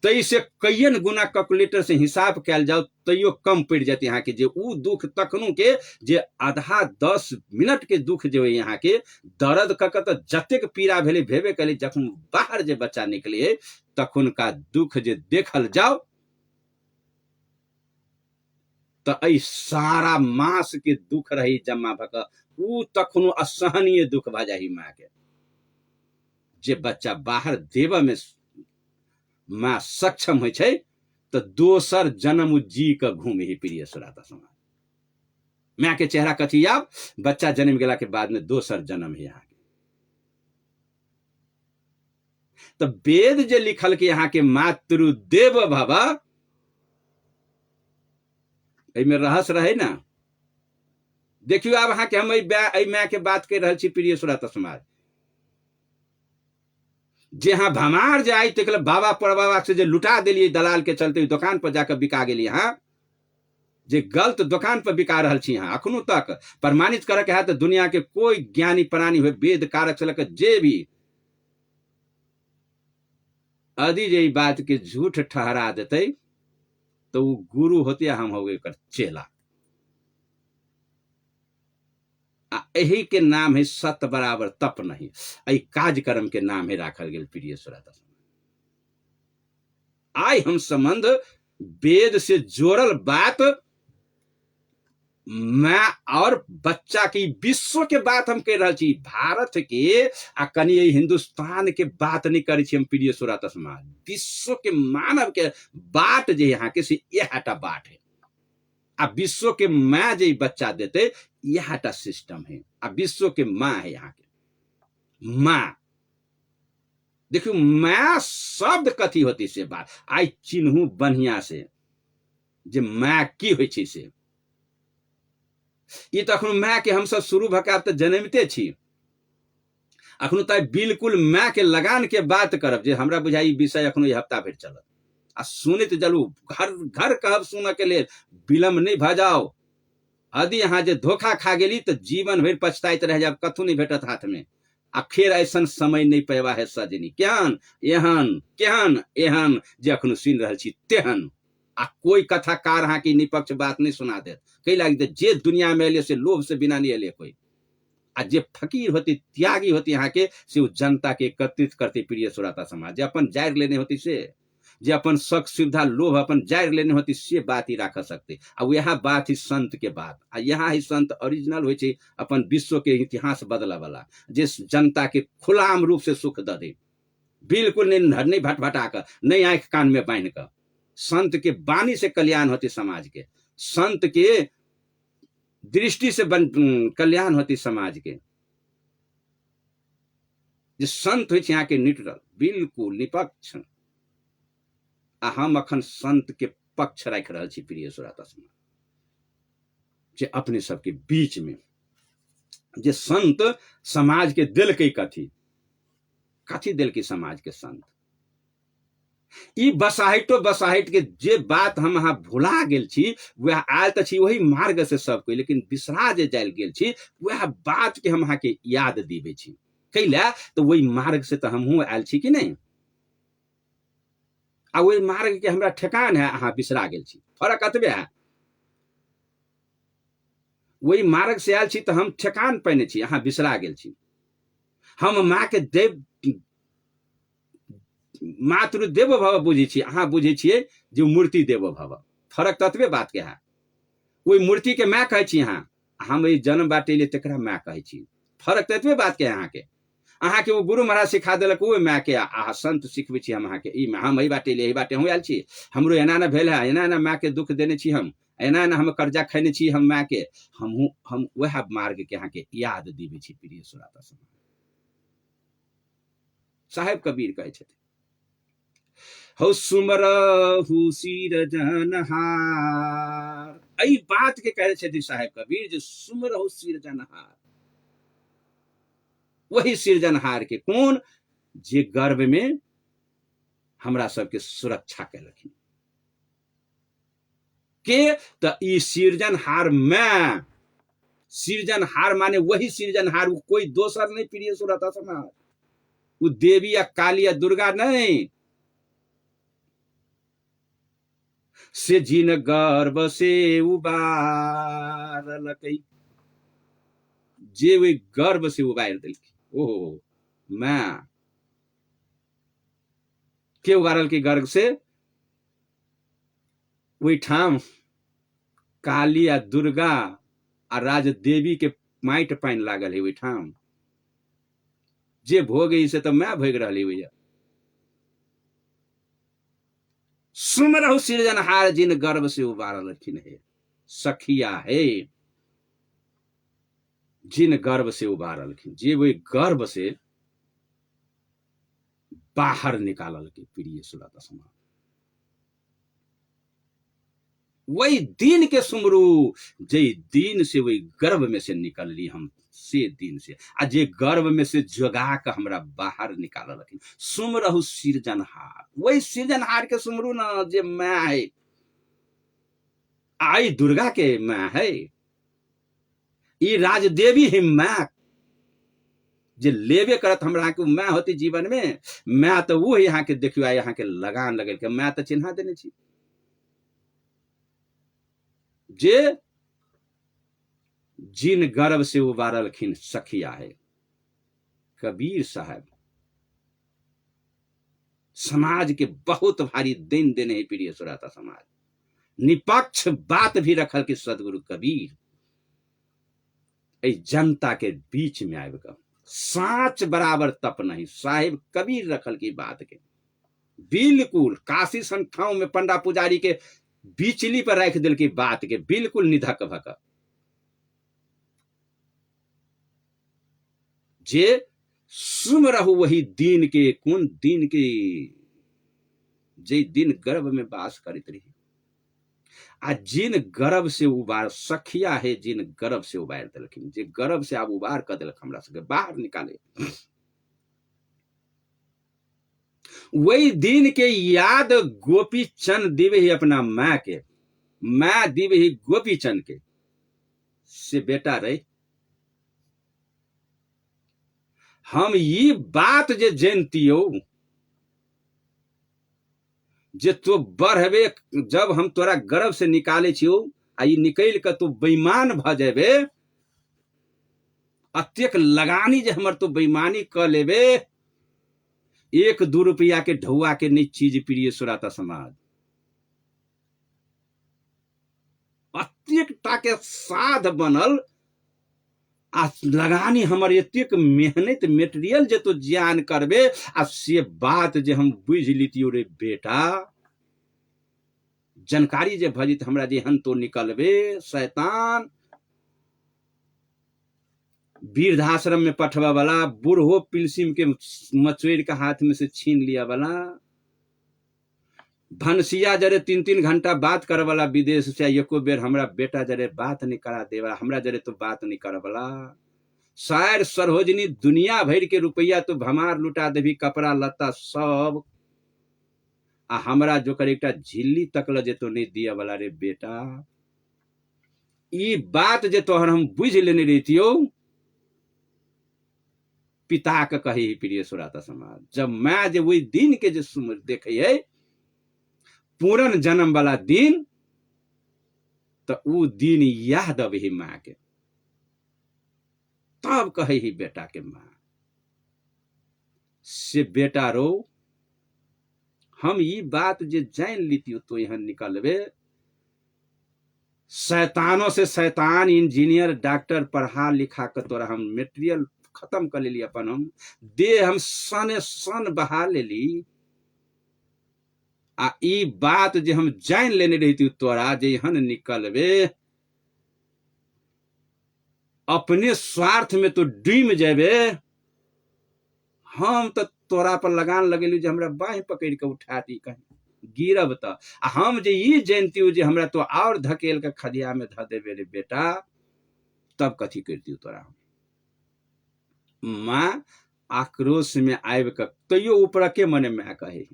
तैसे कईयन गुना कैलकुलेटर से हिसाब कैल जाओ तैयो कम पड़ जाते यहाँ के जे उ दुख तखनू के जे आधा 10 मिनट के दुख जो है यहाँ के दर्द कक तो जतेक पीड़ा भेले भेबे कले जखन बाहर जे बच्चा निकले तखन का दुख जे देखल जाओ तो ऐ सारा मास के दुख रही जमा भक उ तखनो असहनीय दुख भा जाही माँ के जे बच्चा बाहर देव में माँ सक्षम हो तो दोसर जन्म जी के घूम ही प्रिय श्रोता समाज माँ के चेहरा कथी आब बच्चा जन्म गेला के बाद में दोसर जन्म है यहाँ के तो वेद जे लिखल के यहाँ के मातृ देव भव में रहस्य रहे ना देखियो आब अहाँ के हम माँ के बात कर रहे प्रिय श्रोता समाज जे हाँ भमार जे आई तक बाबा परबाबा से जे लुटा दिलिए दलाल के चलते दुकान पर जाकर बिका गेलिए हाँ जे गलत दुकान पर बिका रहल छी हाँ अखनो तक प्रमाणित करे के है तो दुनिया के कोई ज्ञानी प्राणी हुए वेद कारक से लेकर जे भी यदि जे बात के झूठ ठहरा देते तो वो गुरु होते हम हो गए चेला यही के नाम है सत्य बराबर तप नहीं आई कार्यक्रम के नाम है राखल गेल प्रिय श्रोता आई हम संबंध वेद से जोड़ल बात माँ और बच्चा की विश्व के बात हम कह रहा छी भारत के आ कनी हिंदुस्तान के बात नहीं करे छी हम प्रिय श्रोता समाज विश्व के मानव के बात जे यहाँ के से यह बात है आ विश्व के माँ जे बच्चा देते यह सिस्टम है आ विश्व के माँ है यहाँ के माँ देखियो माँ शब्द कथी होती से बात आई चिन्हू बढ़िया से जे माँ की होइ छै से ये तो अखनो माँ के हम सब शुरू भकाब तो जन्मते छी अखनो तो बिल्कुल माँ के लगान के बात करब जे हमरा बुझाई विषय अखनो ये हफ्ता भर चलत आ सुनित जलू घर घर कहब सुन के लिए विलम्ब नहीं भ जाओ यदि यहाँ जे धोखा खा गेली तो जीवन भर पछताइत रह जाब कथू नहीं भेटत हाथ में आ फिर ऐसा समय नहीं पैवा है सजनी केहन एहन केहन एहन जे अखनो सुन रहल छी तेहन आ कोई कथाकार अहाँ की निपक्ष बात नहीं सुना देत कई लाग जे दुनिया में एलिए से लोभ से बिना नहीं एलिए कोई आ जे फकीर होती त्यागी होती यहाँ के से वो जनता के एकत्रित करते प्रिय श्रोता समाज जे अपन जायर लेने होती से जे अपन शक सुविधा लोभ अपन जायर लेने होती से बात ही राख सकते आ यह बात ही संत के बात आ यहाँ ही संत ओरिजिनल हो अपन विश्व के इतिहास बदला वाला जिस जनता के खुलाम रूप से सुख द दे बिल्कुल नहीं भटभटा कर नहीं आंख कान में बांध कर संत के वाणी से कल्याण होती समाज के संत के दृष्टि से कल्याण होती समाज के जो संत हो यहाँ के न्यूट्रल बिल्कुल निपक्ष आ हम अखन संत के पक्ष राखि रहल छी प्रिय श्रोता समाज, जे अपने सबके बीच में जे संत समाज के देलकै, कथी देलकै समाज के संत? ई बसाहटो के जे बात हम अहाँ भुला गेल छी, वह आयल तो छी वही मार्ग से सब कोई, लेकिन बिसरा जे जायल गेल छी वह बात के हम अहाँ के याद दिबे छी। कैला तो वही मार्ग से तो हमहू आयल छी कि नहीं, आ वही मार्ग के हमरा ठेकान है, अहाँ बिसरा गेल छी, फर्क अतबे है। वही मार्ग से आयल छी तो हम ठेकान पैने छी, अहाँ बिसरा गेल छी। हम माँ के देव मातृ देव भव बुझे छी, अहाँ बुझे छिए जे मूर्ति देव भव, फर्क ततबे बात के है। वही मूर्ति के मैं कहे छी, हम जन्म बाटे ले तकरा मैं कहे छी, फर्क ततबे बात के है। अहाँ के वो गुरु महाराज सिखा देलक, वो मैं के आ संत सिखबे छी हम अहाँ के, ई हम एही बाटे ले एही बाटे हम आयल छी, हमरो एना ना भेल है, एना ना मैं के दुख देने छी, हम एना ना हम कर्जा खैने छी, हम मैं के हम वह मार्ग के अहाँ के याद दिबे छी प्रिय श्रोता समाज। साहेब कबीर कहे छथिन, हो सुमरहु सिरजनहार, एही बात के कहे छथिन साहेब कबीर, जे सुमरहु सिरजनहार, वही सिरजनहार के कौन, जे गर्भ में हमरा सबके सुरक्षा कैलखिन के, तो ई सिरजनहार में, सिरजनहार माने वही सिरजनहार, कोई दोसर नहीं प्रिय श्रोता समाज, वो देवी या काली या दुर्गा नहीं, से जिन गर्भ से उबारलकै, जे वे गर्भ से उबार दिलकै, ओहो मैं के उबारल के गर्भ से, वही ठाम काली या दुर्गा आ राज देवी के माइट पाइन लागल है, वही ठाम जे भोगे से तो मैं भोग रही भैया। सुमरहु सिरजनहार, जिन गर्भ से उबारलखिन है, सखिया है जिन गर्भ से उबारलखिन, जे वही गर्भ से बाहर निकालल के प्रिय श्रोता समाज। वही दिन के सुमरू, जे दिन से वही गर्भ में से निकल ली हम, से दिन से आ जे गर्भ में से जगा के हमरा बाहर निकाल रखी, सुमरहु सिरजनहार, वही सिरजनहार के सुमरू ना, जे मैं है, आई दुर्गा के मैं है, ई राजदेवी ही मैं, जे लेबे करत हमरा के मैं होती जीवन में, मैं तो वो यहाँ के देखियो यहाँ के लगान लगल के, मैं तो चिन्हा देने छी, जे जिन गर्भ से उबारलखिन सखिया है। कबीर साहब समाज के बहुत भारी दिन देने है प्रिय श्रोता समाज, निपक्ष बात भी रखल कि सदगुरु कबीर जनता के बीच में आब कर, साच बराबर तप नहीं, साहिब कबीर रखल की बात के बिल्कुल काशी सन ठाव में पंडा पुजारी के बिचली पर रख दिल की बात के बिल्कुल निधक भक, जे सुम रहु वही दिन के, कौन दिन के, जे दिन गर्भ में वास करित रही, आ जिन गर्भ से उबार, सखिया है जिन गर्भ से उबार दिलखिन, जे गर्भ से आब उबार कर दिलक हमरा सबके बाहर निकाले, वही दिन के याद गोपी चंद दिवे ही अपना माँ के, माँ दिवे ही गोपी चंद के, से बेटा रही हम ये बात जे जानतियो, जे तो बढ़बे, जब हम तोरा गर्भ से निकाले छियो आ निकल के तू बेईमान भ जेबे, अत्यक लगानी जे हमर तो बेईमानी क लेबे, 1-2 रुपया के ढौआ के नहीं चीज प्रिय श्रोता समाज, अत्यक टा के साध बनल, आ लगानी हमर एतेक मेहनत मेटेरियल जे तो ज्ञान करबे, आ से बात जे हम बुझ लीतियो रे बेटा, जानकारी जे भजित हमरा जे हन तो निकलबे शैतान, वृद्धाश्रम में पठवा वाला, बूढ़ो पिलसिम के मचोर के हाथ में से छीन लिया वाला, भनसिया जरे 3-3 घंटा बात करे वाला विदेश से एको बेर हमरा बेटा जरे बात नहीं करा देवा, हमरा जरे तो बात नहीं करे वाला। शायर सरोजनी दुनिया भर के रुपया तो भमार लुटा देवी, कपड़ा लत्ता सब, आ हमरा जो कर एकटा झिल्ली तकल जे तो नहीं दिया वाला रे बेटा। ई बात जे तोहर हम बुझ लेने रहितियो, पिता के कही प्रिय सुराता समाज, जब मैं जे वही दिन के जे सुमर देखे पूरन जन्म वाला दिन, तो उ दिन याद अबही माँ के, तब कहे ही बेटा के माँ से बेटा रो, हम ये बात जे जान लीती तो यहाँ निकलबे, शैतानों से शैतान इंजीनियर डॉक्टर पढ़ा लिखा के तोरा हम मेटेरियल खत्म कर लेली, अपन हम देह हम सने सन बहा लेली। आ ई बात जे हम जान लेने रही तोरा जे यहाँ निकलबे, अपने स्वार्थ में तो डूम जेबे। हम तो तोरा पर लगान लगेलू जे हमरा बाह पकड़ के उठा दी, कहीं गिरब तो हम जे ई जानती हूँ जे हमरा तो और धकेल के खदिया में ध देबे रे बेटा, तब कथी करती तोरा। माँ आक्रोश में आब के तैयो ऊपर के मने मैं कहे,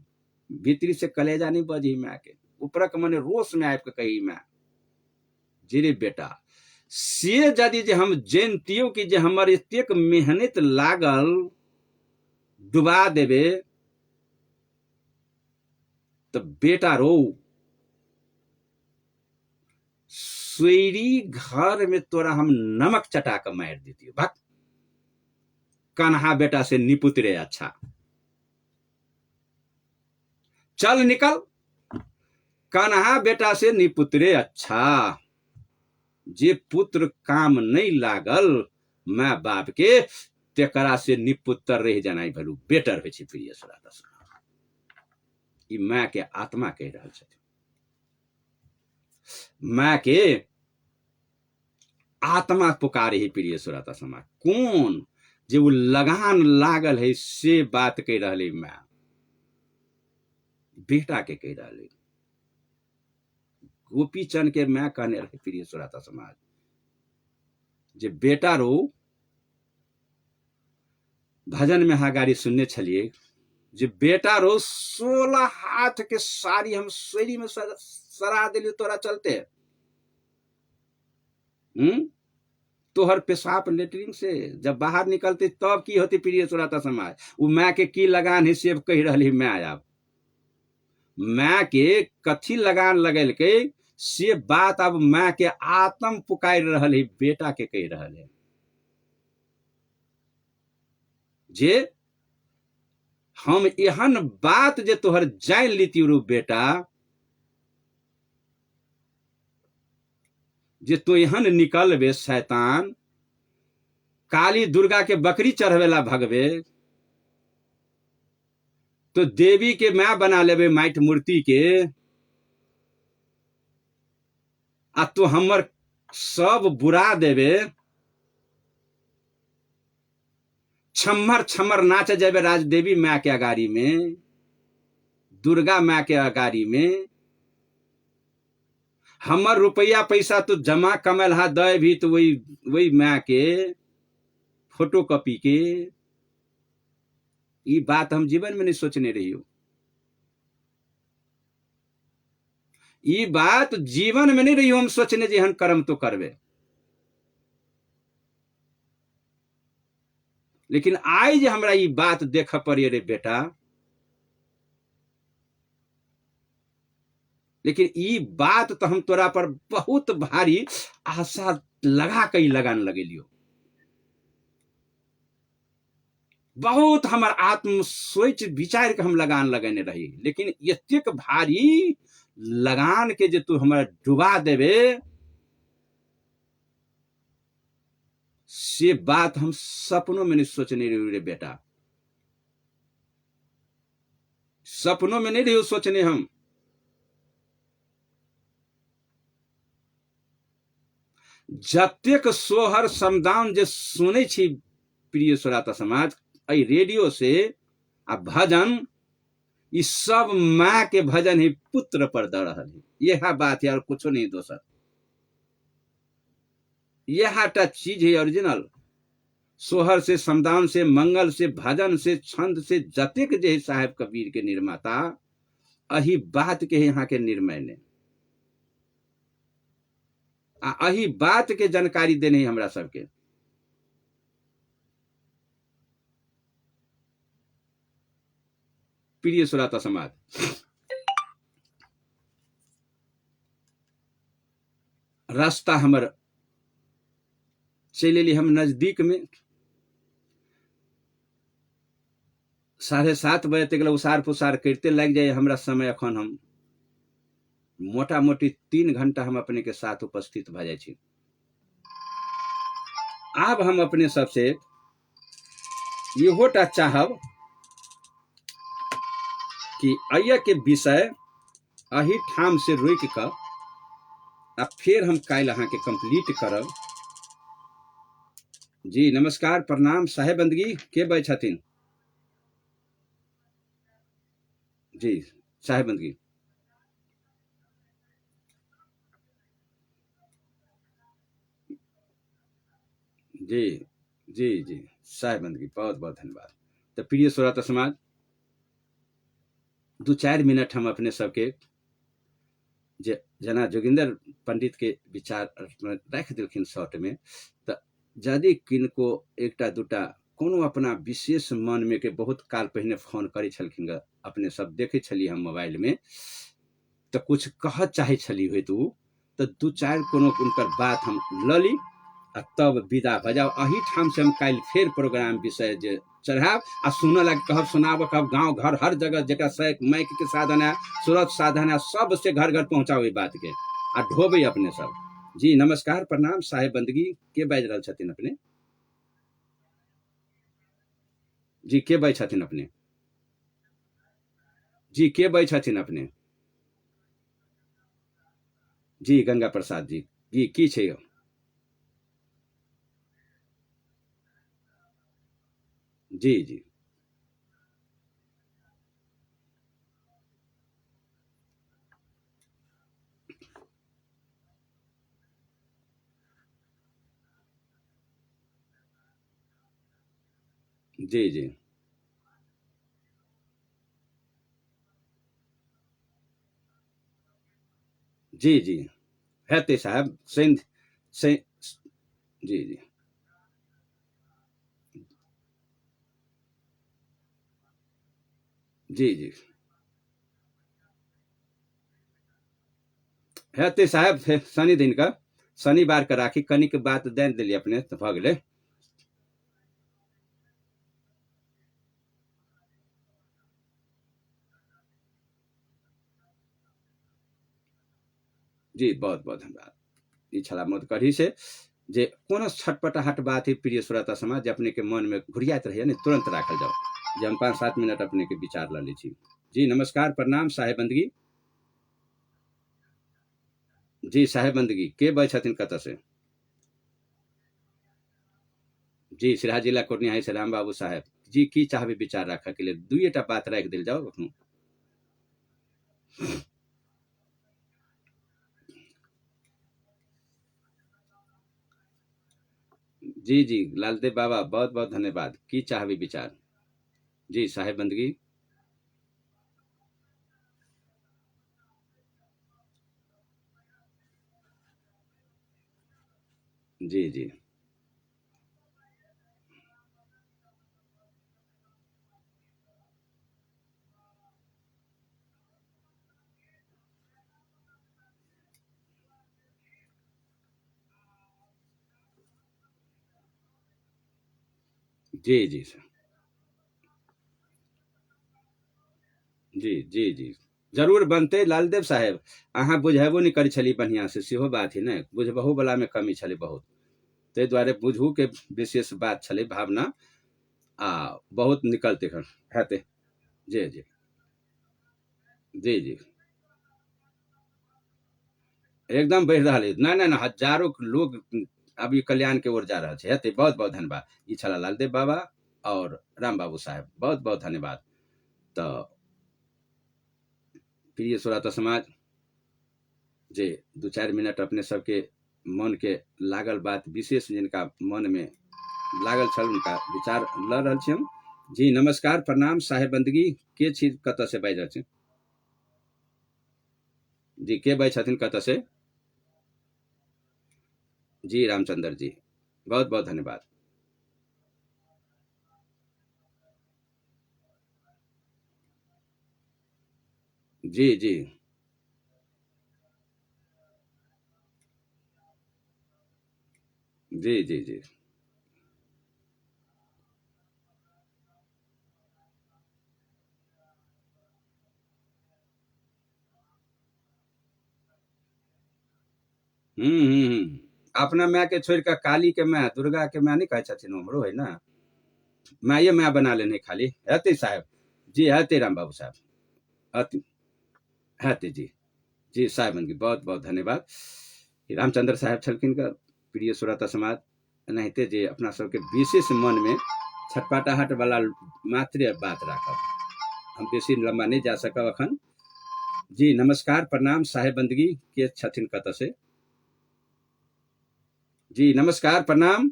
भीतरी से कलेजा नहीं बजी मैं के, ऊपर के मने रोष में आब के कही मैं जे रे बेटा, से यदि जे हम जानतियो कि जे हमर एतेक मेहनत लागल डुबा देबे, तो बेटा रो, सोरी घर में तोरा हम नमक चटा के मार देती। भक कन्हा बेटा से निपुत्रे अच्छा, चल निकल, कन्हा बेटा से निपुत्रे अच्छा। जे पुत्र काम नहीं लागल माँ बाप के, तेकरा से निपुत्र रह जाना भलू बेटर हो छै। प्रिय श्रोता, ई माँ के आत्मा कह रहा है, माँ के आत्मा पुकार ही। प्रिय श्रोता समाज, कौन जे वो लगान लागल है से बात कह रही माँ बेटा के कह रही। गोपी चंद के मैं कहने रहे प्रिय श्रोता समाज, जे बेटा रो, भजन में गाड़ी सुनने छलिए जे बेटा रो 16 हाथ के साड़ी हम सोरी में सरा दिली तोरा चलते। तोहर पेशाब लेटरिन से जब बाहर निकलते तब की होती। प्रिय श्रोता समाज, वो माँ के की लगान है से कह रही मैं। अब माँ के कथी लगान लगल के से बात अब माँ के आत्म पुकार रही बेटा के कह रहे जे हम एहन बात जे तोहर जान लीती रू बेटा, जे तो एहन निकलबे शैतान, काली दुर्गा के बकरी चढ़वेला भगवे, तो देवी के मैं बना लेबे माइट मूर्ति के, आ तो हमर सब बुरा देवे। छम्मर छम्मर नाच जाबे राजदेवी माँ के अगाड़ी में, दुर्गा माँ के अगाड़ी में। हमर रुपया पैसा तो जमा कमल हा दे भी तो वही माँ के फोटो कॉपी के। ये बात हम जीवन में नहीं सोचने रही हो, ये बात जीवन में नहीं रही हो हम सोचने जे हम कर्म तो करबे। लेकिन आई जे हमरा ये बात देख पड़े रे बेटा, लेकिन ये बात तो हम तोरा पर बहुत भारी आशा लगा के लगान लगेलियो। बहुत हमार आत्म सोच विचार के हम लगान लगेने रही, लेकिन एतेक भारी लगान के जे तू हमारा डुबा देवे, से बात हम सपनों में नहीं सोचने रही रे बेटा, सपनों में नहीं रही सोचने हम। जतेक सोहर समदान जे सुने छी प्रिय श्रोता समाज, रेडियो से आ भजन ई सब माँ के भजन ही पुत्र पर दऽ रहल है। यह बात है और कुछ नहीं दोसर। यह चीज है ओरिजिनल। सोहर से, समदान से, मंगल से, भजन से, छंद से, जतेक जे साहेब कबीर के निर्माता अही बात के यहाँ के निर्णय ने अही बात के जानकारी देने हमरा सबके। प्रिय श्रोता समाज, रास्ता हमर चल एली हम नजदीक में। 7:30 बजे तक उसार पुसार करते लग जाए हमरा समय। अखन हम मोटा मोटी 3 घंटा हम अपने के साथ उपस्थित भ जाए छी। आब हम अपने सबसे इहोटा चाहब कि अय के विषय अही ठाम से रोक कर आ फिर हम काल अहाँ के कंप्लीट करब। जी नमस्कार, प्रणाम। साहेब बंदगी के बे छथिन? जी साहेब बंदगी। जी जी जी साहेब बंदगी, बहुत बहुत धन्यवाद। तो प्रिय श्रोता समाज, 2-4 मिनट हम अपने सबके जना जोगिंदर पंडित के विचार रख दिलखिन शॉर्ट में। तो यदि किनको एकटा दूटा कोनो अपना विशेष मन में के बहुत काल पहले फोन करे छलखिन ग, अपने सब देखे छली हम मोबाइल में, तो कुछ कह चाहे छली हुई तो 2-4 कोनो उनकर बात हम लली आ तब विदा भ जाओ। अही ठाम से हम काल फिर प्रोग्राम विषय जे चढ़ाब आ सुन लग कहब, सुनाब, कहब गांव घर हर जगह जगह से माइक के साधन है, सूरत साधन है, सब से घर घर पहुंचाओ बात के आ ढोबे अपने सब। जी नमस्कार, प्रणाम। साहेब बंदगी के बाज रहल छथिन अपने? जी के बाज छथिन अपने? जी के बाज छथिन अपने? जी गंगा प्रसाद जी। जी की छै? जी जी जी जी जी जी हेते साहब सेंध से। जी जी जी जी हेते साहब शनि दिन का, शनिवार के राखी कनिक बात दे दिलिए अपने तो भ गेलै। जी बहुत बहुत धन्यवाद। ई छला मत कढ़ी से जे कोनो छटपटाहट बात है प्रिय श्रोता समाज, अपने के मन में घुरियात रहिए नहीं, तुरंत राखल जाओ। जे हम 5-7 मिनट अपने के विचार ला ली छी। जी नमस्कार, प्रणाम। साहेब बंदगी। जी साहेब बंदगी के बे छथिन कत से? जी सिराहा जिला कोटनिहाई से राम बाबू साहेब जी की चाहबे विचार रखा के लिए दुईटा बात रख दिल जाओ। जी जी लालदेव बाबा बहुत बहुत धन्यवाद। की चाहबे विचार? जी साहेब बंदगी। जी जी जी जी जी जी जी जरूर बनते लालदेव साहेब। अहाँ बुझेबो नहीं करै छली बढ़िया से, सेहो बात है ने, बुझबहु वाला में कमी छलै बहुत, ताहि दुआरे बुझू के विशेष बात छलै भावना आ बहुत निकलते हेते। जी जी जी जी एकदम बढ़ रहा है। नहीं नहीं नहीं, हजारों लोग अभी कल्याण के ओर जा रहा है। हेते बहुत बहुत धन्यवाद। ये छला लालदेव बाबा और राम बाबू साहेब, बहुत बहुत धन्यवाद। तो प्रिय श्रोता समाज जे 2-4 मिनट अपने सबके मन के लागल बात विशेष जिनका मन में लागल छल उनका विचार ल रहल छी हम। जी नमस्कार प्रणाम साहेब बंदगी के छी कतऽ से बाजि रहल छी? जी के बाजै छथिन कतऽ से? जी रामचंद्र जी, बहुत बहुत धन्यवाद। जी जी जी जी जी अपना माय के छोड़ के काली के माय दुर्गा के माय नहीं कहे छथिन हमरो है ना, माये माय बना लेने खाली हेते साहब। जी हेते राम बाबू साहब, हेते हेते जी। जी साहब बंदगी बहुत बहुत धन्यवाद। रामचंद्र साहब छलखिन का प्रिय श्रोता समाज एनाहिते जे अपना सबके विशेष मन में छटपटाहट वाला मात्र बात राखब, हम बेसी लंबा नहीं जा सकब अखन। जी नमस्कार प्रणाम साहेब बंदगी के छथिन कतऽ से? जी नमस्कार प्रणाम।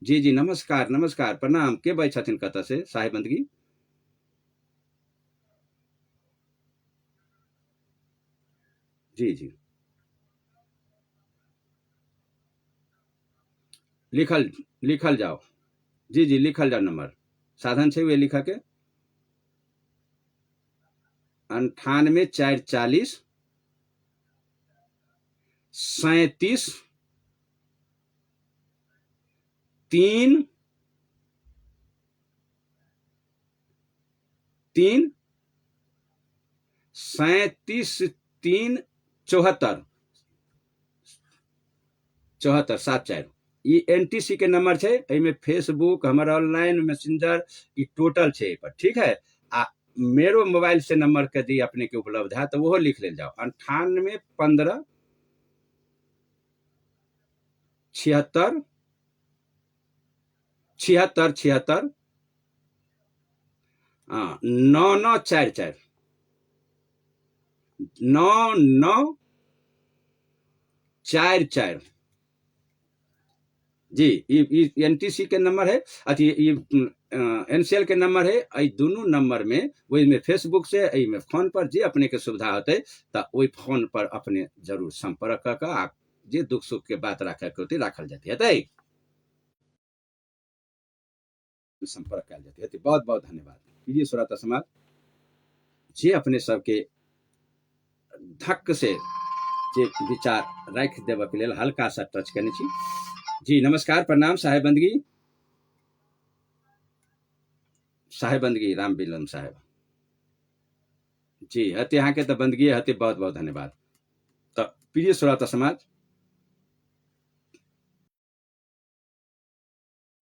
जी जी नमस्कार नमस्कार प्रणाम के बाजै छथिन कतऽ से साहेब बंदगी? जी जी लिखल लिखल जाओ। जी जी लिखल जाओ नंबर, साधन छै वे लिखऽ के 98 440 37 3 3 37 3 74 74 74 ई NTC के नंबर छै। एहिमे फेसबुक हमर ऑनलाइन मैसेंजर ई टोटल छै एहि पर, ठीक है। आ मेरो मोबाइल से नंबर के दी अपने के उपलब्ध है तो वो लिख ले जाओ 98 15 76 76 76 हाँ 9944 9944 जी NTC के नंबर है, अथी NCL के नंबर है। एहि दुनू नंबर में वही में फेसबुक से एहि में फोन पर जे अपने के सुविधा होते तो वही फोन पर अपने जरूर संपर्क कर आ जे दुख सुख के बात रखे के होते राखल जाती है संपर्क कल जाती है। बहुत बहुत धन्यवाद प्रिय श्रोता समाज जे अपने सबके धक्क से जे विचार राख देव के लिए हल्का सा टच करने छी। जी नमस्कार प्रणाम साहेब बंदगी, साहेब बंदगी राम बिलम साहेब जी हते यहाँ के तो बंदगी हते बहुत बहुत धन्यवाद। तो प्रिय श्रोता समाज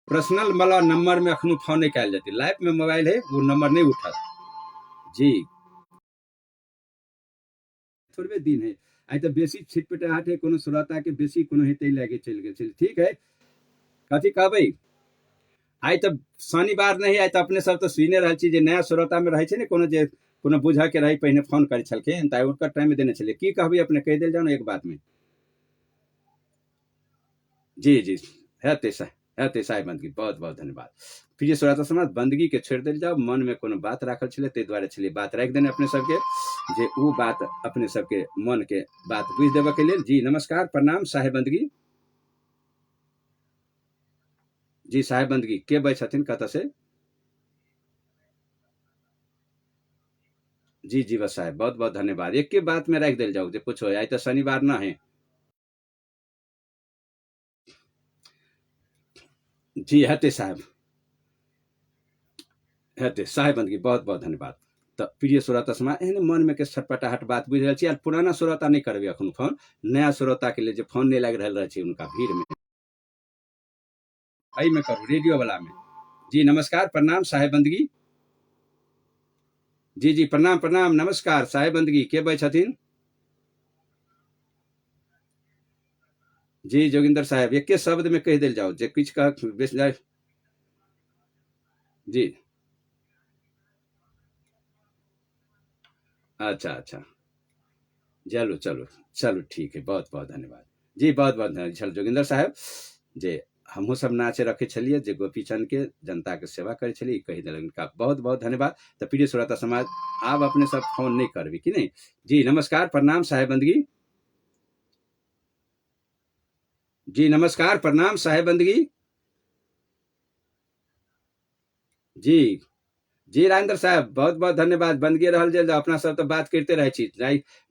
पर्सनल वाला नंबर में अखनू फोन नहीं कल जाती, लाइव में मोबाइल है वो नंबर नहीं उठा। जी थोड़े दिन है आई तो बेसी छिटपटाहट है कोनो श्रोता के बेसी कोनो हेते लगे चल गए, ठीक है। कथी कहबै आई तो शनिवार नहीं आई तो अपने सब तो सुने रह छी जे नया श्रोता में रहे छै ने कोनो जे कोनो बुझा के रही पहले फोन करे छलखिन ताई उनका टाइम देने छलिए की कहबै अपने कह देल जाओ ना एक बात में। जी जी हेते साहेब बंदगी बहुत बहुत धन्यवाद। प्रिय श्रोता समाज बंदगी के छोड़ देल जाओ, मन में कोनो बात राखल छले ते द्वारे छलिए बात राख देने अपने सबके जे वो बात अपने सबके मन के बात बुझ देबे के लिए। जी नमस्कार प्रणाम साहेब बंदगी। जी साहेब बंदगी के बाजै छथिन कतऽ से? जी जी बस साहेब बहुत बहुत धन्यवाद। एक के बात में रख दिल जाओ जे पूछो आई तो शनिवार ना है। जी हेते साहब हेते साहेब बंदगी बहुत बहुत धन्यवाद। तो प्रिय श्रोता समाज एहन मन में के छटपटाहट बात बुझ रही पुराना श्रोता नहीं करबे अखन फोन, नया श्रोता के लिए जो फोन नहीं लग रहा है उनका भीड़ में आई में करूँ रेडियो वाला में। जी नमस्कार प्रणाम साहेब बंदगी। जी जी प्रणाम प्रणाम नमस्कार साहेब बंदगी के बाजै छथिन? जी जोगिंदर साहब एक शब्द में कह दिल जाओ जे कुछ का बेस जाए। जी अच्छा अच्छा। चलो चलो। चलो ठीक है, बहुत बहुत धन्यवाद जी, बहुत बहुत धन्यवाद। चल जोगिंदर साहब जे हमहूँ सब नाचे रखे छलिए जे गोपीचंद के जनता के सेवा करे छलिए, कही दिलन का बहुत बहुत धन्यवाद। तो प्रिय श्रोता समाज, आप अपने सब फोन नहीं करबी कि नहीं। जी नमस्कार प्रणाम साहेब बंदगी। जी नमस्कार प्रणाम साहेब बंदगी। जी जी राजेंद्र साहब बहुत बहुत धन्यवाद। बंदगी रहल जे अपना सब तो बात करते रहे छी,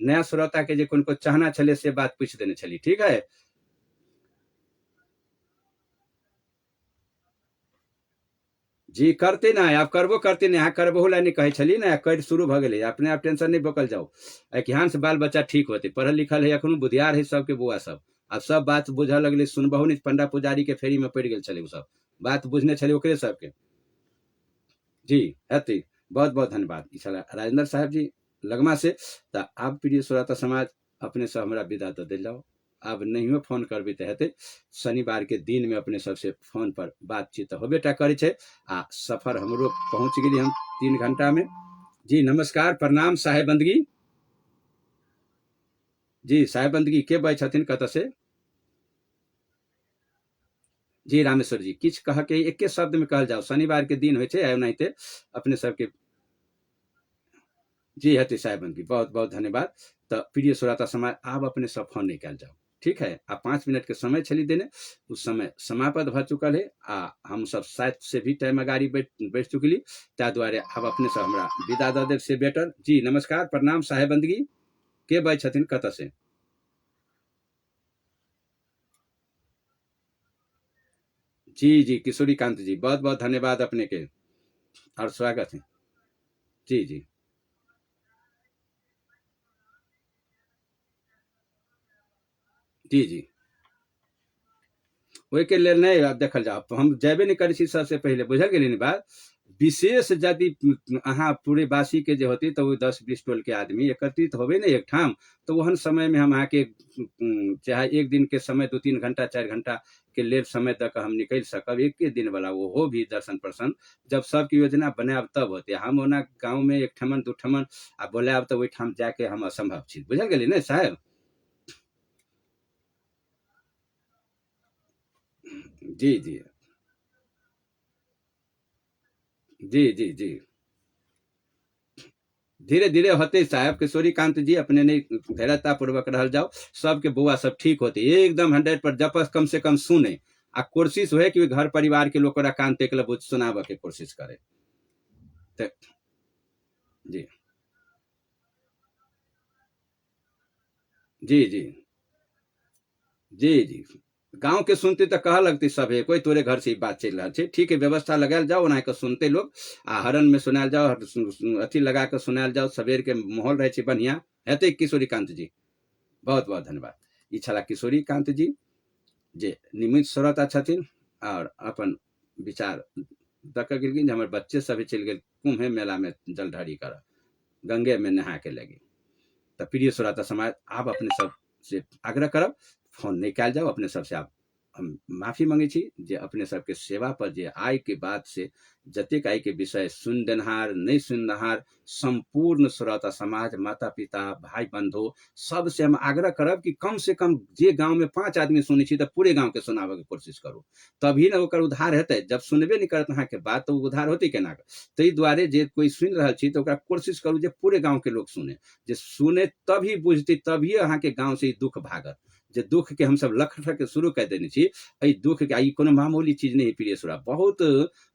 नया श्रोता के जे को चाहना छले से बात पूछ देने छली, ठीक है। जी करते ना आप करबो करते नहीं, अहाँ करबो ला नहीं कहे छली ना, कर शुरू भ गेलै, अपने आप टेंशन नहीं बकल जाओ। एहन से बाल बच्चा ठीक होते, पढ़ल लिखल है अखनो बुधियार है सबके बुआ सब। अब सब बात बुझे लगले, सुनबहु नहीं, पंडा पुजारी के फेरी में पड़ गेल छले उ सब बात बुझने छले ओकरे सबके। जी हेतै। बहुत बहुत धन्यवाद। ई छला राजेंद्र साहब जी लगमा से। तो आप प्रिय श्रोता समाज अपने से हमरा विदा तो दिल जाओ। अब नहियो फोन करबे तो हेतै, शनिवार के दिन में अपने सबसे फोन पर बातचीत होबेटा करे छे। आ सफर हमरो पहुंच गेली हम 3 घंटा में। जी नमस्कार प्रणाम साहेब बंदगी। जी साहेब बंदगी के बज छथिन कत से। जी रामेश्वर जी किछ कह के एके शब्द में कहल जाओ, शनिवार के दिन होय छे ओनाहिते अपने सबके। जी हेतु साहेब बंदगी बहुत बहुत धन्यवाद। तो प्रिय श्रोता समाज आप अपने सब फोन निकाल जाओ, ठीक है। आप 5 मिनट के समय छली देने, उस समय समाप्त भ चुकल है। आ हम सब शायद से भी टाइम अगाड़ी बैठ चुकली, ता द्वारे अब अपने सब हमरा विदा द देव से बेटर। जी नमस्कार प्रणाम साहेब बंदगी। के बाई छथिन कत से। जी जी किशोरी कांत जी बहुत बहुत धन्यवाद अपने के, और स्वागत है। जी जी जी जी ओहिके लेल नहीं आब देखल जाओ, हम जेबे नहीं करै छी सबसे पहले, बुझल गेली ने बात। विशेष यदि अहाँ पूरे वासी के जे होती तो 10-20 टोल के आदमी एकत्रित होबे ने एक ठाम, तो ओहन समय में हम अहाँ के चाहे एक दिन के समय 2-3 घंटा 4 घंटा के लेल समय तक हम निकल सकब, एक के दिन वाला वो हो भी दर्शन प्रसन्न। जब सबके योजना बनाब तब होते, हम ओना गाँव में एक ठमन दू ठमन आ बोलाब तो ओहि ठाम जाके हम असंभव छी, बुझल गेली ने साहब। जी जी जी जी जी धीरे धीरे होते साहब किशोरी कांत जी, अपने नहीं धैर्यता पूर्वक रह जाओ, सबके बुआ सब ठीक होते एकदम 100 पर। जब कम से कम सुने आ कोशिश हुए कि घर परिवार के लोग कान टेक सुनाबे के कोशिश करे। तो जी जी जी जी जी गांव के सुनते तो कह लगती सब है कोई तोरे घर से ही बात चल रहा है, ठीक है व्यवस्था लगायल जाओ ओना के सुनते लोग। आ हरन में सुनायल जाओ, अथी लगा के सुनायल जाओ, सवेर के माहौल रहे बढ़िया हेते। किशोरी कांत जी बहुत बहुत धन्यवाद। ई छला किशोरी कांत जी जे नियमित श्रोता छथिन, और अपन विचार दक गेलखिन जे हमर बच्चे सभी चल गेल कुंभे मेला में जलढारी कर, गंगे में नहा के लगी। तो प्रिय श्रोता समाज आप अपने सब से आग्रह करब फोन निकाल जाओ, अपने सबसे आप हम माफी मांगे छी जे अपने सबके सेवा पर जे आय के बाद से जतेक आय के विषय सुन देनहार नहीं सुननहार संपूर्ण श्रोता समाज माता पिता भाई बंधु सबसे हम आग्रह करब कि कम से कम जे गांव में 5 आदमी सुनै छी तो पूरे गांव के सुनाबे के कोशिश करू, तभी ना ओकर उद्धार हेतै। जब सुनबे नहीं करत अहाँ के बात तो उद्धार होते केना। ताहि दुआरे जे कोई सुनि रहल छी तो ओकरा कोशिश करू जे पूरे गांव के लोग सुने, जे सुने तभी बुझते, तभी अहाँ के गांव से दुख भागत। जे दुख के हम सब लख के शुरू कर देने छी, एहि दुख के ई कोनो मामूली चीज नहीं प्रिय सुरा, बहुत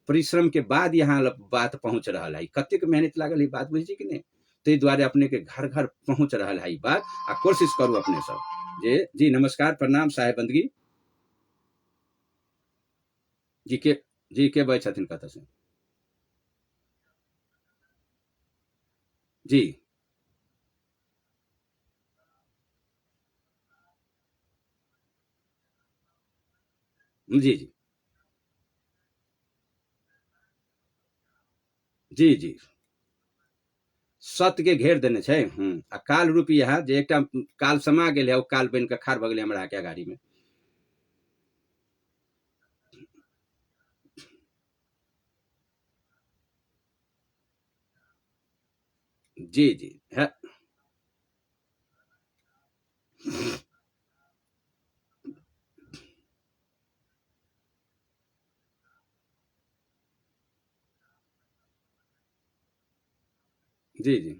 परिश्रम के बाद यहाँ बात पहुंच रहा है, कतेक मेहनत लागल बात बुझी कि नहीं। ताहि दुआरे अपने के घर घर पहुंच रहा है बात, आ कोशिश करू अपने सब जे। जी नमस्कार प्रणाम साहेब बंदगी। जी के जी के बज छथिन कत से। जी जी जी जी जी सत्य के घेर देने छै। आ काल रूपी यहाँ जे एकटा काल समा गेल है, ओ काल बन के खाड़ भ गेलै हमरा के गाड़ी में। जी जी है। जी जी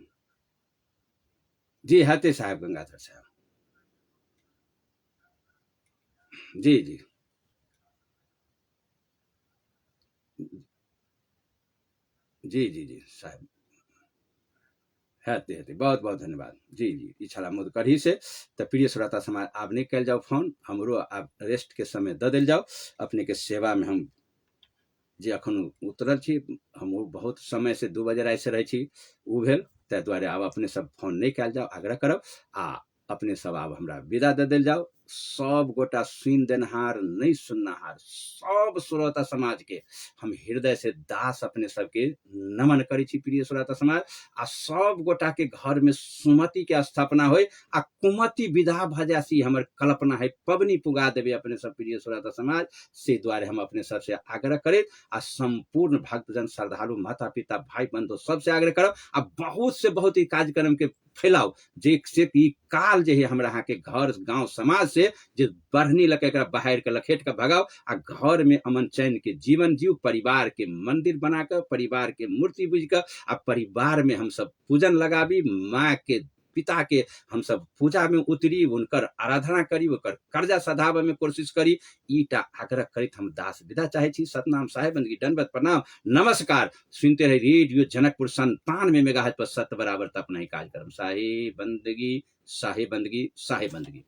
जी, हते साहब गंगाधर साहब। जी जी जी जी जी साहब, हेतै हेतै, बहुत बहुत धन्यवाद। जी जी, ई छला मुद कढ़ी से। तो प्रिय श्रोता समाज, आब नहीं कल जाओ फोन, हमरो आब रेस्ट के समय दऽ देल जाओ। अपने के सेवा में हम जे अखन उतरल छी, हम बहुत समय से 2 बजे राति से रहै छी, उ भेल ताहि दुआरे आब अपने सब फोन नहीं कयल जाओ, आग्रह करब। आ अपने सब आब हमरा विदा दऽ देल जाओ। सब गोटा सुनि देनहार नहीं सुननहार सब श्रोता समाज के हम हृदय से दास अपने सबके नमन करै छी प्रिय श्रोता समाज। आ सब गोटा के घर में सुमति के स्थापना होय, आ कुमति विदा भ जासी हमर कल्पना है, पबनी पुगा देवे अपने सब प्रिय श्रोता समाज। से द्वारे हम अपने सबसे आग्रह करे, आ संपूर्ण भक्तजन श्रद्धालु माता पिता भाई बंधु सबसे आग्रह करब, आ बहुत से बहुत ई कार्यक्रम के फैलाओ, जे से ई काल जे है हमरा अहाँ के घर गांव समाज से जे बढ़नी लके एकरा बाहर के लखेट के भगाओ, आ घर में अमन चैन के जीवन जीव, परिवार के मंदिर बना कर, परिवार के मूर्ति बुझ कर, आ परिवार में हम सब पूजन लगाबी, माँ के पिता के हम सब पूजा में उतरी, उनकर आराधना करी, ओकर कर्जा सधाबे में कोशिश करी। ईटा आग्रह करैत हम दास विदा चाहे छी। सतनाम साहेब बंदगी, दंडवत प्रणाम, नमस्कार। सुनते रहे रेडियो जनकपुर 97 मेगाहर्ट्ज पर सत्य बराबर तप नहीं कार्यक्रम। साहे बंदगी, साहे बंदगी, साहे बंदगी।